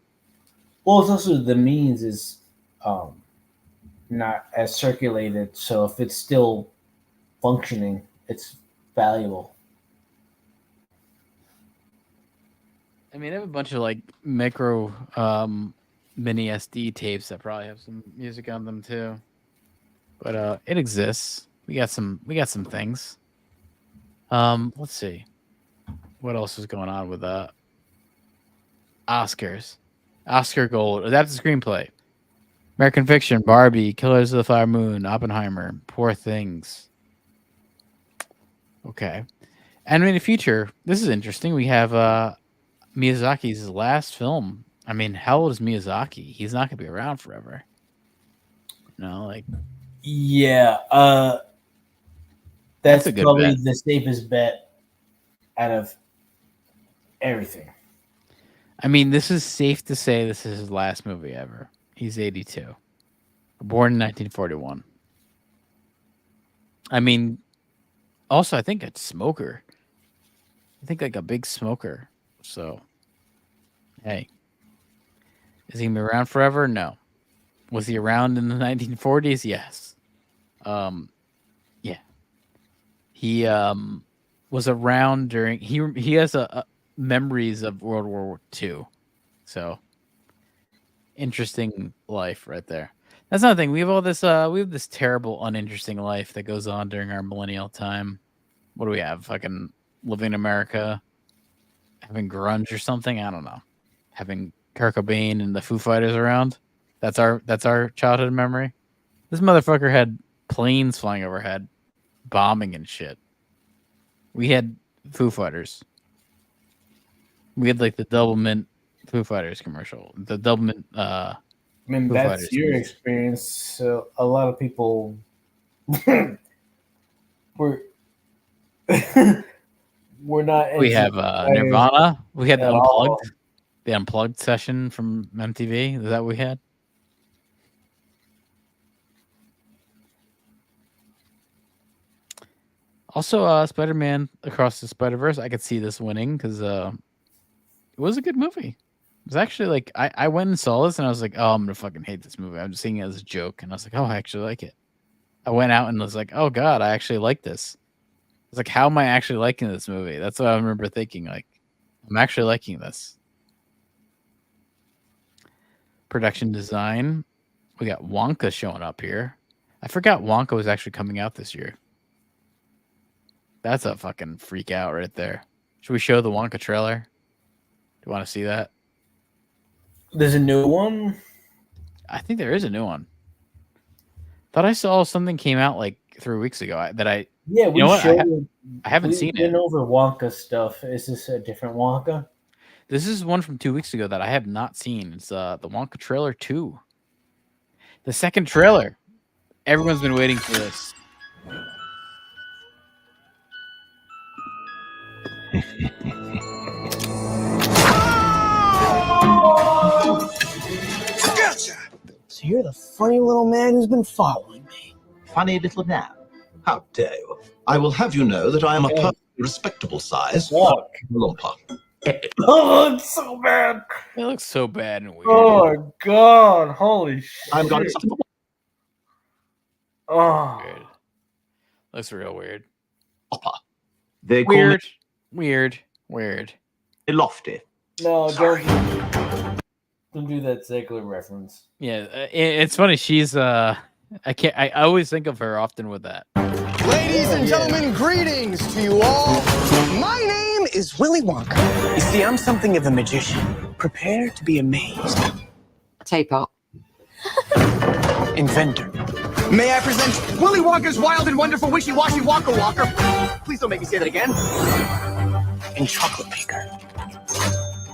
Well, it's also the means is not as circulated, so if it's still functioning, it's valuable. I mean, I have a bunch of like micro mini SD tapes that probably have some music on them too. But it exists. We got some things. Let's see. What else is going on with Oscars? Oscar Gold. That's a screenplay. American Fiction, Barbie, Killers of the Flower Moon, Oppenheimer, Poor Things. Okay. And in the future, this is interesting. We have Miyazaki's last film. I mean, how old is Miyazaki? He's not going to be around forever. No, like... Yeah. That's a good probably bet. the safest bet out of everything. I mean, this is safe to say this is his last movie ever. He's 82. Born in 1941. I mean, also, I think a smoker. I think like a big smoker. So, hey. Is he going to be around forever? No. Was he around in the 1940s? Yes. Yeah. He was around during... He has a memories of World War II. So, interesting life right there. That's another thing. We have all this we have this terrible, uninteresting life that goes on during our millennial time. What do we have? Fucking living in America, having grunge or something? I don't know. Having Kurt Cobain and the Foo Fighters around. That's our childhood memory. This motherfucker had planes flying overhead, bombing and shit. We had Foo Fighters. We had like the Double Mint Foo Fighters commercial. The Double Mint. I mean, Foo that's Fighters your commercial. experience. So a lot of people we're not. We have Nirvana. We had the at all. Unplugged. The Unplugged session from MTV. Is that what we had? Also, Spider-Man Across the Spider-Verse. I could see this winning because it was a good movie. It was actually like I went and saw this and I was like, oh, I'm gonna fucking hate this movie. I'm just seeing it as a joke, and I was like, oh, I actually like it. I went out and was like, oh god, I actually like this. It's like, how am I actually liking this movie? That's what I remember thinking. Like, I'm actually liking this. Production design. We got Wonka showing up here. I forgot Wonka was actually coming out this year. That's a fucking freak out right there. Should we show the Wonka trailer? Do you want to see that? There's a new one. I think there is a new one. Thought I saw something came out like 3 weeks ago Yeah, You we know what? showed. I haven't we seen went it. over Wonka stuff. Is this a different Wonka? This is one from 2 weeks ago that I have not seen. It's the Wonka trailer 2. The second trailer. Everyone's been waiting for this. Gotcha! So you're the funny little man who's been following me. Funny little man. How dare you? I will have you know that I am a perfectly respectable size. Lumpa. Oh, it's so bad. It looks so bad and weird. Oh my god! Holy shit! I'm going to. Oh, Weird. Looks real weird. They call Weird. me Weird. lofty. no! Don't do that Ziegler reference. Yeah, it's funny. She's I always think of her often with that. Ladies and gentlemen, greetings to you all. My name is Willy Wonka. You see, I'm something of a magician. Prepare to be amazed. Tape out. Inventor. May I present Willy Wonka's wild and wonderful wishy-washy Wonka Walker? Please don't make me say that again. And chocolate maker.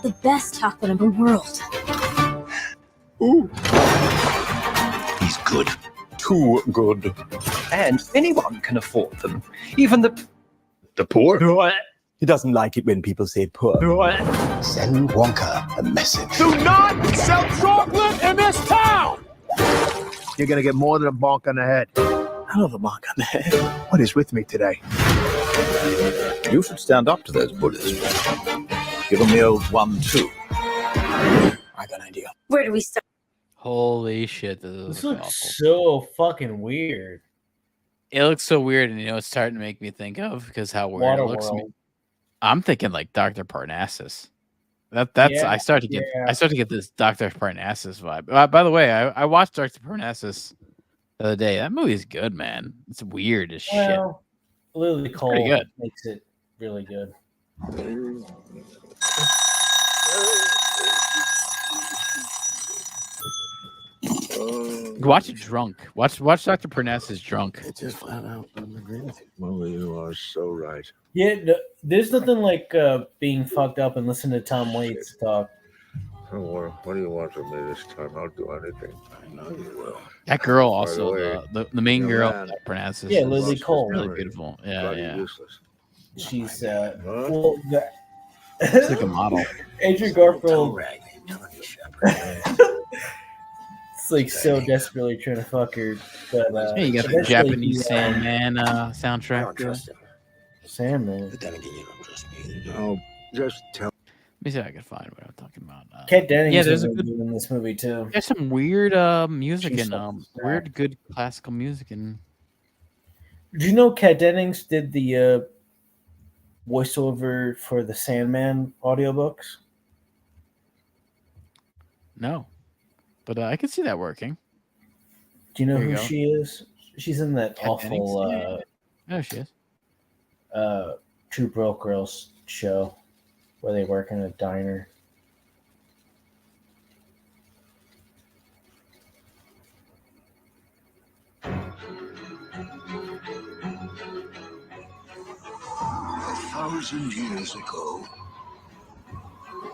The best chocolate in the world. Ooh. He's good. Too good. And anyone can afford them. Even the poor. He doesn't like it when people say poor. Send Wonka a message. Do not sell chocolate in this town! You're gonna get more than a bonk on the head. I love a bonk on the head. What is with me today? You should stand up to those bullies. Give them the old 1-2. I got an idea. Where do we start? Holy shit! This looks so fucking weird. It looks so weird, and it's starting to make me think of because how weird it looks. Waterworld. I'm thinking like Dr. Parnassus. That's I start to get this Dr. Parnassus vibe. By the way, I watched Dr. Parnassus the other day. That movie is good, man. It's weird as shit. Well, Lily Cole pretty good. makes it really good. Watch it drunk. Watch Dr. Perness is drunk. It just flat out doesn't agree with you. Well, you are so right. Yeah, there's nothing like being fucked up and listening to Tom Waits talk. Oh, what do you want from me this time? I'll do anything. I know you will. That girl By also, way, the main girl, man, that pronounces. Yeah, Lily Cole. Really beautiful. Yeah, bloody yeah. useless. She's well, She's like a model. Adrian Garfield. It's like so desperately trying to fuck her, but Yeah, you got the Japanese Sandman soundtrack. Sandman. But then again, you don't trust me. No, just tell. Let me see if I can find what I'm talking about. Kat Dennings yeah, there's was a good in this movie too. There's some weird music She's and so weird good classical music and. Do you know Kat Dennings did the voiceover for the Sandman audiobooks? No, but I can see that working. Do you know There you who go. she is? She's in that Kat Dennings? awful Oh, she is. Two Broke Girls show where they work in a diner. A 1,000 years ago,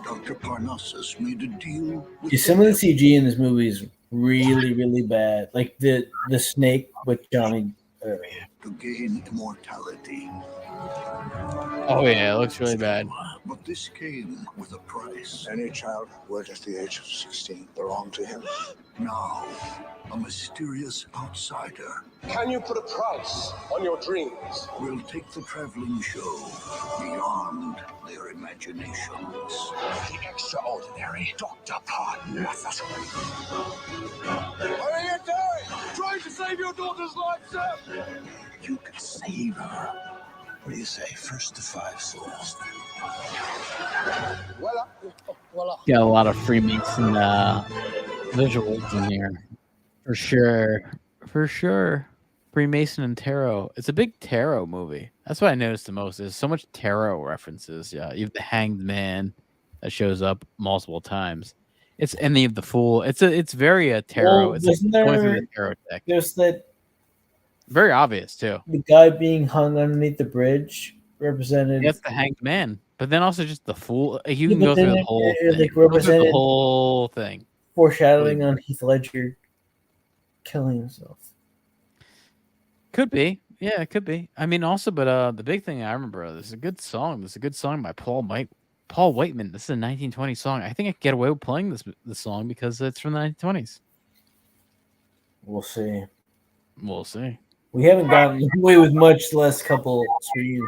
Dr. Parnassus made a deal with Yeah, some of the CG in this movie is really, really bad. Like the snake with Johnny. to gain immortality. Oh yeah, it looks really bad. But this came with a price. Any child worth at the age of 16 belonged to him. Now, a mysterious outsider Can you put a price on your dreams? will take the traveling show beyond their imaginations. The extraordinary Dr. Parnassus. What are you doing? Trying to save your daughter's life, sir? You can save her. What do you say? First to 5 souls. Got a lot of Freemason visuals in here, for sure. For sure, Freemason and tarot. It's a big tarot movie. That's what I noticed the most. There's so much tarot references. Yeah, you have the Hanged Man that shows up multiple times. It's and you have the Fool. It's very tarot. Well, It's like isn't going through there- the tarot deck. There's that Very obvious too. the guy being hung underneath the bridge represented. That's the Hanged Man, but then also just the Fool. Like, you Yeah, can but go through then the whole it, thing. like, Go through the represented- whole thing. foreshadowing on Heath Ledger killing himself. Could be. Yeah, it could be. I mean, also, but the big thing I remember, there's a good song. There's a good song by Paul Whiteman. This is a 1920 song. I think I could get away with playing this song because it's from the 1920s. We'll see. We'll see. We haven't gotten away with much the last couple streams.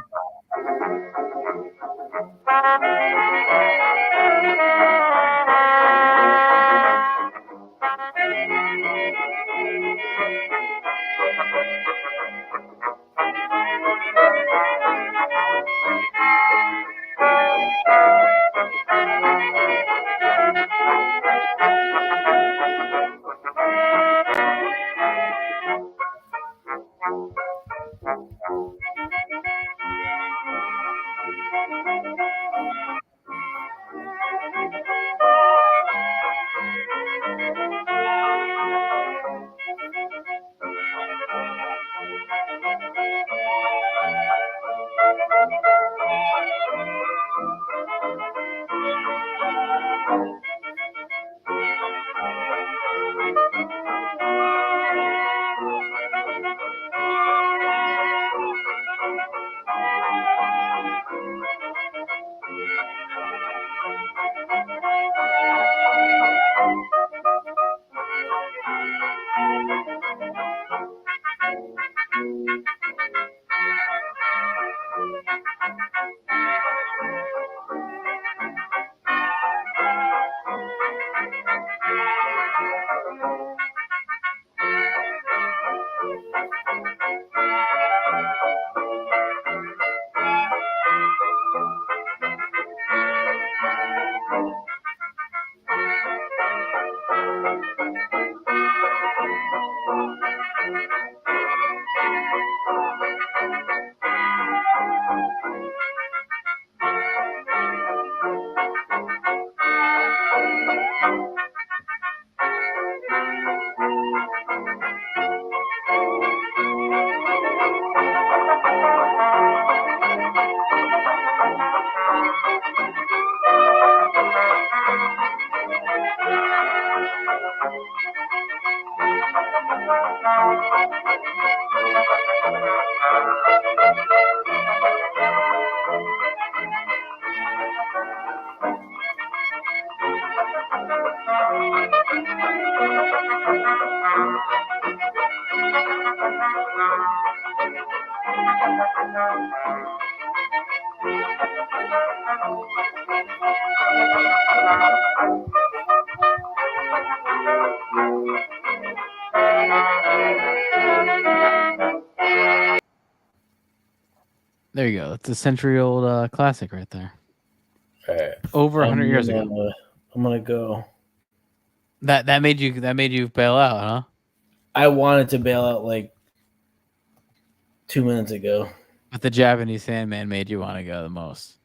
There you go. That's a century-old classic right there. All right. Over 100 years ago. I'm gonna go. That made you bail out, huh? I wanted to bail out like 2 minutes ago. But the Japanese Sandman made you want to go the most.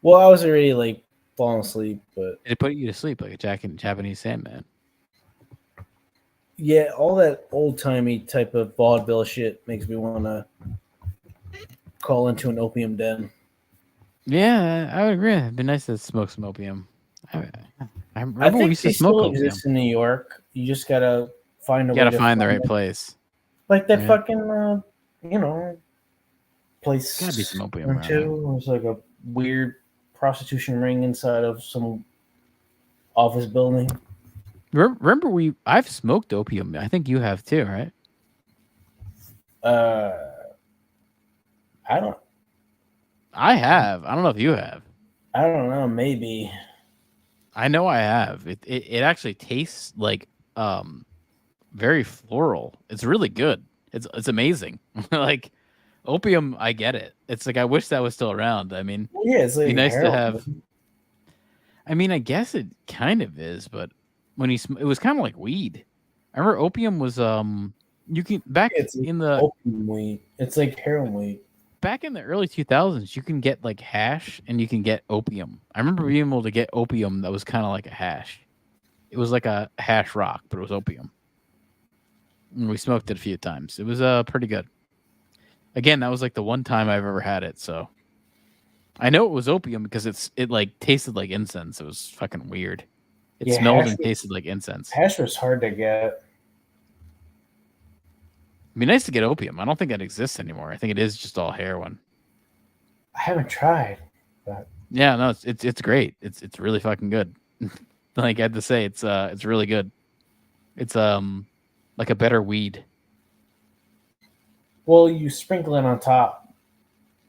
Well, I was already like falling asleep, but it put you to sleep like a Japanese Sandman. Yeah, all that old timey type of vaudeville shit makes me want to call into an opium den. Yeah, I would agree. It'd be nice to smoke some opium. I remember I think we used to they smoke still opium. exist in New York. You just gotta find a way. You gotta to find the right it. place. Like that Yeah. fucking, place. Gotta be some opium or around two. It was like a weird prostitution ring inside of some office building. Remember I've smoked opium. I think you have too, right? I have. I don't know if you have. I don't know. Maybe. I know I have. It actually tastes like very floral. It's really good. It's amazing. Like opium, I get it. It's like I wish that was still around. I mean, Yeah, it's like be nice to heroin. have. I mean, I guess it kind of is, but when it was kind of like weed. I remember opium was you can back in the opium weed. It's like heroin weed. Back in the early 2000s, you can get like hash and you can get opium. I remember being able to get opium that was kind of like a hash. It was like a hash rock, but it was opium. And we smoked it a few times. It was pretty good. Again, that was like the one time I've ever had it, so I know it was opium because it like tasted like incense. It was fucking weird. It Yeah, smelled hash and was- tasted like incense. Hash was hard to get. It'd be nice to get opium. I don't think that exists anymore. I think it is just all heroin. I haven't tried. But Yeah, no, it's great. It's really fucking good. Like I had to say, it's really good. It's like a better weed. well, you sprinkle it on top.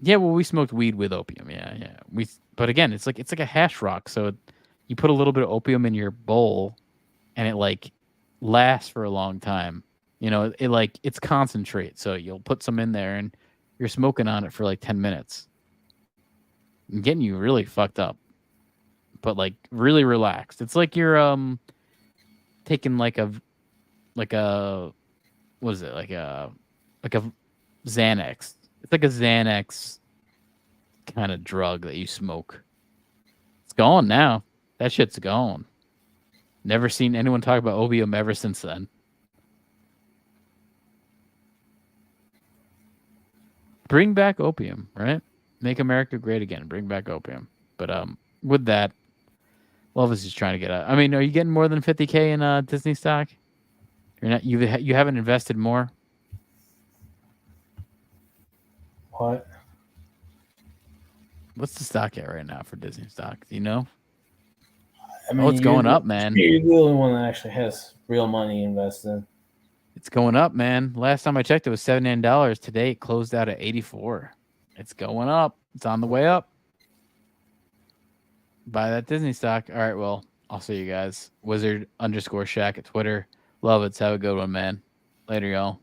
Yeah, well, we smoked weed with opium. Yeah. But again, it's like a hash rock. So you put a little bit of opium in your bowl, and it like lasts for a long time. You know, it's concentrate. So you'll put some in there, and you're smoking on it for like 10 minutes, and getting you really fucked up, but like really relaxed. It's like you're taking like a what is it like a Xanax. It's like a Xanax kind of drug that you smoke. It's gone now. That shit's gone. Never seen anyone talk about opium ever since then. Bring back opium, right? Make America great again. Bring back opium. But with that, Love is just trying to get out. I mean, are you getting more than 50K in Disney stock? You're not. You haven't invested more. What? What's the stock at right now for Disney stock? Do you know? I mean, It's going up, man. You're the only one that actually has real money invested. It's going up, man. Last time I checked, it was $79. Today, it closed out at 84. It's going up. It's on the way up. Buy that Disney stock. All right, well, I'll see you guys. Wizard_Shack at Twitter. Love it. Have a good one, man. Later, y'all.